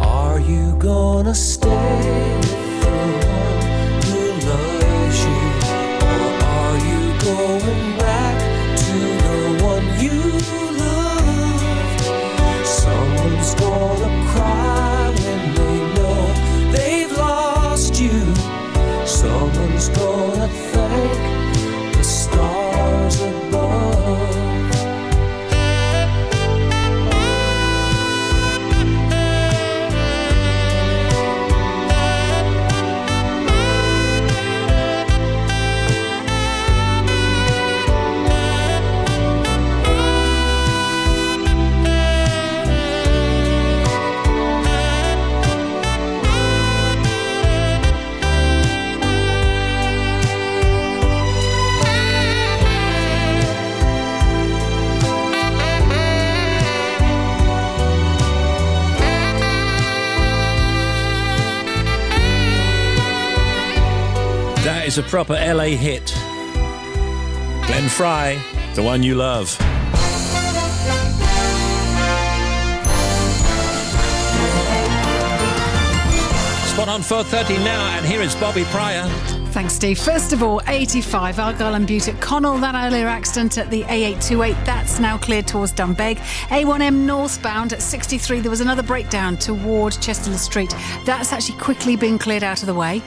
Are you gonna stay with the one who loves you? Or are you going back to the one you love? Someone's gonna cry when they know they've lost you. Someone's gonna thank the stars above. That is a proper LA hit. Glenn Fry, The One You Love. Spot on 4:30 now, and here is Bobby Pryor. Thanks, Steve. First of all, 85, Argyll and Bute at Connell. That earlier accident at the A828, that's now cleared towards Dunbeg. A1M northbound at 63, there was another breakdown toward Chesterland Street. That's actually quickly been cleared out of the way.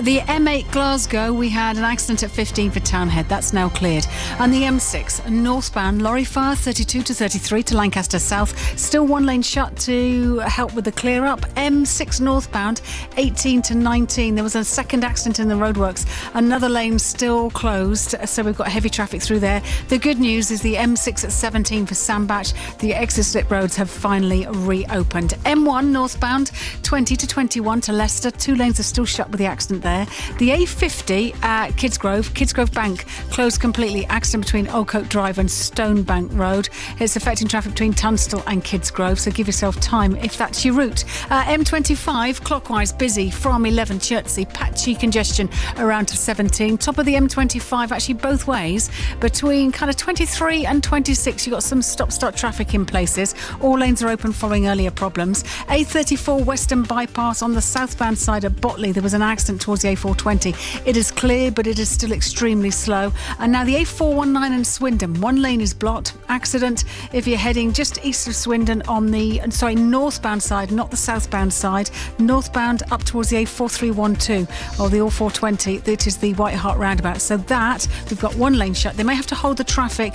The M8 Glasgow, we had an accident at 15 for Townhead. That's now cleared. And the M6 northbound, lorry fire 32 to 33 to Lancaster South. Still one lane shut to help with the clear up. M6 northbound, 18 to 19. There was a second accident in the roadworks. Another lane still closed, so we've got heavy traffic through there. The good news is the M6 at 17 for Sandbach. The exit slip roads have finally reopened. M1 northbound, 20 to 21 to Leicester. Two lanes are still shut with the accident there. The A50 at Kidsgrove Bank closed completely. Accident between Oakoak Drive and Stonebank Road. It's affecting traffic between Tunstall and Kidsgrove, so give yourself time if that's your route. M25 clockwise busy from 11 Chertsey. Patchy congestion around to 17. Top of the M25 actually both ways. Between kind of 23 and 26 you've got some stop-start traffic in places. All lanes are open following earlier problems. A34 Western Bypass on the southbound side at Botley. There was an accident towards the A420. It is clear, but it is still extremely slow. And now the A419 in Swindon. One lane is blocked. Accident if you're heading just east of Swindon on the northbound side, not the southbound side. Northbound up towards the A4312 or the A420. It is the White Hart roundabout. So that, we've got one lane shut. They may have to hold the traffic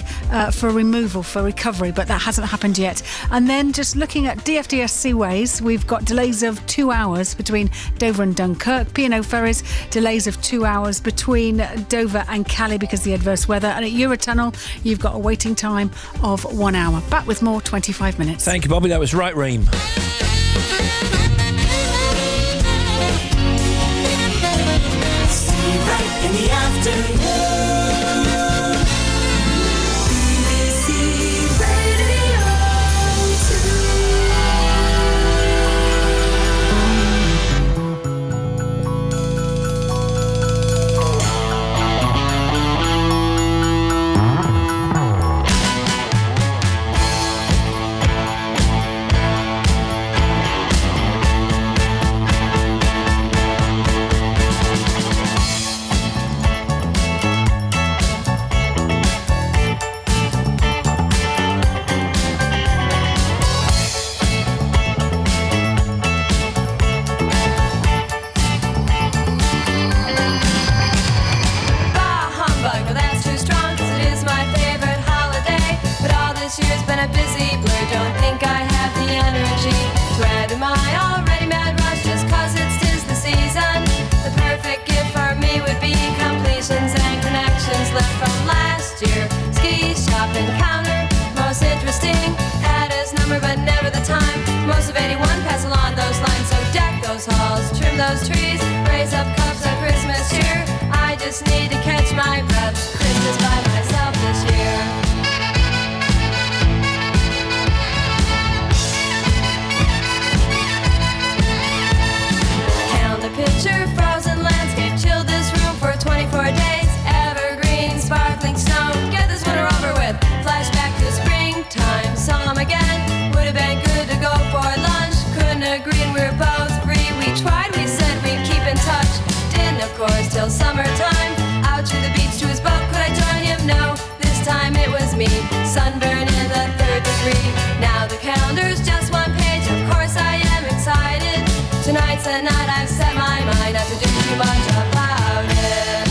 for removal, for recovery, but that hasn't happened yet. And then just looking at DFDS Seaways, we've got delays of 2 hours between Dover and Dunkirk. P&O Ferries, delays of 2 hours between Dover and Calais because of the adverse weather. And at Eurotunnel, you've got a waiting time of 1 hour. Back with more, 25 minutes. Thank you, Bobby. That was Right Ream. In the afternoon, BBC Radio. year's been a busy blur. Don't think I have the energy to add to my already mad rush just cause it's 'tis the season. The perfect gift for me would be completions and connections left from last year. Ski shop encounter, most interesting. Had his number but never the time. Most of 81 pass along those lines. So deck those halls, trim those trees, raise up cups of Christmas cheer. I just need to catch my breath. Christmas by myself this year. Count the picture, frozen landscape, chill this room for 24 days. Evergreen, sparkling snow, get this winter over with. Flashback to springtime, saw him again. Would have been good to go for lunch. Couldn't agree, and we were both free. We tried, we said we'd keep in touch. Didn't, of course, till summertime. Out to the beach to his boat, could I join him? No, this time it was me. Sunburn in the 3rd degree. Now the calendar's just one page. Of course I am excited. Tonight's the night I've set my mind not to do too much about it.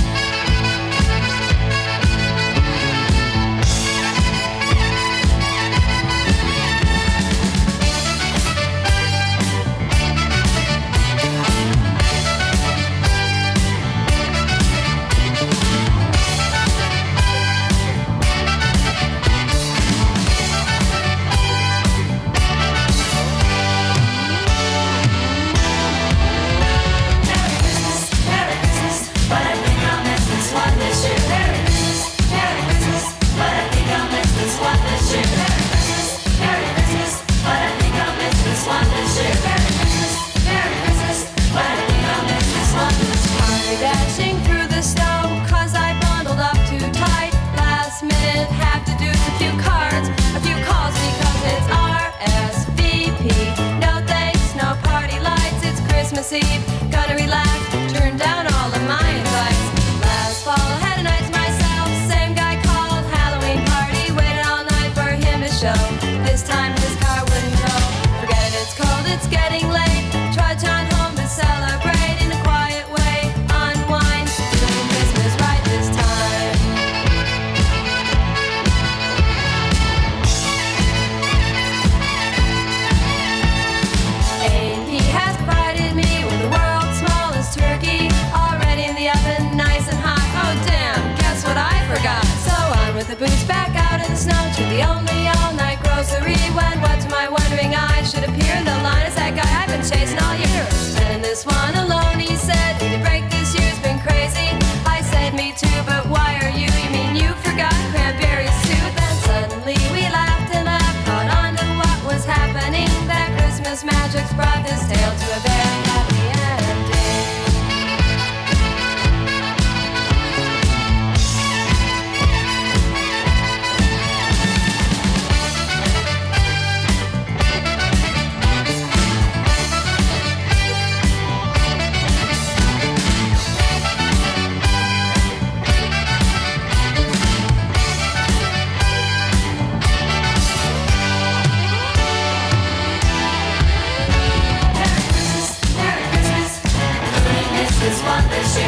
Dashing through the snow, cause I bundled up too tight. Last minute, have to do a few cards, a few calls because it's RSVP. No thanks, no party lights, it's Christmas Eve. Gonna relax, turn down all of my invites. Last fall, I had a night to myself. Same guy called, Halloween party. Waited all night for him to show. This time his car wouldn't go. Forget it, it's cold, it's getting late. Trudge on home to celebrate in a quiet way. With the boots back out in the snow to the only all-night grocery. When what to my wondering eyes should appear in the line is that guy I've been chasing all year. Spending this one alone, he said. Need a break this year's been crazy. I said me too, but why are you? You mean you forgot cranberries too? Then suddenly we laughed and laughed, caught on to what was happening. That Christmas magic's brought this tale to a very happy ending.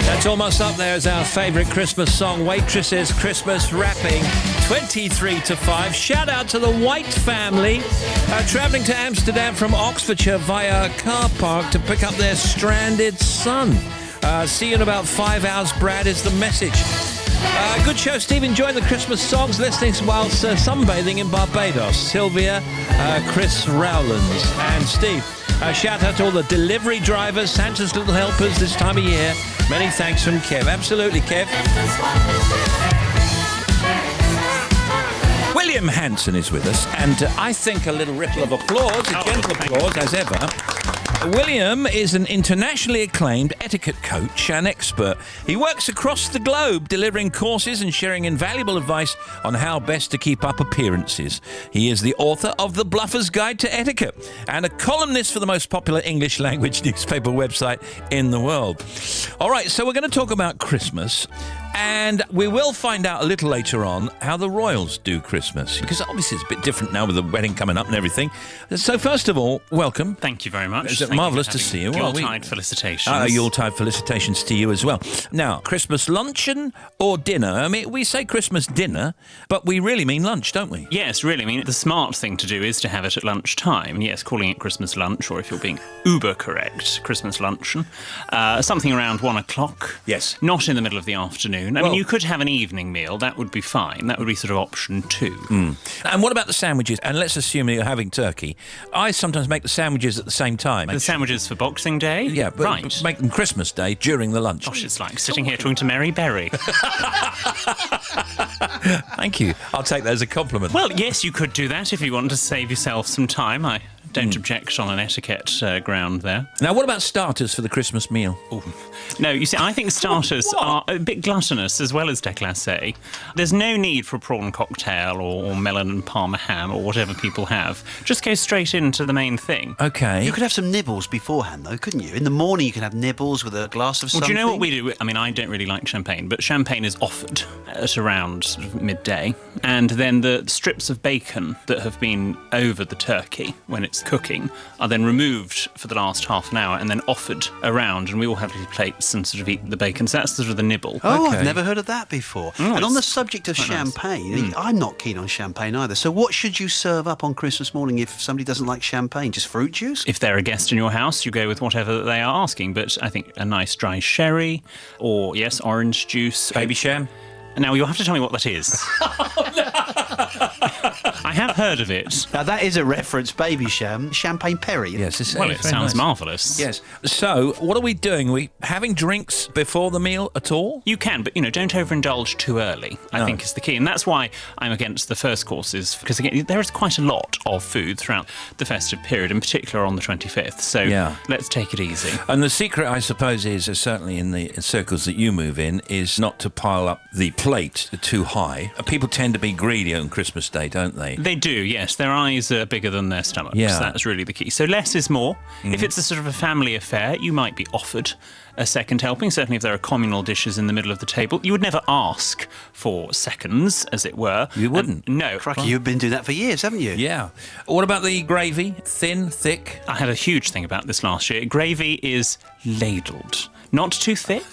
That's almost up there as our favourite Christmas song, Waitress's Christmas Wrapping, 23 to 5. Shout out to the White family, travelling to Amsterdam from Oxfordshire via car park to pick up their stranded son. See you in about 5 hours, Brad, is the message. Good show, Steve. Enjoying the Christmas songs, listening whilst sunbathing in Barbados. Sylvia, Chris Rowlands and Steve. Shout out to all the delivery drivers, Santa's little helpers this time of year. Many thanks from Kev. Absolutely, Kev. William Hansen is with us, and I think a little ripple of applause, a gentle applause as ever. William is an internationally acclaimed etiquette coach and expert. He works across the globe delivering courses and sharing invaluable advice on how best to keep up appearances. He is the author of The Bluffer's Guide to Etiquette and a columnist for the most popular English language newspaper website in the world. All right, so we're going to talk about Christmas. And we will find out a little later on how the royals do Christmas, because obviously it's a bit different now with the wedding coming up and everything. So first of all, welcome. Thank you very much. It's marvellous to see you. Yuletide felicitations. Yuletide felicitations to you as well. Now, Christmas luncheon or dinner? I mean, we say Christmas dinner, but we really mean lunch, don't we? Yes, really. I mean, the smart thing to do is to have it at lunchtime. And yes, calling it Christmas lunch, or if you're being uber correct, Christmas luncheon. Something around 1 o'clock. Yes. Not in the middle of the afternoon. I mean, you could have an evening meal. That would be fine. That would be sort of option 2. And what about the sandwiches? And let's assume you're having turkey. I sometimes make the sandwiches at the same time. The sandwiches for Boxing Day? Yeah, but right. Make them Christmas Day during the lunch. Gosh, it's like sitting here talking to Mary Berry. Thank you. I'll take that as a compliment. Well, yes, you could do that if you want to save yourself some time. I don't object on an etiquette ground there. Now, what about starters for the Christmas meal? Ooh. No, you see, I think starters are a bit gluttonous as well as déclassé. There's no need for a prawn cocktail or melon and parma ham or whatever people have. Just go straight into the main thing. Okay. You could have some nibbles beforehand, though, couldn't you? In the morning, you can have nibbles with a glass of something. Well, do you know what we do? I mean, I don't really like champagne, but champagne is offered at around sort of midday. And then the strips of bacon that have been over the turkey when it's cooking are then removed for the last half an hour and then offered around, and we all have little plates and sort of eat the bacon. So that's sort of the nibble. Oh, okay. I've never heard of that before. And on the subject of champagne, nice. I'm not keen on champagne either. So what should you serve up on Christmas morning if somebody doesn't like champagne? Just fruit juice? If they're a guest in your house, you go with whatever they are asking. But I think a nice dry sherry or, yes, orange juice. Baby sham? Now, you'll have to tell me what that is. I have heard of it. Now, that is a reference, baby sham. Champagne Perry. Yes, it sounds marvellous. Yes. So, what are we doing? Are we having drinks before the meal at all? You can, but, don't overindulge too early, I think is the key. And that's why I'm against the first courses, because, again, there is quite a lot of food throughout the festive period, in particular on the 25th. So, let's take it easy. And the secret, I suppose, is, certainly in the circles that you move in, is not to pile up the plate too high. People tend to be greedy on Christmas Day, don't they? They do, yes. Their eyes are bigger than their stomachs. Yeah. That's really the key. So less is more. If it's a sort of a family affair, you might be offered a second helping. Certainly if there are communal dishes in the middle of the table. You would never ask for seconds, as it were. You wouldn't? No. Crikey, you've been doing that for years, haven't you? Yeah. What about the gravy? Thin, thick? I had a huge thing about this last year. Gravy is ladled. Not too thick,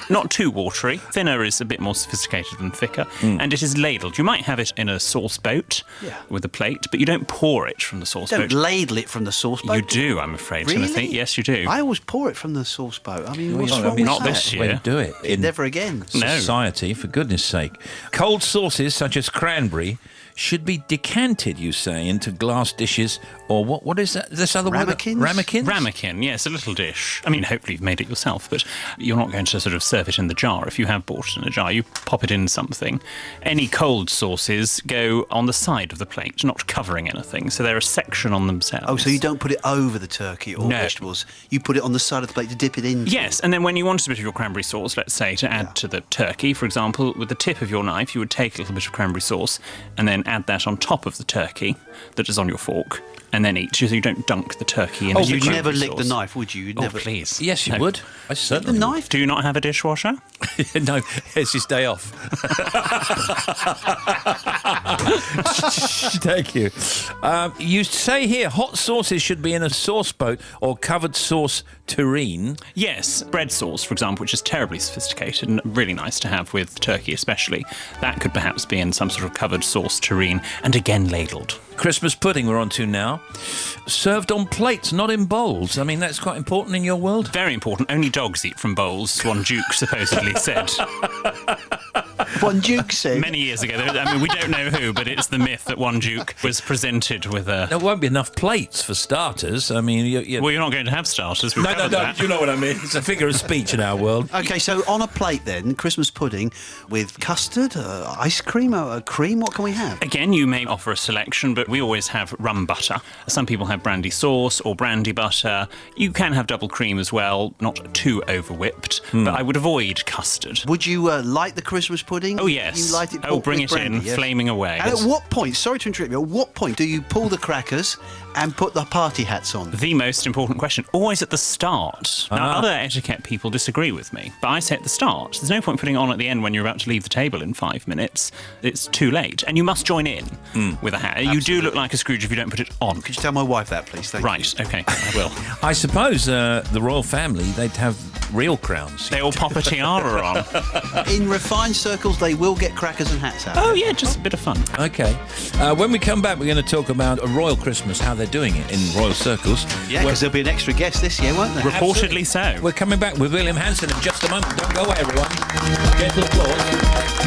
not too watery. Thinner is a bit more sophisticated than thicker. And it is ladled. You might have it in a sauce boat with a plate, but you don't pour it from the sauce boat. Don't ladle it from the sauce boat. You do, I'm afraid, Really? Timothy. Yes, you do. I always pour it from the sauce boat. I mean, what's wrong with not that? this year. Do it. Never again. Society, for goodness sake. Cold sauces such as cranberry should be decanted, you say, into glass dishes, or what is that? This other Ramekins? word? Ramekins? Ramekin, yes, a little dish. I mean, hopefully you've made it yourself, but you're not going to sort of serve it in the jar. If you have bought it in a jar, you pop it in something. Any cold sauces go on the side of the plate, not covering anything, so they're a section on themselves. Oh, so you don't put it over the turkey or vegetables. You put it on the side of the plate to dip it into. Yes, and then when you want a bit of your cranberry sauce, let's say, to add to the turkey, for example, with the tip of your knife, you would take a little bit of cranberry sauce and then add that on top of the turkey that is on your fork, and then eat, so you don't dunk the turkey in. You'd never lick the knife, would you? You'd never. Please. Yes, you would. I certainly the knife? Do you not have a dishwasher? No, it's his day off. Thank you. You say here hot sauces should be in a sauce boat or covered sauce tureen. Yes, bread sauce, for example, which is terribly sophisticated and really nice to have with turkey especially. That could perhaps be in some sort of covered sauce tureen, and again ladled. Christmas pudding we're on to now. Served on plates, not in bowls. I mean, that's quite important in your world. Very important. Only dogs eat from bowls, one duke supposedly said. One duke said? Many years ago. I mean, we don't know who, but it's the myth that one duke was presented with a... There won't be enough plates for starters. I mean... Well, you're not going to have starters. No, you know what I mean. It's a figure of speech in our world. OK, so on a plate then, Christmas pudding with custard, ice cream, cream, what can we have? Again, you may offer a selection, but we always have rum butter. Some people have brandy sauce or brandy butter. You can have double cream as well, not too over-whipped, but I would avoid custard. Would you like the Christmas pudding pudding? Oh, yes. You light it Oh, with bring it brandy, in, yes? flaming away. And at what point, sorry to interrupt you, at what point do you pull the crackers and put the party hats on? The most important question, always at the start. Now, other etiquette people disagree with me, but I say at the start. There's no point putting it on at the end when you're about to leave the table in 5 minutes. It's too late. And you must join in with a hat. Absolutely. You do look like a Scrooge if you don't put it on. Could you tell my wife that, please? Thank you. Okay, I will. I suppose the royal family, they'd have real crowns. They all pop a tiara on. In refined circles, they will get crackers and hats out. Oh, yeah, just a bit of fun. Okay. When we come back, we're going to talk about a royal Christmas, how they're doing it in royal circles. Yeah, because there'll be an extra guest this year, won't there? Reportedly so. We're coming back with William Hansen in just a moment. Don't go away, everyone. Gentle applause.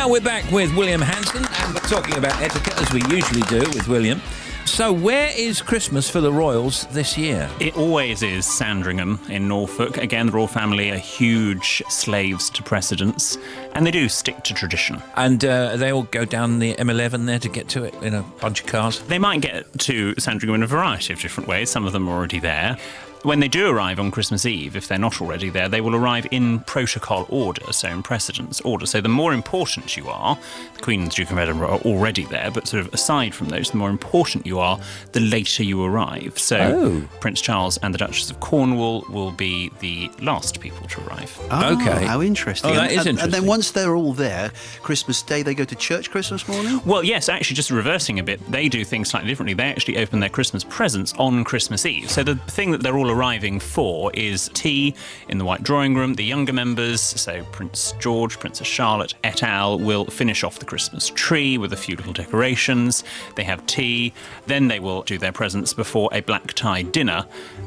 We're back with William Hansen, and we're talking about etiquette as we usually do with William. So where is Christmas for the royals this year? It always is Sandringham in Norfolk. Again, the royal family are huge slaves to precedence, and they do stick to tradition. And they all go down the M11 there to get to it in a bunch of cars? They might get to Sandringham in a variety of different ways. Some of them are already there. When they do arrive on Christmas Eve, if they're not already there, they will arrive in protocol order, so in precedence order. So the more important you are, the Queen and the Duke of Edinburgh are already there, but sort of aside from those, the more important you are, the later you arrive. So Prince Charles and the Duchess of Cornwall will be the last people to arrive. Oh, okay. How interesting. Oh, that is interesting. And then once they're all there, Christmas Day, they go to church Christmas morning? Well, yes, actually, just reversing a bit, they do things slightly differently. They actually open their Christmas presents on Christmas Eve. So the thing that they're all arriving for is tea in the White Drawing Room. The younger members, so Prince George, Princess Charlotte, et al., will finish off the Christmas tree with a few little decorations. They have tea. Then they will do their presents before a black tie dinner.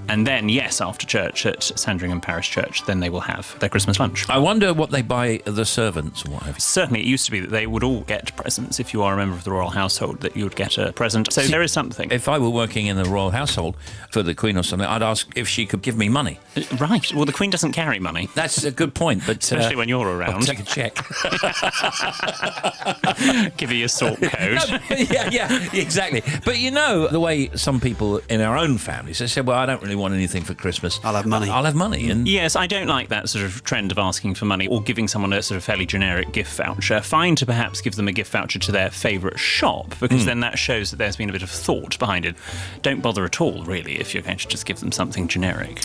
And then, yes, after church at Sandringham Parish Church, then they will have their Christmas lunch. I wonder what they buy the servants or what have you. Certainly, it used to be that they would all get presents. If you are a member of the royal household, that you would get a present. So there is something. If I were working in the royal household for the Queen or something, I'd ask if she could give me money. Right. Well, the Queen doesn't carry money. That's a good point, but especially when you're around. I'll take a cheque. Give her your sort code. Yeah, exactly. But you know, the way some people in our own families, they said, well, I don't really want anything for Christmas. I'll have money. I'll have money. And yes, I don't like that sort of trend of asking for money or giving someone a sort of fairly generic gift voucher. Fine to perhaps give them a gift voucher to their favourite shop, because then that shows that there's been a bit of thought behind it. Don't bother at all, really, if you're going to just give them something generic.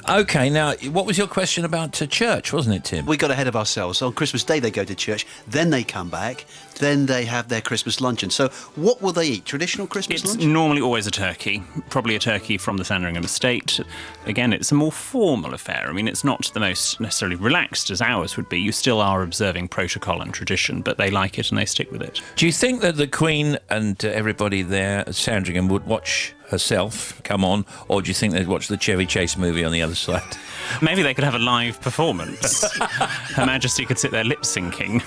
OK, now, what was your question about church, wasn't it, Tim? We got ahead of ourselves. On Christmas Day, they go to church, then they come back, then they have their Christmas luncheon. So what will they eat? Traditional Christmas lunch? It's normally always a turkey, probably a turkey from the Sandringham estate. Again, it's a more formal affair. I mean, it's not the most necessarily relaxed as ours would be. You still are observing protocol and tradition, but they like it and they stick with it. Do you think that the Queen and everybody there at Sandringham would watch herself come on, or do you think they'd watch the Chevy Chase movie on the other side? Maybe they could have a live performance. Her Majesty could sit there lip-syncing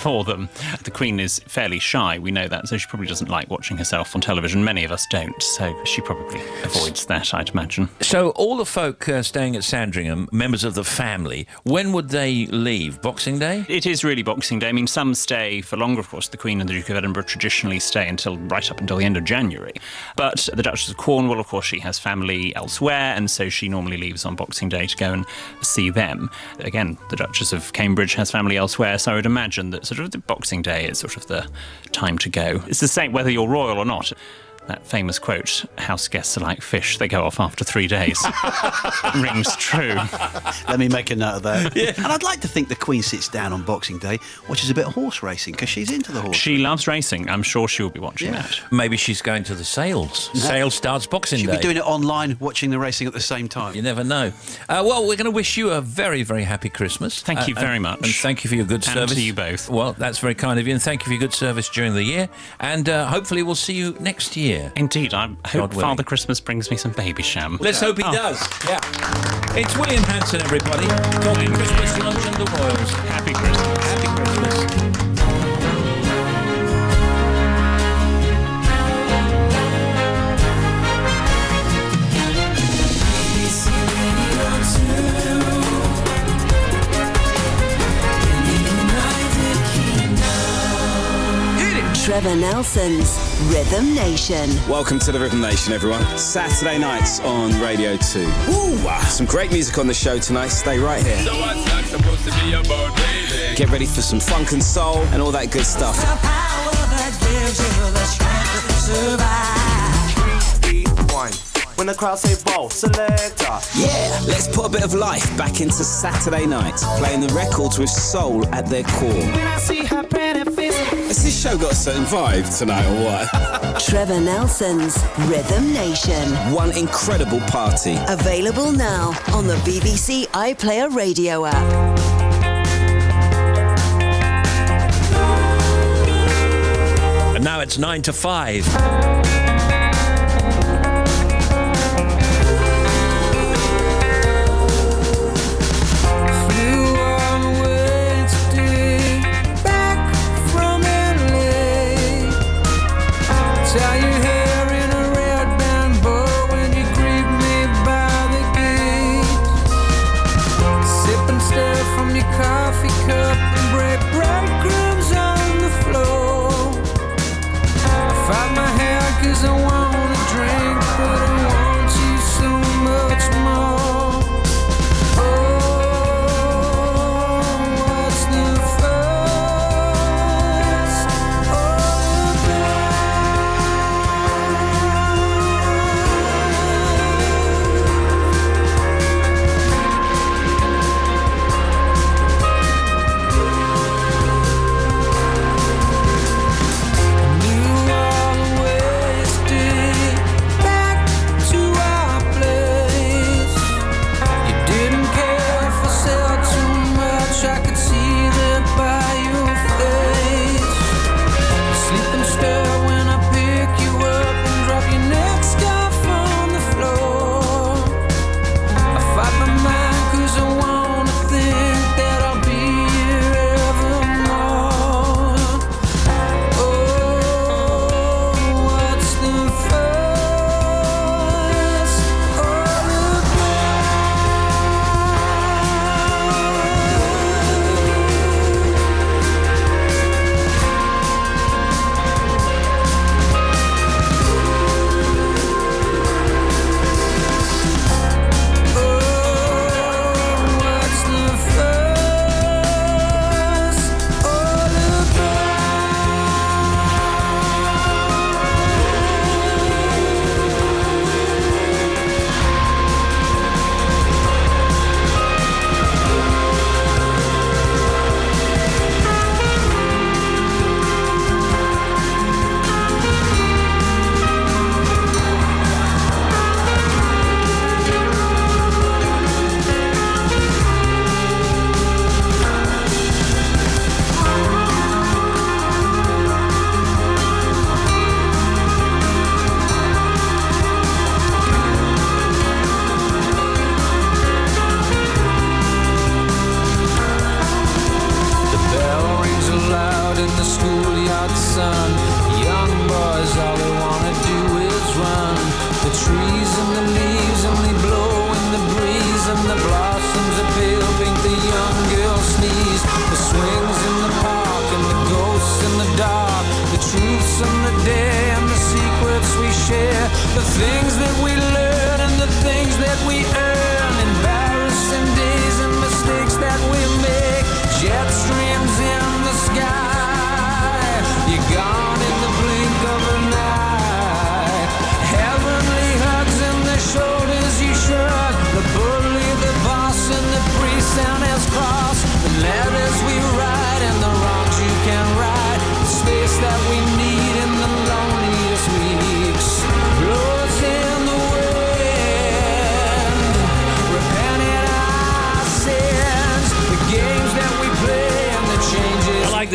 for them. The Queen is fairly shy, we know that, so she probably doesn't like watching herself on television. Many of us don't, so she probably avoids that, I'd imagine. So all the folk staying at Sandringham, members of the family, when would they leave? Boxing Day? It is really Boxing Day. I mean, some stay for longer, of course. The Queen and the Duke of Edinburgh traditionally stay right up until the end of January. But the Duchess of Cornwall, of course, she has family elsewhere, and so she normally leaves on Boxing Day to go and see them. Again, the Duchess of Cambridge has family elsewhere, so I would imagine that sort of the Boxing Day is sort of the time to go. It's the same whether you're royal or not. That famous quote, house guests are like fish, they go off after 3 days. Rings true. Let me make a note of that. Yeah. And I'd like to think the Queen sits down on Boxing Day, watches a bit of horse racing, because she's into the horse. She loves racing. I'm sure she'll be watching that. Maybe she's going to the sales. No. Sales starts Boxing Day. She'll be doing it online, watching the racing at the same time. You never know. Well, we're going to wish you a very, very happy Christmas. Thank you very much. And thank you for your good service. And to you both. Well, that's very kind of you, and thank you for your good service during the year. And hopefully we'll see you next year. Indeed, I hope Father Christmas brings me some baby sham. Let's hope he does. Yeah. It's William Hansen, everybody. Talking Christmas lunch and the Royals. Happy Christmas. Happy Christmas. Trevor Nelson's Rhythm Nation. Welcome to the Rhythm Nation, everyone. Saturday nights on Radio 2. Ooh, some great music on the show tonight. Stay right here. So what's that supposed to be about, baby? Get ready for some funk and soul and all that good stuff. The power that gives you the strength to survive. 3, 2, 1. When the crowd say ball, selector. Yeah, let's put a bit of life back into Saturday night, playing the records with soul at their core. When I see her pretty face. Has this show got a certain vibe tonight or what? Trevor Nelson's Rhythm Nation. One incredible party. Available now on the BBC iPlayer radio app. And now it's 9 to 5.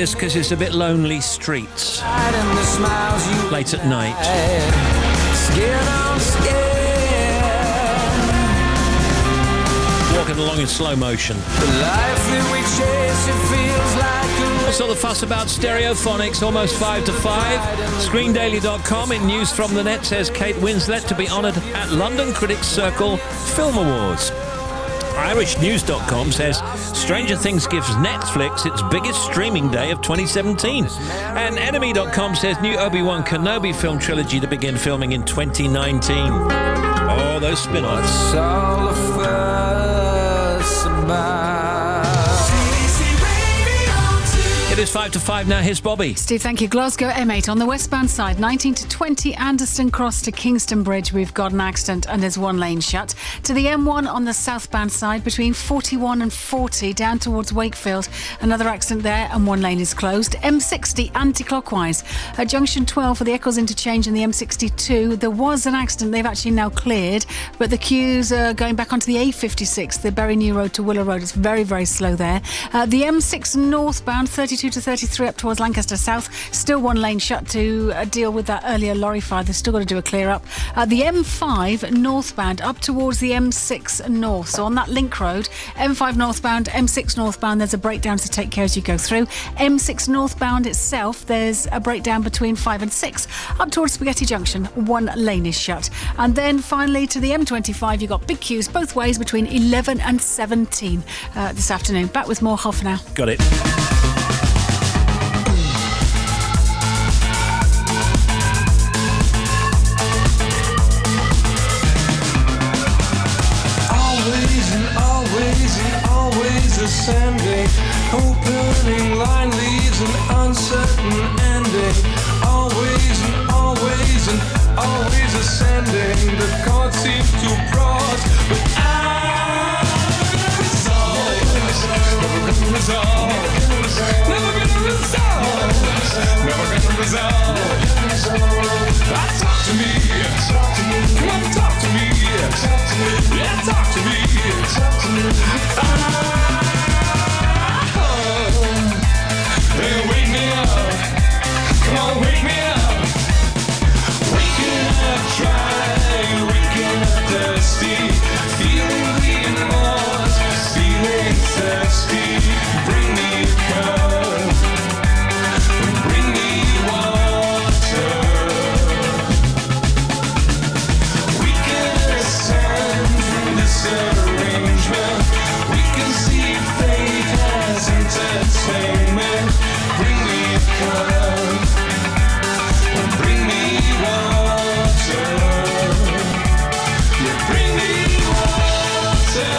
this because it's a bit lonely streets. Late at night. Walking along in slow motion. What's all the fuss about Stereophonics? Almost 5 to 5. ScreenDaily.com in News from the Net says Kate Winslet to be honoured at London Critics Circle Film Awards. IrishNews.com says Stranger Things gives Netflix its biggest streaming day of 2017. And Enemy.com says new Obi-Wan Kenobi film trilogy to begin filming in 2019. Oh, those spin-offs. It is 5 to 5 now. Here's Bobby. Steve, thank you. Glasgow M8 on the westbound side, 19 to 20 Anderston Cross to Kingston Bridge. We've got an accident and there's one lane shut. To the M1 on the southbound side, between 41 and 40 down towards Wakefield. Another accident there and one lane is closed. M60 anti-clockwise at junction 12 for the Eccles interchange and the M62. There was an accident. They've actually now cleared, but the queues are going back onto the A56, the Berry New Road to Willow Road. It's very, very slow there. The M6 northbound, 32 to 33 up towards Lancaster South. Still one lane shut to deal with that earlier lorry fire. They've still got to do a clear up. The M5 northbound up towards the M6 north. So on that link road, M5 northbound, M6 northbound, there's a breakdown to take care as you go through. M6 northbound itself, there's a breakdown between 5 and 6. Up towards Spaghetti Junction, one lane is shut. And then finally to the M25, you've got big queues both ways between 11 and 17 this afternoon. Back with more half an hour. Got it. Ascending, opening line leaves an uncertain ending. Always and always and always ascending. The chord seems too broad, but I'm never gonna resolve. Never gonna resolve. Never gonna resolve. Talk to me. Come on, talk to me. Yeah, talk to me. Hey, wake me up. Come on, wake me up. Waking up dry, waking up dusty. Feeling the remorse, feeling thirsty. Bring me a cup, bring me water. We can ascend from this arrangement. We can see fate as entertainment. Bring me a cup, bring me water. Yeah, bring me water.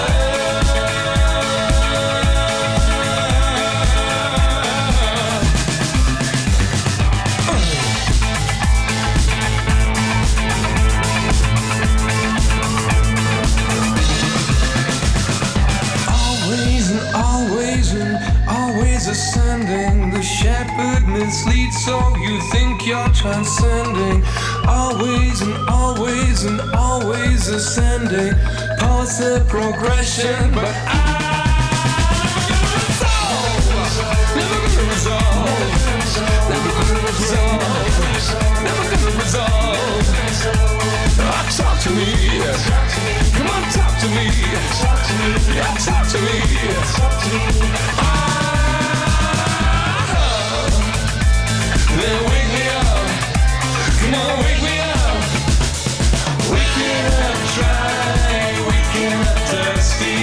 Always and always and always ascending. The shepherd misleads, so you think you're transcending. Always and always and always ascending. Pause the progression, but never gonna resolve. Never gonna resolve. Never gonna resolve. Talk to me. Come on, talk to me. Yeah, talk to me. Then wake me up. Come on, wake me up. Waking up dry, waking up thirsty.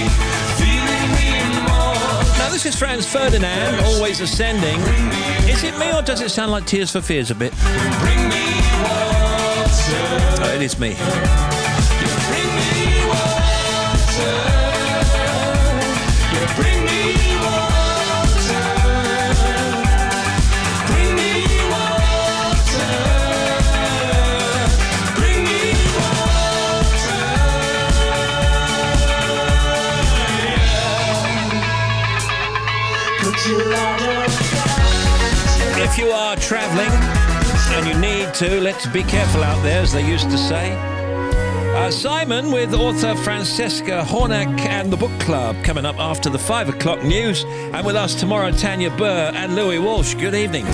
Feeling remorse. Now this is Franz Ferdinand, always ascending. Is it me or does it sound like Tears for Fears a bit? Bring me water. Oh, it is me. Bring me water. Bring me water. Bring me water. Bring me water. Put your ladder. If you are travelling and you need to, let's be careful out there, as they used to say. Simon with author Francesca Hornack and the Book Club coming up after the 5 o'clock news. And with us tomorrow, Tanya Burr and Louis Walsh. Good evening.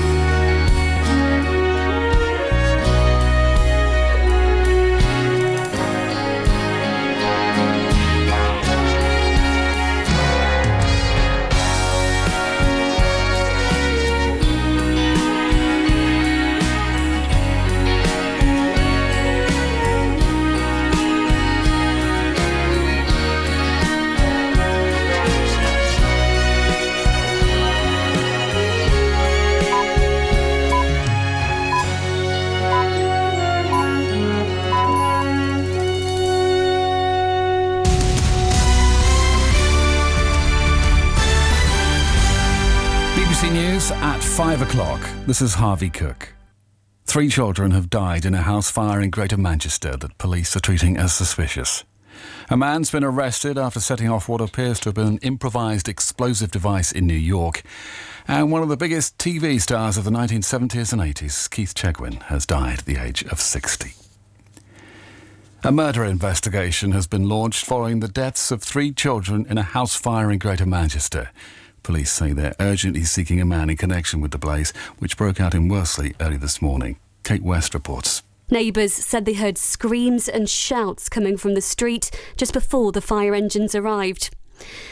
News at 5 o'clock. This is Harvey Cook. 3 children have died in a house fire in Greater Manchester that police are treating as suspicious. A man's been arrested after setting off what appears to have been an improvised explosive device in New York. And one of the biggest TV stars of the 1970s and 80s, Keith Chegwin, has died at the age of 60. A murder investigation has been launched following the deaths of 3 children in a house fire in Greater Manchester. Police say they're urgently seeking a man in connection with the blaze, which broke out in Worsley early this morning. Kate West reports. Neighbours said they heard screams and shouts coming from the street just before the fire engines arrived.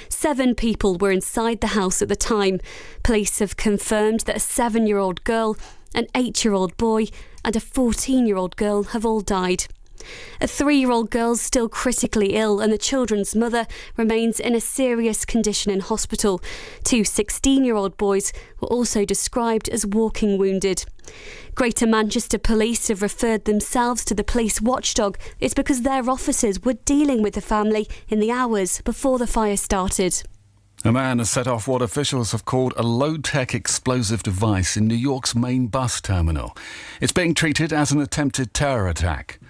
7 people were inside the house at the time. Police have confirmed that a 7-year-old girl, an 8-year-old boy and a 14-year-old girl have all died. A 3-year-old girl's still critically ill and the children's mother remains in a serious condition in hospital. 2 16-year-old boys were also described as walking wounded. Greater Manchester Police have referred themselves to the police watchdog. It's because their officers were dealing with the family in the hours before the fire started. A man has set off what officials have called a low-tech explosive device in New York's main bus terminal. It's being treated as an attempted terror attack.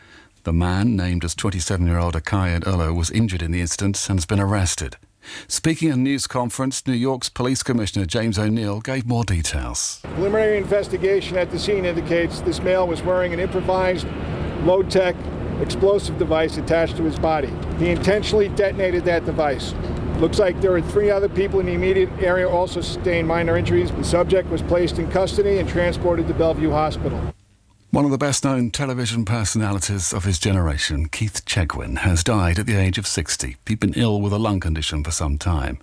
The man, named as 27-year-old Kayan Novak, was injured in the incident and has been arrested. Speaking at a news conference, New York's Police Commissioner James O'Neill gave more details. Preliminary investigation at the scene indicates this male was wearing an improvised, low-tech explosive device attached to his body. He intentionally detonated that device. Looks like there were 3 other people in the immediate area also sustained minor injuries. The subject was placed in custody and transported to Bellevue Hospital. One of the best-known television personalities of his generation, Keith Chegwin, has died at the age of 60. He'd been ill with a lung condition for some time.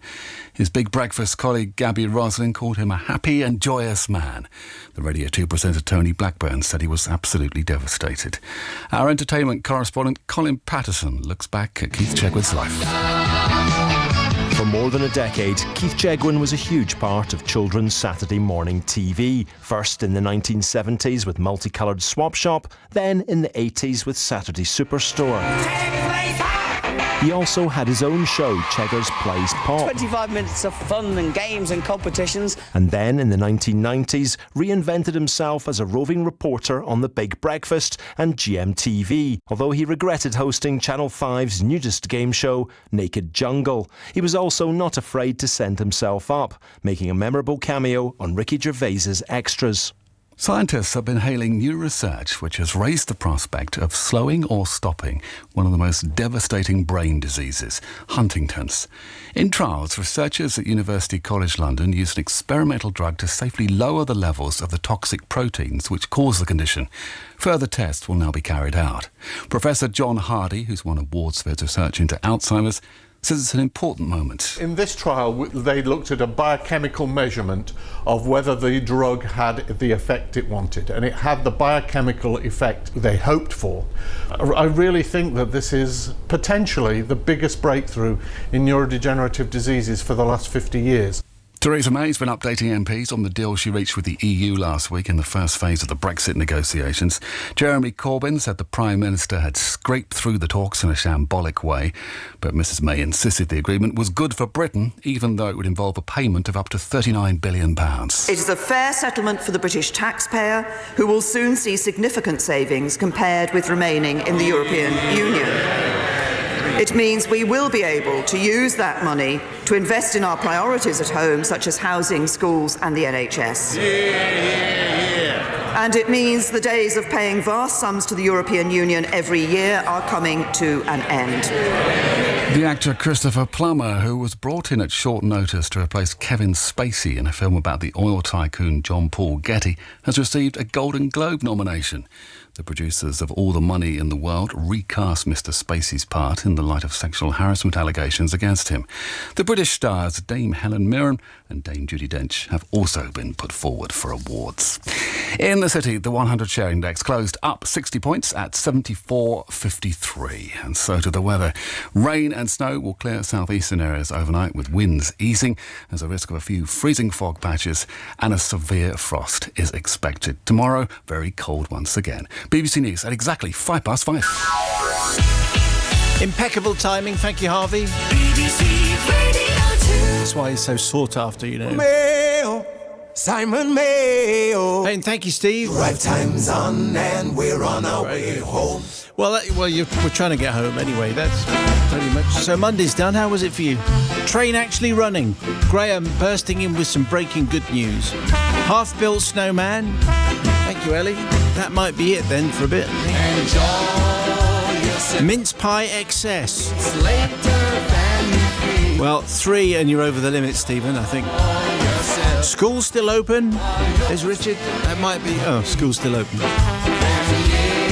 His Big Breakfast colleague Gabby Roslin called him a happy and joyous man. The Radio 2 presenter Tony Blackburn said he was absolutely devastated. Our entertainment correspondent Colin Patterson looks back at Keith Chegwin's life. For more than a decade, Keith Chegwin was a huge part of children's Saturday morning TV. First in the 1970s with Multicoloured Swap Shop, then in the 80s with Saturday Superstore. He also had his own show, Cheggers Plays Pop. 25 minutes of fun and games and competitions. And then in the 1990s, reinvented himself as a roving reporter on The Big Breakfast and GMTV, although he regretted hosting Channel 5's nudist game show, Naked Jungle. He was also not afraid to send himself up, making a memorable cameo on Ricky Gervais's Extras. Scientists have been hailing new research which has raised the prospect of slowing or stopping one of the most devastating brain diseases, Huntington's. In trials, researchers at University College London used an experimental drug to safely lower the levels of the toxic proteins which cause the condition. Further tests will now be carried out. Professor John Hardy, who's won awards for his research into Alzheimer's, says it's an important moment. In this trial, they looked at a biochemical measurement of whether the drug had the effect it wanted, and it had the biochemical effect they hoped for. I really think that this is potentially the biggest breakthrough in neurodegenerative diseases for the last 50 years. Theresa May's been updating MPs on the deal she reached with the EU last week in the first phase of the Brexit negotiations. Jeremy Corbyn said the Prime Minister had scraped through the talks in a shambolic way, but Mrs May insisted the agreement was good for Britain, even though it would involve a payment of up to £39 billion. It is a fair settlement for the British taxpayer, who will soon see significant savings compared with remaining in the European Union. It means we will be able to use that money to invest in our priorities at home, such as housing, schools and the NHS. And it means the days of paying vast sums to the European Union every year are coming to an end. The actor Christopher Plummer, who was brought in at short notice to replace Kevin Spacey in a film about the oil tycoon John Paul Getty, has received a Golden Globe nomination. The producers of All the Money in the World recast Mr. Spacey's part in the light of sexual harassment allegations against him. The British stars Dame Helen Mirren and Dame Judi Dench have also been put forward for awards. In the city, the 100 share index closed up 60 points at 74.53. And so to the weather. Rain and snow will clear southeastern areas overnight, with winds easing. There's a risk of a few freezing fog patches, and a severe frost is expected. Tomorrow, very cold once again. BBC News at exactly 5:05. Impeccable timing, thank you, Harvey. BBC Radio 2. That's why he's so sought after, you know. Mayo, Simon Mayo. And thank you, Steve. Drive time's on and we're on our way home. Well, we're trying to get home anyway. That's pretty much. So Monday's done. How was it for you? Train actually running. Graham bursting in with some breaking good news. Half-built snowman. Thank you, Ellie. That might be it then for a bit. Mince pie excess. Well, 3 and you're over the limit, Stephen, I think. School's still open. There's Richard. That might be... Oh, school's still open.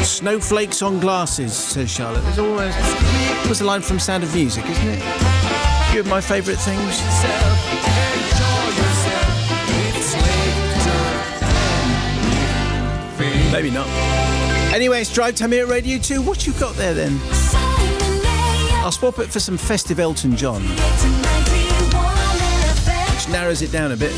Snowflakes on glasses, says Charlotte. There's always... It was a line from Sound of Music, isn't it? A few of my favourite things. Maybe not. Anyway, it's drive time here at Radio 2. What you got there then? I'll swap it for some festive Elton John, which narrows it down a bit.